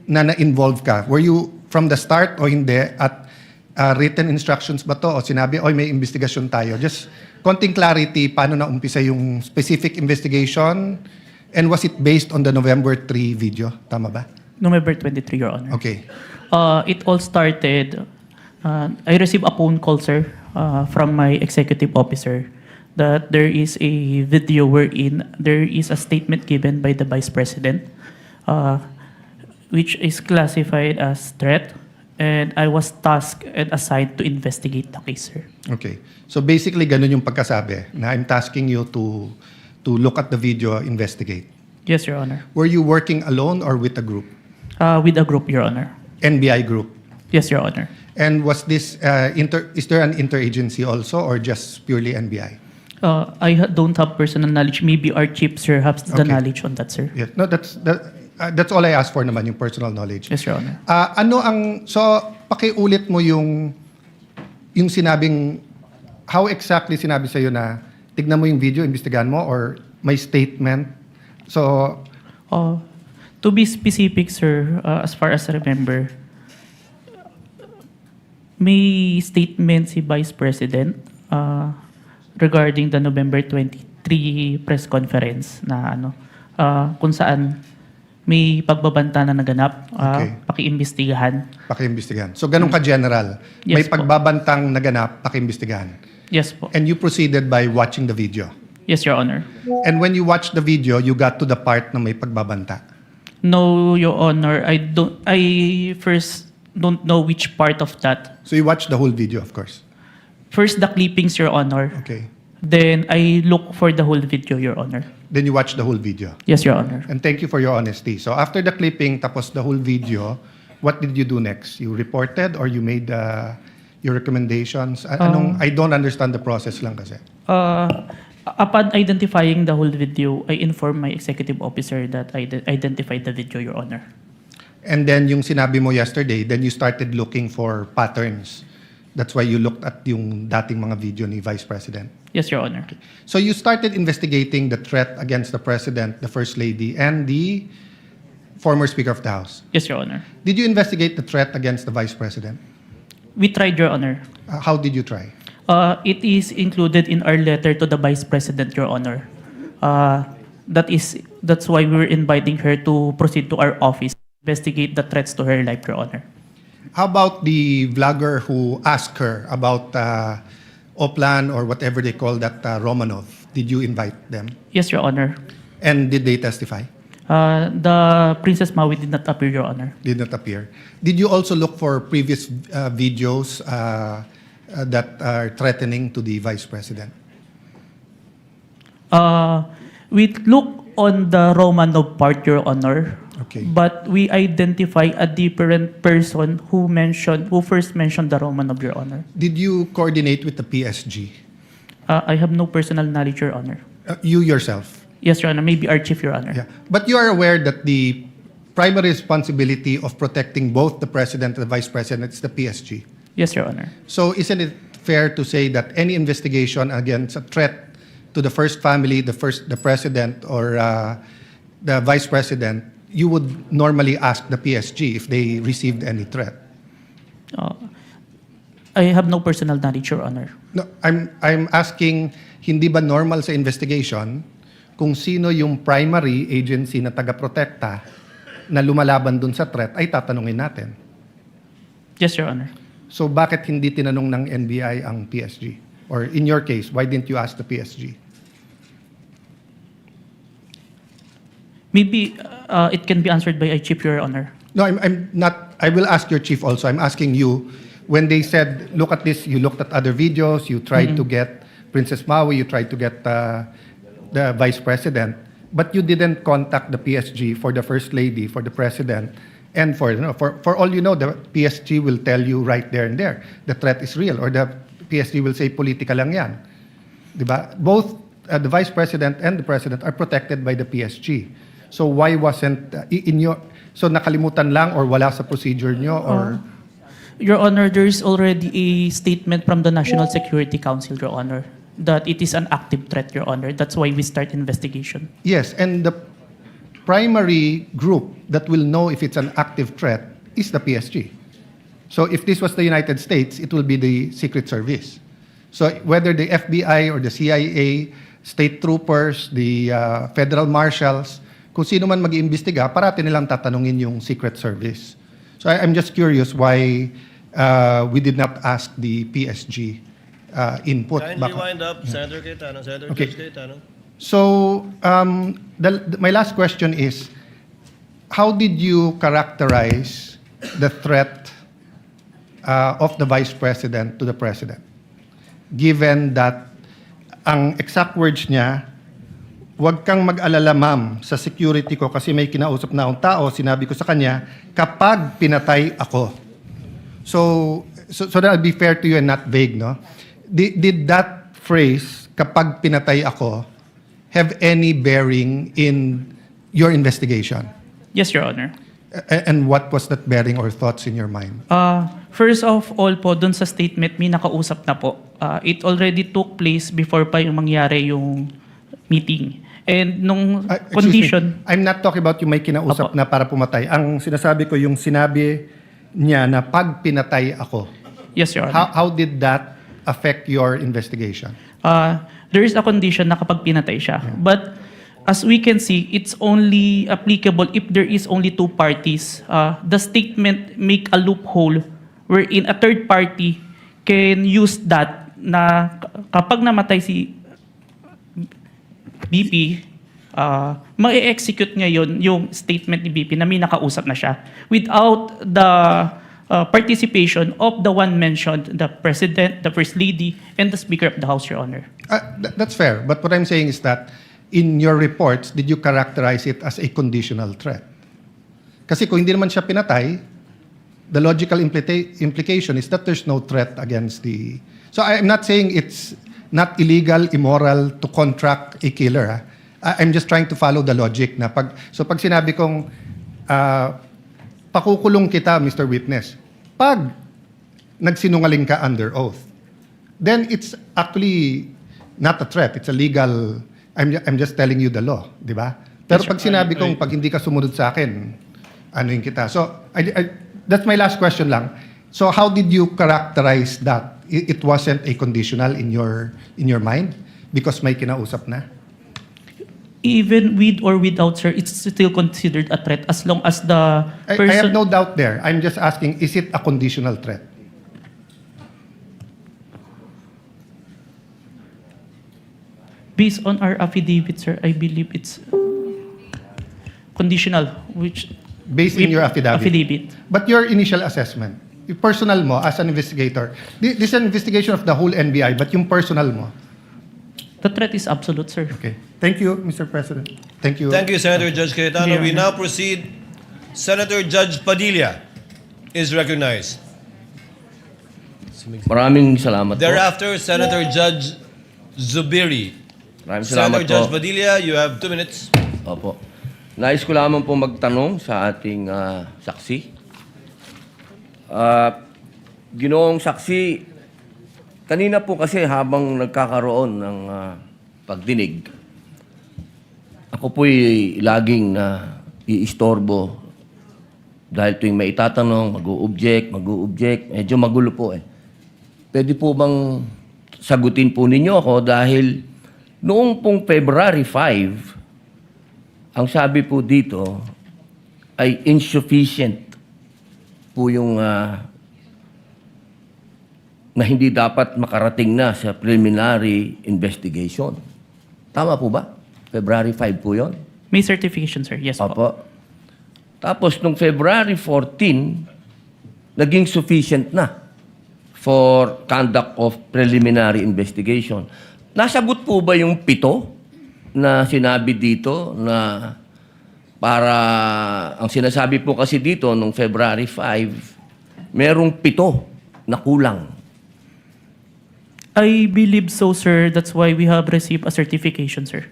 na na-involve ka? Were you from the start o hindi? At written instructions ba to? O sinabi, oy, may investigasyon tayo? Just konting clarity, paano na-umpisa yung specific investigation? And was it based on the November 3 video? Tama ba? November 23, Your Honor. Okay. It all started, I received a phone call, sir, from my executive officer that there is a video wherein there is a statement given by the Vice President, which is classified as threat, and I was tasked and assigned to investigate the case, sir. Okay. So basically, ganun yung pagkasabi, na I'm tasking you to look at the video, investigate. Yes, Your Honor. Were you working alone or with a group? With a group, Your Honor. NBI group? Yes, Your Honor. And was this, is there an interagency also or just purely NBI? Don't have personal knowledge. Maybe our chief, sir, has the Okay. knowledge on that, sir. Yes. No, that's all I asked for naman, yung personal knowledge. Yes, Your Honor. So, pakiulit mo yung sinabing, how exactly sinabi sa'yo na, tignan mo yung video, imbestigahan mo, or may statement? So, to be specific, sir, as far as I remember, may statement si Vice President regarding the November 23 press conference na kung saan may pagbabanta na naganap, pakiimbestigahan. pakiimbestigahan. So, ganun ka-general. Yes May po. pagbabantang naganap, pakiimbestigahan. Yes po. And you proceeded by watching the video. Yes, Your Honor. And when you watched the video, you got to the part na may pagbabanta. No, Your Honor. I first don't know which part of that. So you watched the whole video, of course. First, the clippings, Your Honor. Okay. Then, I look for the whole video, Your Honor. Then you watched the whole video. Yes, Your Honor. And thank you for your honesty. So after the clipping, tapos the whole video, what did you do next? You reported or you made your recommendations? I don't understand the process lang kasi. Upon identifying the whole video, I informed my executive officer that I identified the video, Your Honor. And then yung sinabi mo yesterday, then you started looking for patterns. That's why you looked at yung dating mga video ni Vice President. Yes, Your Honor. So you started investigating the threat against the President, the First Lady, and the former Speaker of the House. Yes, Your Honor. Did you investigate the threat against the Vice President? We tried, Your Honor. How did you try? It is included in our letter to the Vice President, Your Honor. That's why we were inviting her to proceed to our office, investigate the threats to her life, Your Honor. How about the vlogger who asked her about Oplan or whatever they call that Romanov? Did you invite them? Yes, Your Honor. And did they testify? The Princess Maui did not appear, Your Honor. Did not appear. Did you also look for previous videos that are threatening to the Vice President? We look on the Romanov part, Your Honor. Okay. But we identify a different person who first mentioned the Romanov, Your Honor. Did you coordinate with the PSG? I have no personal knowledge, Your Honor. You yourself? Yes, Your Honor. Maybe our chief, Your Honor. Yeah. But you are aware that the primary responsibility of protecting both the President and the Vice President is the PSG? Yes, Your Honor. So isn't it fair to say that any investigation against a threat to the first family, the President or the Vice President, you would normally ask the PSG if they received any threat? I have no personal knowledge, Your Honor. No, I'm asking, hindi ba normal sa investigation kung sino yung primary agency na taga-protekta na lumalaban dun sa threat, ay tatanungin natin. Yes, Your Honor. So bakit hindi tinanong ng NBI ang PSG? Or in your case, why didn't you ask the PSG? Maybe it can be answered by a chief, Your Honor. No, I'm not. I will ask your chief also. I'm asking you, when they said, look at this, you looked at other videos, you tried to get Princess Maui, you tried to get the Vice President, but you didn't contact the PSG for the First Lady, for the President, and for all you know, the PSG will tell you right there and there, the threat is real, or the PSG will say, politika lang yan. Diba? Both the Vice President and the President are protected by the PSG. So why wasn't so nakalimutan lang or wala sa procedure nyo or Your Honor, there is already a statement from the National Security Council, Your Honor, that it is an active threat, Your Honor. That's why we start investigation. Yes, and the primary group that will know if it's an active threat is the PSG. So if this was the United States, it will be the Secret Service. So whether the FBI or the CIA, state troopers, the federal marshals, kung sino man mag-iimbestiga, parati nilang tatanungin yung Secret Service. So I'm just curious why we did not ask the PSG input. Kindly wind up, Senator Cayetano. Senator Okay. Judge Cayetano. So my last question is, how did you characterize the threat of the Vice President to the President? Given that ang exact words niya, huwag kang mag-alala, ma'am, sa security ko kasi may kinausap na akong tao, sinabi ko sa kanya, kapag pinatay ako. So that I'll be fair to you and not vague, no? Did that phrase, kapag pinatay ako, have any bearing in your investigation? Yes, Your Honor. And what was that bearing or thoughts in your mind? First of all po, dun sa statement, may nakausap na po. It already took place before pa yung mangyari yung meeting. And nung condition... I'm not talking about yung may kinausap na para pumatay. Ang sinasabi ko, yung sinabi niya na pag pinatay ako. Yes, Your Honor. How did that affect your investigation? There is a condition na kapag pinatay siya. Yeah. But as we can see, it's only applicable if there is only two parties. The statement make a loophole wherein a third party can use that na kapag namatay si BP, ma-execute ngayon yung statement ni BP na may nakausap na siya without the participation of the one mentioned, the President, the First Lady, and the Speaker of the House, Your Honor. That's fair. But what I'm saying is that in your reports, did you characterize it as a conditional threat? Kasi kung hindi naman siya pinatay, the logical implication is that there's no threat against the... So I'm not saying it's not illegal, immoral to contract a killer. I'm just trying to follow the logic na pag sinabi kong pakukulong kita, Mr. Witness, pag nagsinungaling ka under oath, then it's actually not a threat. It's a legal, I'm just telling you the law, di ba? Pero pag sinabi kong pag hindi ka sumunod sa akin, anuin kita. So that's my last question lang. So how did you characterize that? It wasn't a conditional in your mind because may kinausap na? Even with or without, sir, it's still considered a threat as long as the person... I have no doubt there. I'm just asking, is it a conditional threat? Based on our affidavit, sir, I believe it's conditional, which... Based in your affidavit? But your initial assessment, yung personal mo as an investigator, this is an investigation of the whole NBI, but yung personal mo? The threat is absolute, sir. Okay. Thank you, Mr. President. Thank you. Thank you, Senator Judge Cayetano. We now proceed. Senator Judge Padilla is recognized. Maraming salamat po. Thereafter, Senator Judge Zubiri. Maraming salamat Senator Judge po. Padilla, you have 2 minutes. Opo. Nais ko lamang po magtanong sa ating saksi. Ginoong saksi, kanina po kasi habang nagkakaroon ng pagdinig, ako po'y laging iistorbo dahil tuwing may itatanong, mag-u-object, medyo magulo po eh. Pwede po bang sagutin po ninyo ako dahil Noong pong February 5, ang sabi po dito ay insufficient po yung na hindi dapat makarating na sa preliminary investigation. Tama po ba? February 5 po yon? May certification, sir. Yes po. Opo. Tapos, nung February 14, naging sufficient na for conduct of preliminary investigation. Nasagot po ba yung 7 na sinabi dito na para, ang sinasabi po kasi dito nung February 5, merong 7 na kulang. I believe so, sir. That's why we have received a certification, sir.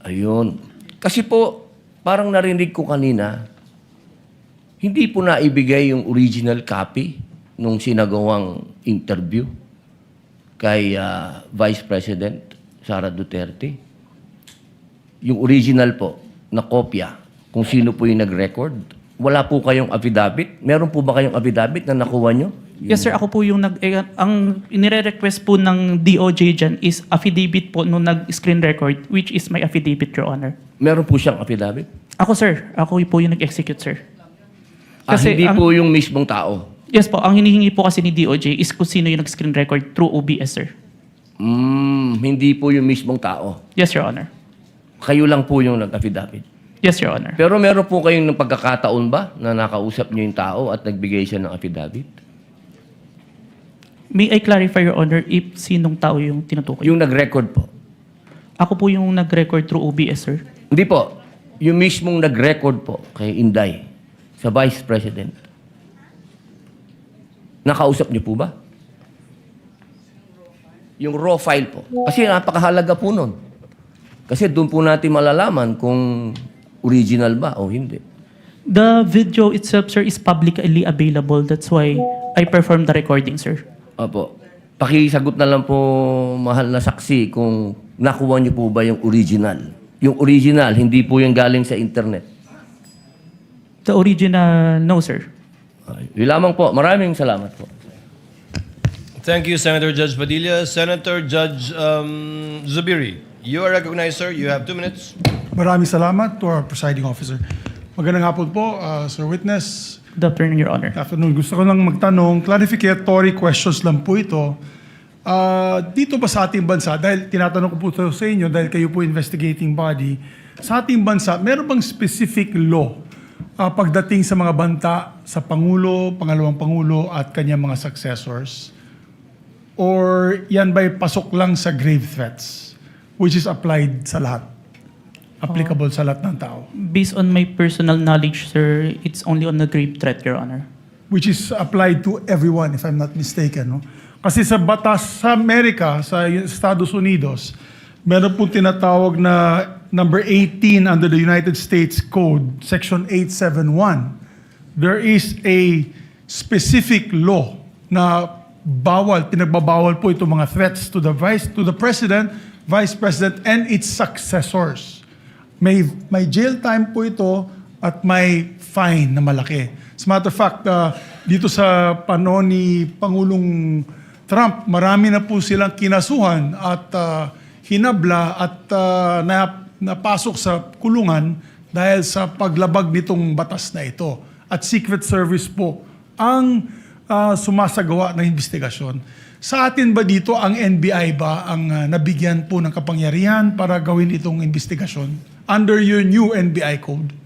Ayun. Kasi po, parang narinig ko kanina, hindi po naibigay yung original copy nung sinagawang interview kay Vice President Sara Duterte. Yung original po, na kopya, kung sino po yung nag-record. Wala po kayong affidavit? Meron po ba kayong affidavit na nakuha nyo? Yes, sir. Ako po yung ang inire-request po ng DOJ dyan is affidavit po nung nag-screen record, which is my affidavit, Your Honor. Meron po siyang affidavit? Ako, sir. Ako po yung nag-execute, sir. Hindi po yung mismong tao? Yes po. Ang hinihingi po kasi ni DOJ is kung sino yung nag-screen record through OBS, sir. Hindi po yung mismong tao? Yes, Your Honor. Kayo lang po yung nag-affidavit? Yes, Your Honor. Pero meron po kayong ng pagkakataon ba na nakausap niyo yung tao at nagbigay siya ng affidavit? May I clarify, Your Honor, if sinong tao yung tinutukoy? Yung nag-record po? Ako po yung nag-record through OBS, sir. Hindi po. Yung mismong nag-record po kay Inday sa Vice President. Nakausap niyo po ba? Yung raw file po. Kasi napakahalaga po nun. Kasi doon po natin malalaman kung original ba o hindi. The video itself, sir, is publicly available. That's why I performed the recording, sir. Opo. Pakisagot na lang po, mahal na saksi, kung nakuha niyo po ba yung original. Yung original, hindi po yung galing sa internet. The original, no, sir. Yun lamang po. Maraming salamat po. Thank you, Senator Judge Padilla. Senator Judge Zubiri, you are recognized, sir. You have 2 minutes. Maraming salamat to our presiding officer. Magandang hapon po, Sir Witness. Good afternoon, Your Honor. Good afternoon. Gusto ko lang magtanong, clarificatory questions lang po ito. Dito ba sa ating bansa, dahil tinatanong ko po ito sa inyo, dahil kayo po investigating body, sa ating bansa, meron bang specific law pagdating sa mga banta sa Pangulo, Pangalawang Pangulo at kanyang mga successors? Or yan ba'y pasok lang sa grave threats, which is applied sa lahat? Applicable sa lahat ng tao? Based on my personal knowledge, sir, it's only on the grave threat, Your Honor. Which is applied to everyone, if I'm not mistaken. No? Kasi sa batas sa Amerika, sa Estados Unidos, meron pong tinatawag na number 18 under the United States Code, Section 871. There is a specific law na pinagbabawal po itong mga threats to the President, Vice President, and its successors. May jail time po ito at may fine na malaki. As a matter of fact, dito sa panahon ni Pangulong Trump, marami na po silang kinasuhan at hinabla at napasok sa kulungan dahil sa paglabag nitong batas na ito. At Secret Service po ang sumasagawa ng investigasyon. Sa atin ba dito, ang NBI ba ang nabigyan po ng kapangyarihan para gawin itong investigasyon under your new NBI code?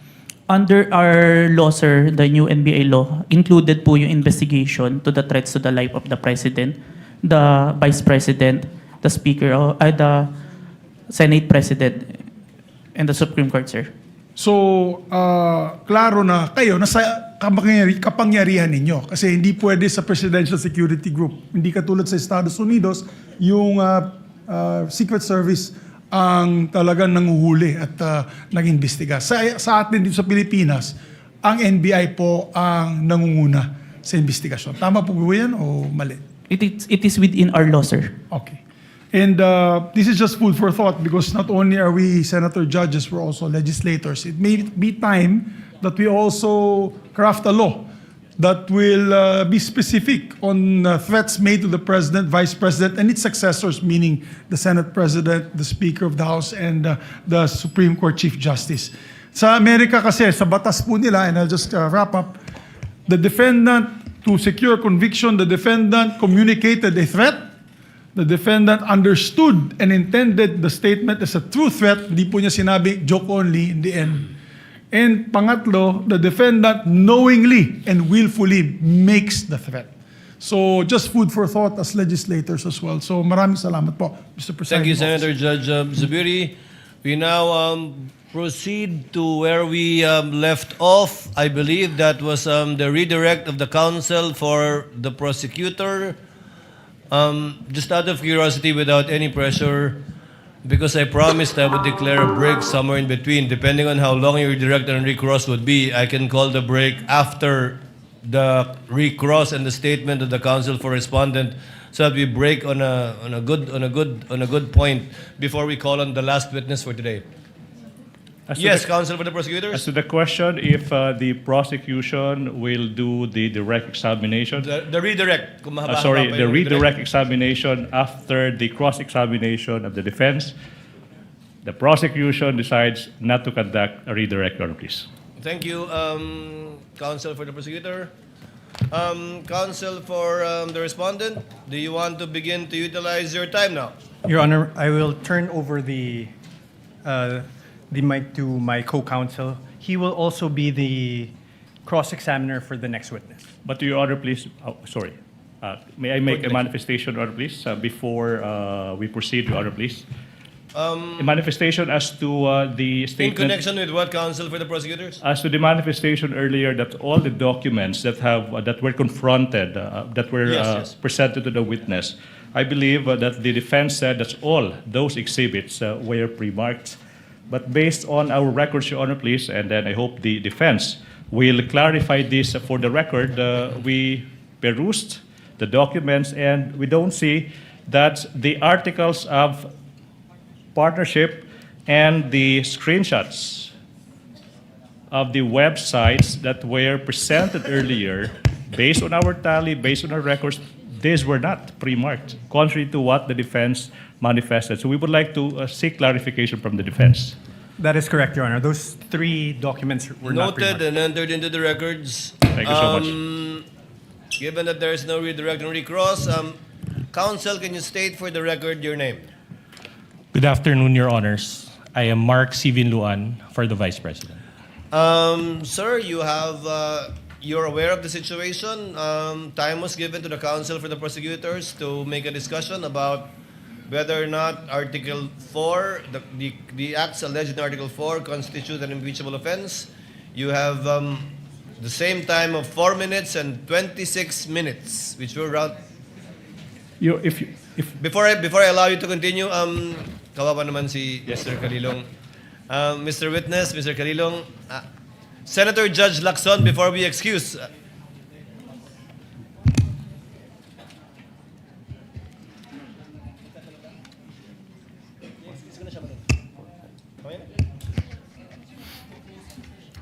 Under our law, sir, the new NBA law, included po yung investigation to the threats to the life of the President, the Vice President, the Speaker, the Senate President, and the Supreme Court, sir. So, klaro na kayo, nasa kapangyarihan ninyo. Kasi hindi pwede sa Presidential Security Group. Hindi katulad sa Estados Unidos, yung Secret Service ang talagang nanguhuli at nag-imbestiga. Sa atin dito sa Pilipinas, ang NBI po ang nangunguna sa investigasyon. Tama po ba yan o mali? It is within our law, sir. Okay. And this is just food for thought because not only are we senator judges, we're also legislators. It may be time that we also craft a law that will be specific on threats made to the President, Vice President, and its successors, meaning the Senate President, the Speaker of the House, and the Supreme Court Chief Justice. Sa Amerika kasi, sa batas po nila, and I'll just wrap up, the defendant, to secure conviction, the defendant communicated a threat, the defendant understood and intended the statement as a true threat, hindi po niya sinabi joke only in the end. And pangatlo, the defendant knowingly and willfully makes the threat. So just food for thought as legislators as well. So maraming salamat po, Mr. President. Thank you, Senator Judge Zubiri. We now proceed to where we left off. I believe that was the redirect of the counsel for the prosecutor. Just out of curiosity, without any pressure, because I promised I would declare a break somewhere in between. Depending on how long your direct and recross would be, I can call the break after the recross and the statement of the counsel for respondent, so that we break on a good point before we call on the last witness for today. Yes, counsel for the prosecutors. As to the question, if the prosecution will do the direct examination. The redirect. Kung mahaba-haba Sorry, pa the yung redirect examination after the cross-examination of the defense. The prosecution decides not to conduct a redirect, Your Honor, please. Thank you, counsel for the prosecutor. Counsel for the respondent, do you want to begin to utilize your time now? Your Honor, I will turn over the mic to my co-counsel. He will also be the cross-examiner for the next witness. But Your Honor, please, may I make a manifestation, Your Honor, please, before we proceed, Your Honor, please? A manifestation as to the statement. In connection with what, counsel for the prosecutors? As to the manifestation earlier that all the documents that were confronted, that were Yes. presented to the witness, I believe that the defense said that all those exhibits were pre-marked. But based on our records, Your Honor, please, and then I hope the defense will clarify this for the record, we perused the documents and we don't see that the articles of partnership and the screenshots of the websites that were presented earlier, based on our tally, based on our records, these were not pre-marked, contrary to what the defense manifested. So we would like to seek clarification from the defense. That is correct, Your Honor. Those three documents were not Noted pre-marked. and entered into the records. Thank you so much. Given that there is no redirect and recross, counsel, can you state for the record your name? Good afternoon, Your Honors. I am Mark Sivin Luan for the Vice President. Sir, you're aware of the situation. Time was given to the counsel for the prosecutors to make a discussion about whether or not Article 4, the acts alleged in Article 4 constitute an impeachable offense. You have the same time of 4 minutes and 26 minutes, which will round. Before I allow you to continue, kawawa naman si Mr. Calilong. Mr. Witness, Mr. Calilong, Senator Judge Lacson, before we excuse.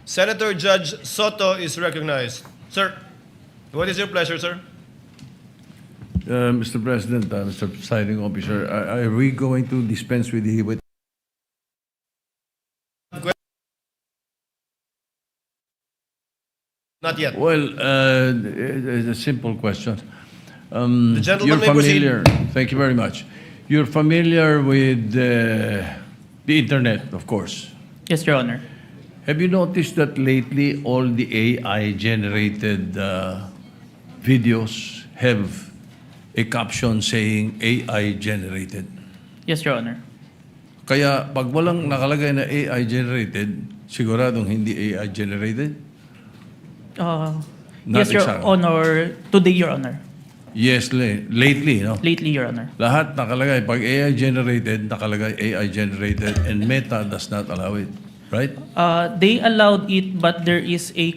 Senator Judge Soto is recognized. Sir, what is your pleasure, sir? Mr. President, Mr. Presiding Officer, are we going to dispense with the Not yet. Well, it's a simple question. The gentleman You're may proceed. familiar. Thank you very much. You're familiar with the internet, of course. Yes, Your Honor. Have you noticed that lately all the AI-generated videos have a caption saying AI-generated? Yes, Your Honor. Kaya pag walang nakalagay na AI-generated, siguradong hindi AI-generated? Not Yes, Your exactly. Honor. Today, Your Honor. Yes, lately, no? Lately, Your Honor. Lahat nakalagay. Pag AI-generated, nakalagay AI-generated, and Meta does not allow it. Right? They allowed it, but there is a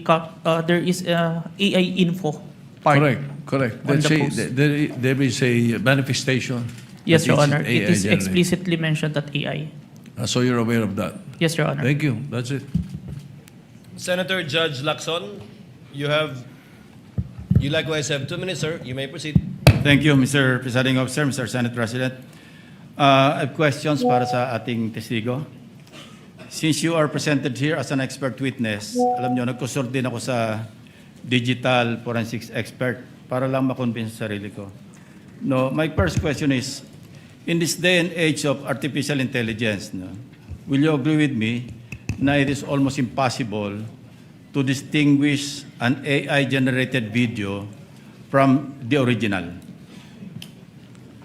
AI info part. Correct. On Let's the say post. there is a manifestation. Yes, that Your it's Honor. It is AI-generated. explicitly mentioned that AI. So you're aware of that? Yes, Your Honor. Thank you. That's it. Senator Judge Lacson, you have You likewise have 2 minutes, sir. You may proceed. Thank you, Mr. Presiding Officer, Mr. Senate President. I have questions para sa ating testigo. Since you are presented here as an expert witness, alam nyo, nagkusort din ako sa digital forensics expert para lang makonvince sa sarili ko. No, my first question is, in this day and age of artificial intelligence, no, will you agree with me na it is almost impossible to distinguish an AI-generated video from the original?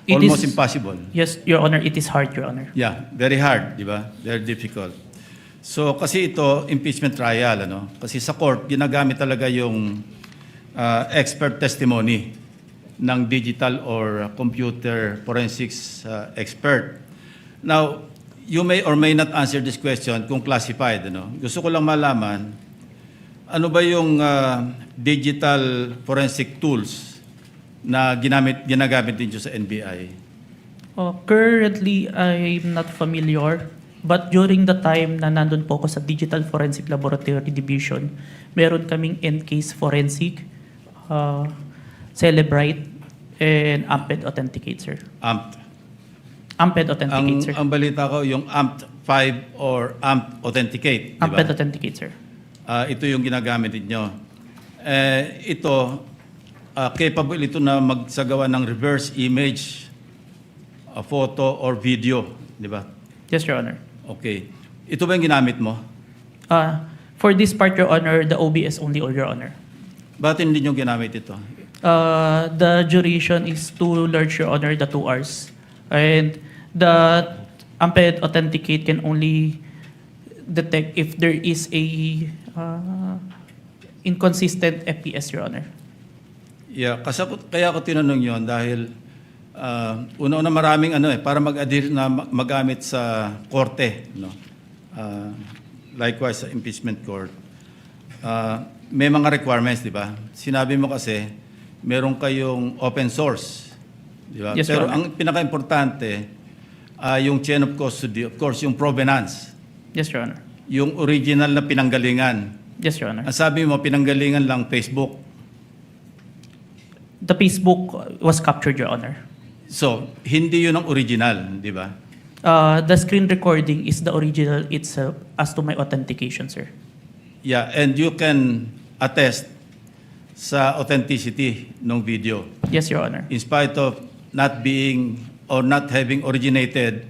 Almost impossible. Yes, Your Honor, it is hard, Your Honor. Yeah, very hard, di ba? Very difficult. So kasi ito, impeachment trial, ano? Kasi sa court, ginagamit talaga yung expert testimony ng digital or computer forensics expert. Now, you may or may not answer this question kung classified, ano? Gusto ko lang malaman, ano ba yung digital forensic tools na ginagamit din sa NBI? Currently, I'm not familiar. But during the time na nandun po ako sa Digital Forensic Laboratory Division, meron kaming N-Case Forensic, Celebrite, and Amped Authenticate, sir. Amped Authenticate, sir. Ang balita ko, yung Amped 5 or Amped Authenticate, di ba? Amped Authenticate, sir. Ito yung ginagamit ninyo. Ito, capable ito na magsagawa ng reverse image, a photo or video, di ba? Yes, Your Honor. Okay. Ito ba yung ginamit mo? For this part, Your Honor, the OBS only, Your Honor. Bakit hindi nyo ginamit ito? The duration is too large, Your Honor, the 2 hours. And the Amped Authenticate can only detect if there is a inconsistent FPS, Your Honor. Yeah, kaya ko tinanong yon dahil una-una maraming para mag-adhere na magamit sa korte, no? Likewise sa impeachment court. May mga requirements, di ba? Sinabi mo kasi meron kayong open source, di ba? Yes, pero Your ang Honor. pinaka-importante yung chain of custody, of course, yung provenance. Yes, Your Honor. Yung original na pinanggalingan. Yes, Your Honor. Ang sabi mo, pinanggalingan lang Facebook. The Facebook was captured, Your Honor. So, hindi yun ang original, di ba? The screen recording is the original itself as to my authentication, sir. Yeah, and you can attest sa authenticity ng video. Yes, Your Honor. In spite of not being or not having originated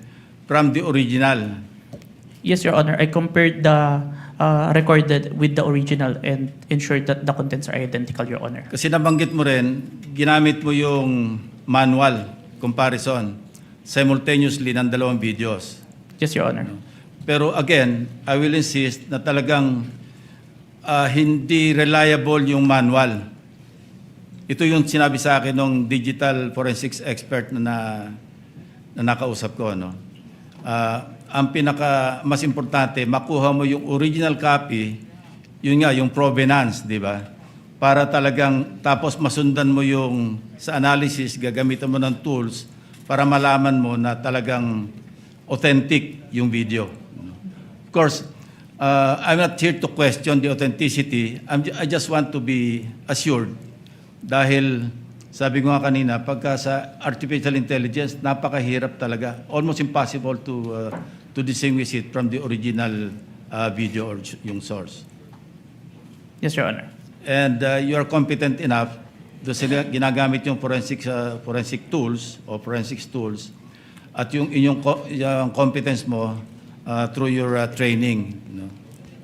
from the original. Yes, Your Honor. I compared the recorded with the original and ensured that the contents are identical, Your Honor. Kasi nabanggit mo rin, ginamit mo yung manual comparison simultaneously ng dalawang videos. Yes, Your Honor. Pero again, I will insist na talagang hindi reliable yung manual. Ito yung sinabi sa akin ng digital forensics expert na nakausap ko. No? Ang mas importante, makuha mo yung original copy, yun nga, yung provenance, di ba? Para talagang, tapos masundan mo yung, sa analysis, gagamitan mo ng tools para malaman mo na talagang authentic yung video. Of course, I'm not here to question the authenticity. I just want to be assured. Dahil, sabi ko nga kanina, pagka sa artificial intelligence, napakahirap talaga. Almost impossible to distinguish it from the original video or yung source. Yes, Your Honor. And you are competent enough to ginagamit yung forensic tools o forensics tools at yung inyong yung competence mo through your training. You know?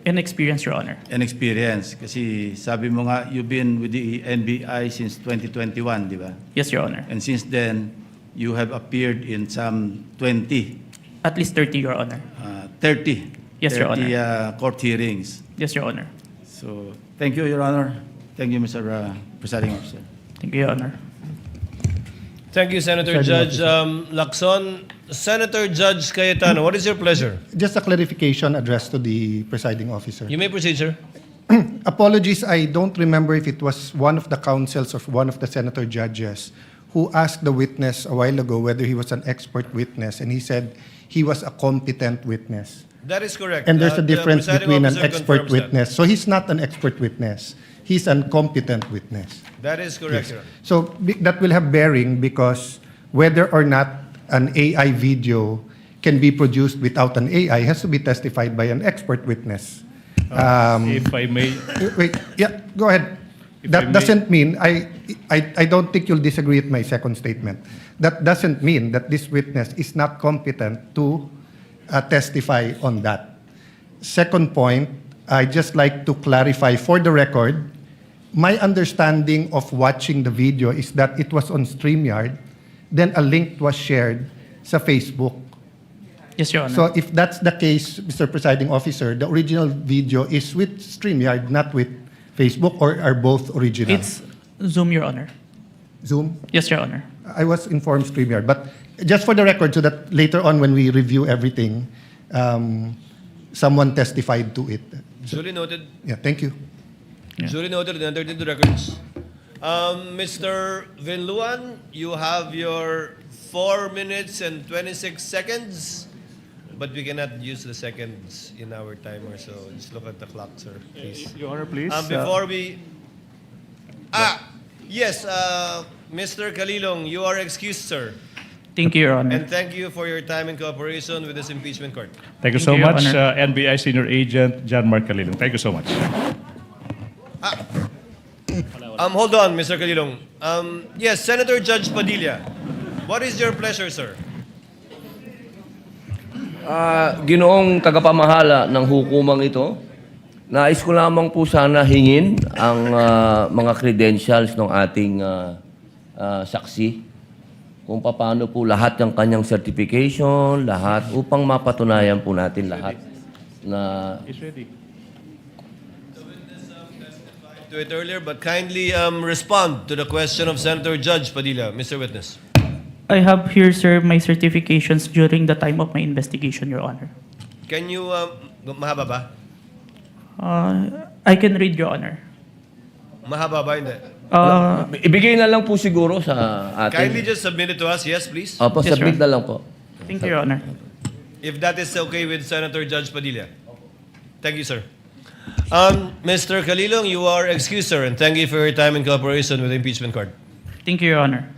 And experience, Your Honor. And experience. Kasi sabi mo nga, you've been with the NBI since 2021, di ba? Yes, Your Honor. And since then, you have appeared in some 20. At least 30, Your Honor. 30. Yes, Your Honor. 30 court hearings. Yes, Your Honor. So, thank you, Your Honor. Thank you, Mr. Presiding Officer. Thank you, Your Honor. Thank you, Senator Judge Lacson. Senator Judge Cayetano, what is your pleasure? Just a clarification addressed to the presiding officer. You may proceed, sir. Apologies, I don't remember if it was one of the counsels or one of the senator judges who asked the witness a while ago whether he was an expert witness, and he said he was a competent witness. That is correct. And there's a The difference presiding between an officer expert confirms that. witness. So he's not an expert witness. he's an incompetent witness. That is correct, Your Honor. So that will have bearing because whether or not an AI video can be produced without an AI has to be testified by an expert witness. If I may, Wait, yeah, go ahead. That doesn't mean, I don't think you'll disagree with my second statement. That doesn't mean that this witness is not competent to testify on that. Second point, I'd just like to clarify for the record, my understanding of watching the video is that it was on StreamYard, then a link was shared sa Facebook. Yes, Your Honor. So if that's the case, Mr. Presiding Officer, the original video is with StreamYard, not with Facebook, or are both original? It's Zoom, Your Honor. Zoom? Yes, Your Honor. I was informed StreamYard, but just for the record, so that later on when we review everything, someone testified to it. Duly noted. Yeah, thank you. Duly noted and entered into records. Mr. Vinluan, you have your 4 minutes and 26 seconds, but we cannot use the seconds in our timer, so just look at the clock, sir, please. Your Honor, please. Before we... yes, Mr. Kalilong, you are excused, sir. Thank you, Your Honor. And thank you for your time and cooperation with this impeachment court. Thank you so much, NBI Senior Agent John Mark Kalilong. Thank you so much. Hold on, Mr. Kalilong. Yes, Senator Judge Padilla, what is your pleasure, sir? Ginoong tagapamahala ng hukumang ito, nais ko lamang po sana hingin ang mga credentials ng ating saksi, kung paano po lahat ng kanyang certification, lahat, upang mapatunayan po natin lahat na... It's ready. To it earlier, but kindly respond to the question of Senator Judge Padilla, Mr. Witness. I have here, sir, my certifications during the time of my investigation, Your Honor. Can you, mahaba ba? I can read, Your Honor. Mahaba ba? Hindi. Ibigay na lang po siguro sa atin. Kindly just submit it to us, yes, please. Opo, Yes, submit sir. na lang po. Thank you, Your Honor. If that is okay with Senator Judge Padilla. Thank you, sir. Mr. Kalilong, you are excused, sir, and thank you for your time and cooperation with the impeachment court. Thank you, Your Honor.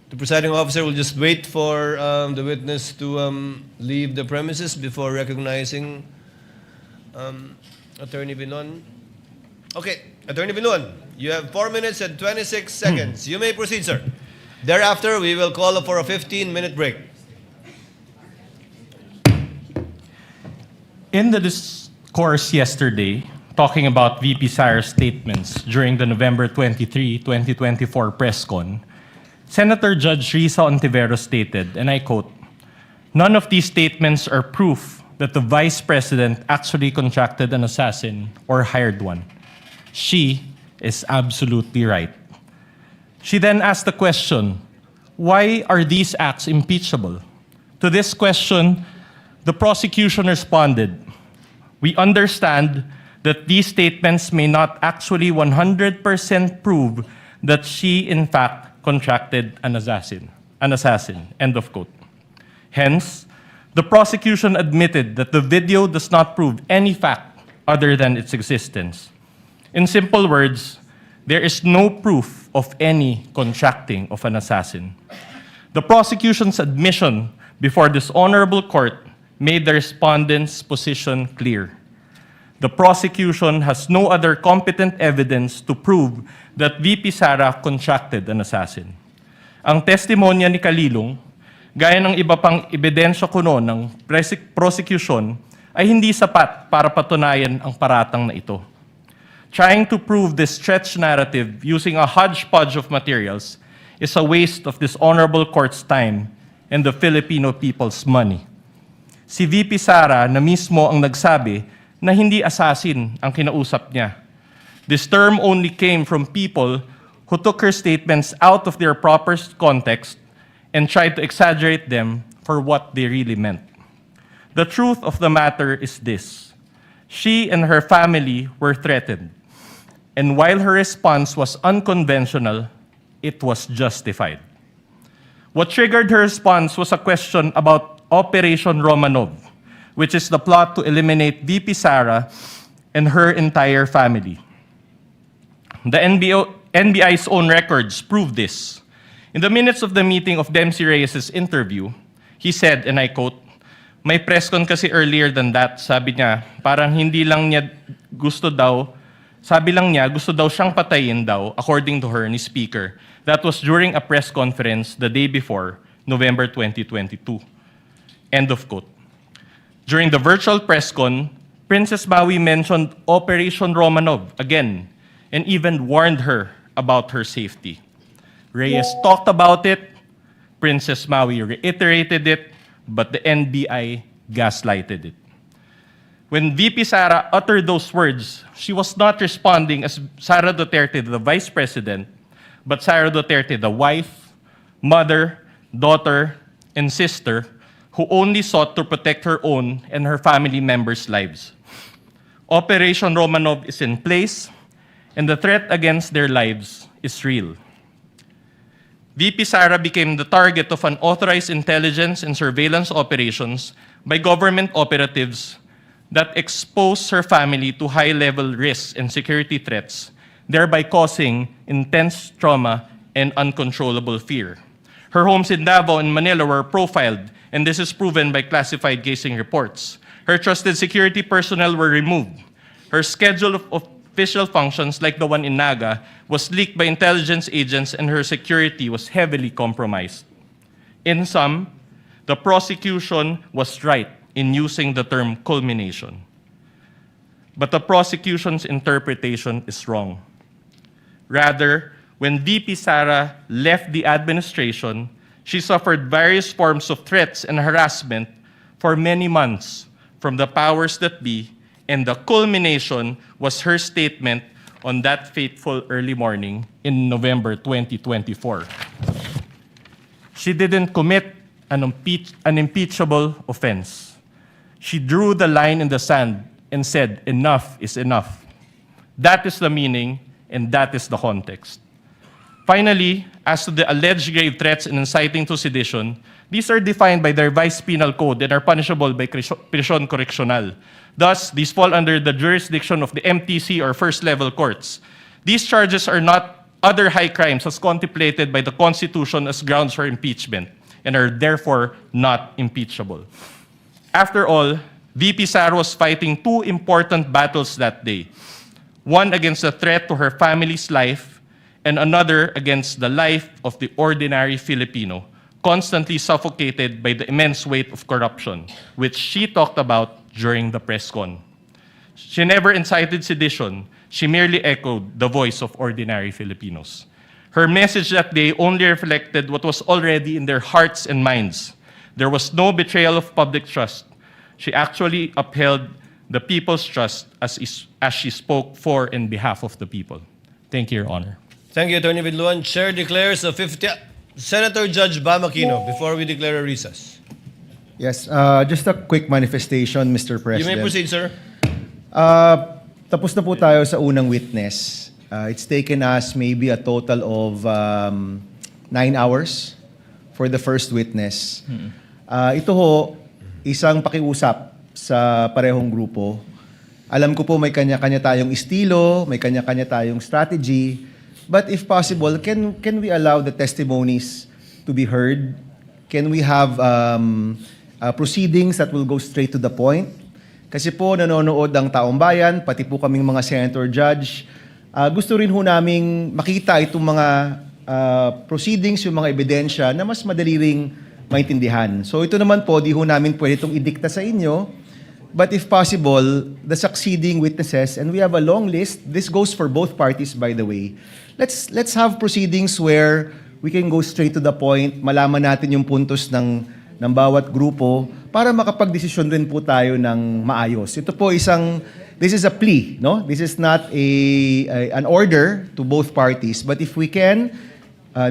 The presiding officer will just wait for the witness to leave the premises before recognizing Attorney Binon. Okay, Attorney Binon, you have 4 minutes and 26 seconds. You may proceed, sir. Thereafter, we will call for a 15-minute break. In the discourse yesterday, talking about VP Sara's statements during the November 23, 2024 press con, Senator Judge Risa Ontiveros stated, and I quote, "None of these statements are proof that the Vice President actually contracted an assassin or hired one. She is absolutely right." She then asked the question, why are these acts impeachable? To this question, the prosecution responded, "We understand that these statements may not actually 100% prove that she, in fact, contracted an assassin, end of quote. Hence, the prosecution admitted that the video does not prove any fact other than its existence. In simple words, there is no proof of any contracting of an assassin. The prosecution's admission before this honorable court made the respondent's position clear. The prosecution has no other competent evidence to prove that VP Sara contracted an assassin. Ang testimonya ni Kalilong, gaya ng iba pang ebidensya kuno ng prosecution, ay hindi sapat para patunayan ang paratang na ito. Trying to prove this stretched narrative using a hodgepodge of materials is a waste of this honorable court's time and the Filipino people's money. Si VP Sara na mismo ang nagsabi na hindi assassin ang kinausap niya. This term only came from people who took her statements out of their proper context and tried to exaggerate them for what they really meant. The truth of the matter is this: she and her family were threatened, and while her response was unconventional, it was justified. What triggered her response was a question about Operation Romanov, which is the plot to eliminate VP Sara and her entire family. The NBI's own records prove this. In the minutes of the meeting of Dempsey Reyes' interview, he said, and I quote, "May press con kasi earlier than that," sabi niya, parang hindi lang niya gusto daw, sabi lang niya gusto daw siyang patayin daw, according to her, ni Speaker. That was during a press conference the day before, November 2022. End of quote. During the virtual press con, Princess Maui mentioned Operation Romanov again and even warned her about her safety. Reyes talked about it, Princess Maui reiterated it, but the NBI gaslighted it. When VP Sara uttered those words, she was not responding as Sara Duterte, the Vice President, but Sara Duterte, the wife, mother, daughter, and sister, who only sought to protect her own and her family members' lives. Operation Romanov is in place, and the threat against their lives is real. VP Sara became the target of unauthorized intelligence and surveillance operations by government operatives that exposed her family to high-level risks and security threats, thereby causing intense trauma and uncontrollable fear. Her homes in Davao and Manila were profiled, and this is proven by classified casing reports. Her trusted security personnel were removed. Her schedule of official functions, like the one in Naga, was leaked by intelligence agents, and her security was heavily compromised. In sum, the prosecution was right in using the term culmination. But the prosecution's interpretation is wrong. Rather, when VP Sara left the administration, she suffered various forms of threats and harassment for many months from the powers that be, and the culmination was her statement on that fateful early morning in November 2024. She didn't commit an impeachable offense. She drew the line in the sand and said, "Enough is enough." That is the meaning, and that is the context. Finally, as to the alleged grave threats and inciting to sedition, these are defined by the revised penal code and are punishable by prisión correccional. Thus, these fall under the jurisdiction of the MTC or first-level courts. These charges are not other high crimes as contemplated by the Constitution as grounds for impeachment and are therefore not impeachable. After all, VP Sara was fighting two important battles that day. One against the threat to her family's life, and another against the life of the ordinary Filipino, constantly suffocated by the immense weight of corruption, which she talked about during the press con. She never incited sedition. She merely echoed the voice of ordinary Filipinos. Her message that day only reflected what was already in their hearts and minds. There was no betrayal of public trust. She actually upheld the people's trust as she spoke for and behalf of the people. Thank you, Your Honor. Thank you, Attorney Vidluan. Chair declares the 50th. Senator Judge Bam Aquino, before we declare a recess. Yes, just a quick manifestation, Mr. You President. may proceed, sir. Tapos na po tayo sa unang witness. It's taken us maybe a total of 9 hours for the first witness. Ito ho, isang pakiusap sa parehong grupo. Alam ko po may kanya-kanya tayong estilo, may kanya-kanya tayong strategy. But if possible, can we allow the testimonies to be heard? Can we have proceedings that will go straight to the point? Kasi po nanonood ang taong bayan, pati po kaming mga senator judge. Gusto rin ho naming makita itong mga proceedings, yung mga ebidensya na mas madali ring maintindihan. So ito naman po, di ho namin pwede itong idikta sa inyo. But if possible, the succeeding witnesses, and we have a long list, this goes for both parties by the way, let's have proceedings where we can go straight to the point, malaman natin yung puntos ng bawat grupo para makapagdesisyon rin po tayo ng maayos. Ito po this is a plea, no? This is not an order to both parties, but if we can,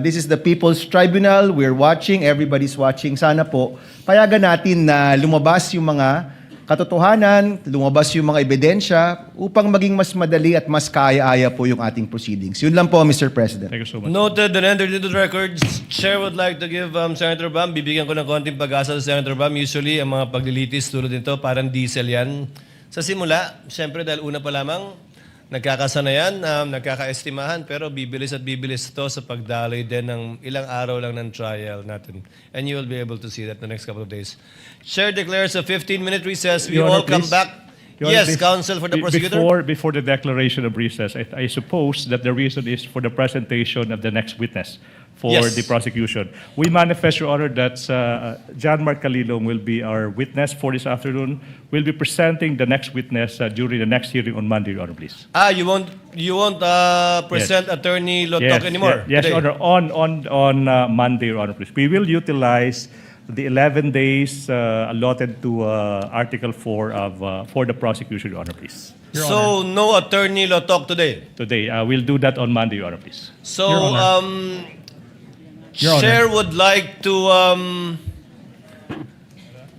this is the People's Tribunal, we're watching, everybody's watching, sana po, payagan natin na lumabas yung mga katotohanan, lumabas yung mga ebidensya upang maging mas madali at mas kaya-aya po yung ating proceedings. Yun lang po, Mr. President. Thank you so much. Noted and entered into the records. Chair would like to give Senator Bam, bibigyan ko ng konting pag-asa sa Senator Bam. Usually, ang mga paglilitis tulad nito, parang diesel yan. Sa simula, siyempre dahil una pa lamang, nagkakasanayan, nagkakaestimahan, pero bibilis at bibilis ito sa pagdaloy din ng ilang araw lang ng trial natin. And you will be able to see that the next couple of days. Chair declares a 15-minute recess. We Your Honor, all come please. back. Your Honor, Yes, please. counsel for the prosecutor. Before the declaration of recess, I suppose that the reason is for the presentation of the next witness for Yes. the prosecution. We manifest, Your Honor, that John Mark Calilong will be our witness for this afternoon. We'll be presenting the next witness during the next hearing on Monday, Your Honor, please. You won't present Attorney Lotok anymore? Yes, today? Your Honor, on Monday, Your Honor, please. We will utilize the 11 days allotted to Article 4 for the prosecution, Your Honor, please. So, no Attorney Lotok today? Today, we'll do that on Monday, Your Honor, please. So, Your Honor. Chair would like to,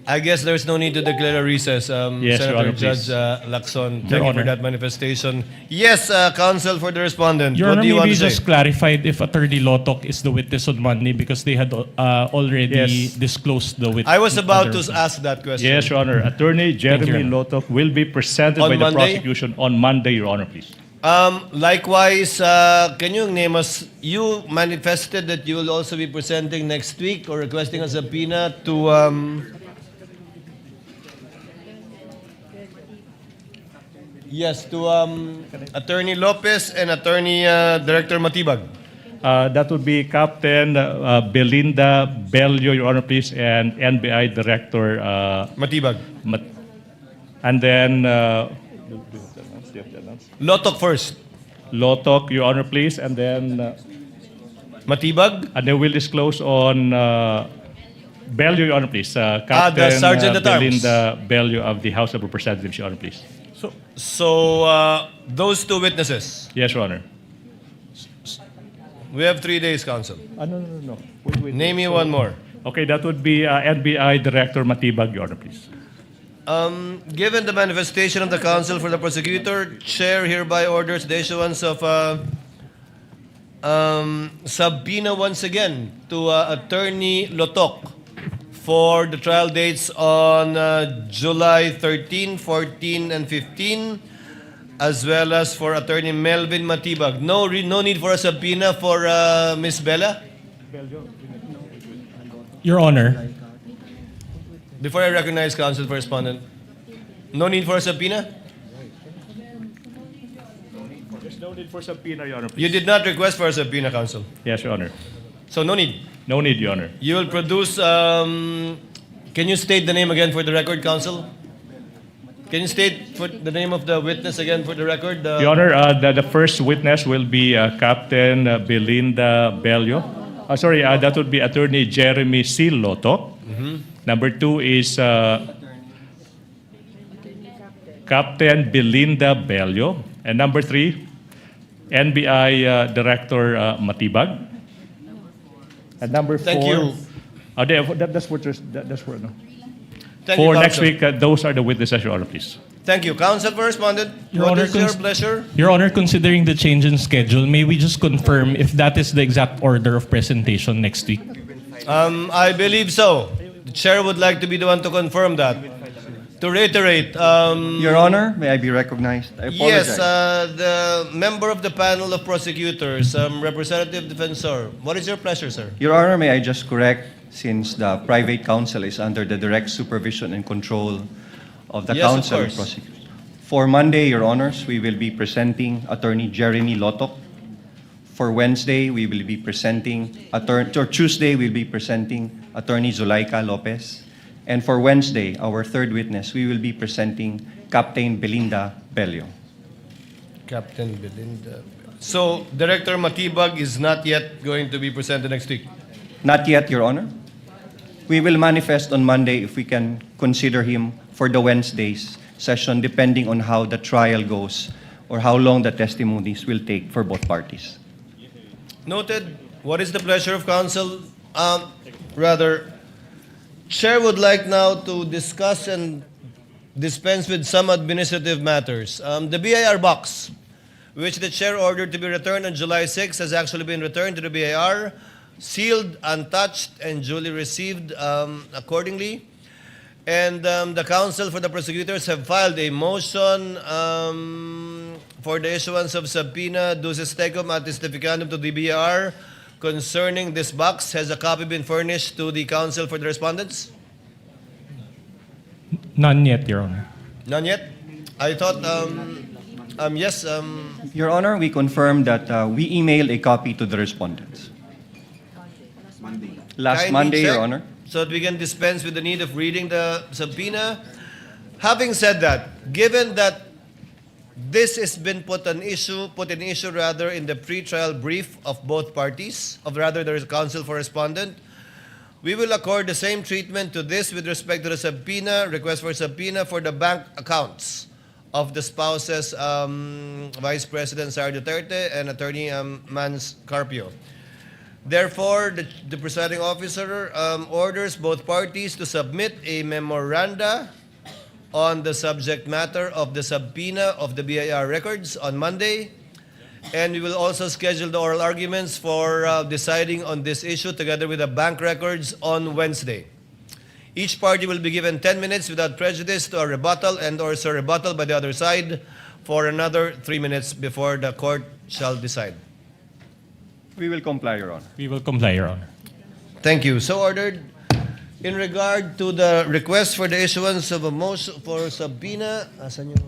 I guess there's no need to declare a recess. Yes, Your Senator Honor, Judge please. Lacson, Your thank you for Honor. that manifestation. Yes, counsel for the respondent. Your What Honor, do you want maybe to say? just clarified if Attorney Lotok is the witness on Monday because they had already Yes. disclosed the witness. I was about to ask that question. Yes, Your Honor. Attorney Jeremy Your Lotok will be presented On by the Monday? prosecution on Monday, Your Honor, please. Likewise, can you name us, you manifested that you will also be presenting next week or requesting a subpoena to, yes, to Attorney Lopez and Attorney Director Matibag. That would be Captain Belinda Bello, Your Honor, please, and NBI Director Matibag. And then Lotok first. Lotok, Your Honor, please, and then Matibag. And then we'll disclose on Bello, Your Honor, please. Captain the Sergeant at Arms. Belinda Bello of the House of Representatives, Your Honor, please. So, those two witnesses. Yes, Your Honor. We have 3 days, counsel. No. Wait. Name me one more. Okay, that would be NBI Director Matibag, Your Honor, please. Given the manifestation of the counsel for the prosecutor, Chair hereby orders the issuance of subpoena once again to Attorney Lotok for the trial dates on July 13, 14, and 15, as well as for Attorney Melvin Matibag. No need for a subpoena for Ms. Bella? Your Honor. Before I recognize counsel for respondent, no need for a subpoena? There's no need for subpoena, Your Honor, please. You did not request for a subpoena, counsel. Yes, Your Honor. So no need. No need, Your Honor. You will produce, can you state the name again for the record, counsel? Can you state for the name of the witness again for the record? Your Honor, the first witness will be Captain Belinda Bello. That would be Attorney Jeremy C. Lotok. Number 2 is Captain Belinda Bello. And number 3, NBI Director Matibag. And number 4. Thank you. That's for no. Thank For you, next counsel. week, those are the witnesses, Your Honor, please. Thank you. Counsel for respondent, Your what Honor, is your pleasure? Your Honor, considering the change in schedule, may we just confirm if that is the exact order of presentation next week? I believe so. The chair would like to be the one to confirm that. To reiterate, Your Honor, may I be recognized? I apologize. yes, the member of the panel of prosecutors, Representative Defensor, what is your pleasure, sir? Your Honor, may I just correct, since the private counsel is under the direct supervision and control of the Yes, of counsel and course. prosecutor. For Monday, Your Honors, we will be presenting Attorney Jeremy Lotok. For Wednesday, we will be presenting Tuesday, we'll be presenting Attorney Zulaika Lopez. And for Wednesday, our third witness, we will be presenting Captain Belinda Bello. Captain Belinda. So, Director Matibag is not yet going to be presented next week? Not yet, Your Honor. We will manifest on Monday if we can consider him for the Wednesday's session, depending on how the trial goes or how long the testimonies will take for both parties. Noted. What is the pleasure of counsel? Chair would like now to discuss and dispense with some administrative matters. The BIR box, which the chair ordered to be returned on July 6, has actually been returned to the BIR, sealed, untouched, and duly received accordingly. And the counsel for the prosecutors have filed a motion for the issuance of subpoena duces tecum ad testificandum to the BIR concerning this box. Has a copy been furnished to the counsel for the respondents? None yet, Your Honor. None yet? I thought, yes. Your Honor, we confirm that we emailed a copy to the respondents. Last Kindly Monday, Your check Honor. so that we can dispense with the need of reading the subpoena. Having said that, given that this has been put in issue rather in the pre-trial brief of both parties, there is a counsel for respondent, we will accord the same treatment to this with respect to the subpoena, request for subpoena for the bank accounts of the spouses, Vice President Sara Duterte and Attorney Mans Carpio. Therefore, the presiding officer orders both parties to submit a memoranda on the subject matter of the subpoena of the BIR records on Monday, and we will also schedule the oral arguments for deciding on this issue together with the bank records on Wednesday. Each party will be given 10 minutes without prejudice to a rebuttal and/or a rebuttal by the other side for another 3 minutes before the court shall decide. We will comply, Your Honor. We will comply, Your Honor. Thank you. So ordered. In regard to the request for the issuance of a motion for subpoena, asan yung...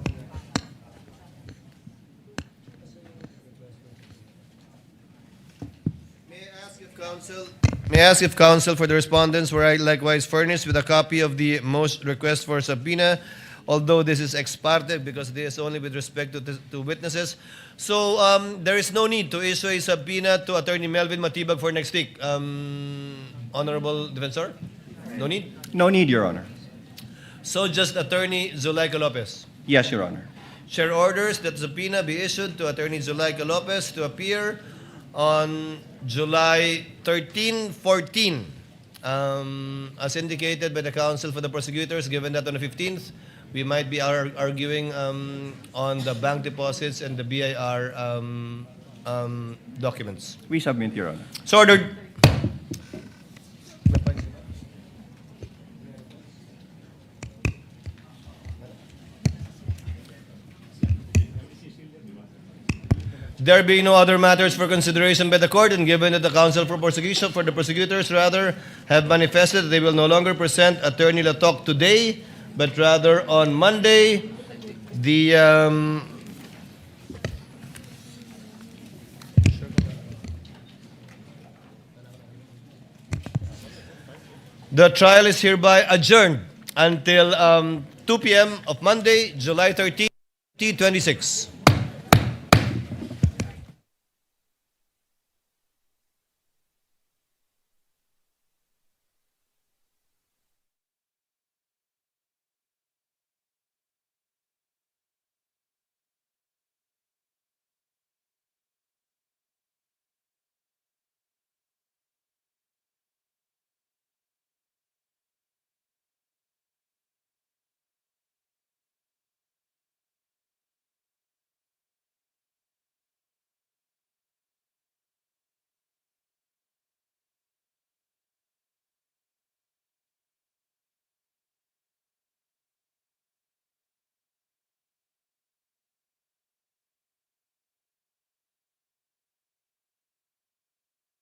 May I ask if counsel for the respondents were likewise furnished with a copy of the most request for subpoena, although this is ex parte because this is only with respect to witnesses. So there is no need to issue a subpoena to Attorney Melvin Matibag for next week. Honorable Defensor? No need? No need, Your Honor. So just Attorney Zulaika Lopez? Yes, Your Honor. Chair orders that subpoena be issued to Attorney Zulaika Lopez to appear on July 13, 14, as indicated by the counsel for the prosecutors, given that on the 15th, we might be arguing on the bank deposits and the BIR documents. We submit, Your Honor. So ordered. There being no other matters for consideration by the court, and given that the counsel for the prosecutors have manifested that they will no longer present Attorney Latok today, but rather on Monday, the trial is hereby adjourned until 2 p.m. of Monday, July 13, 2026.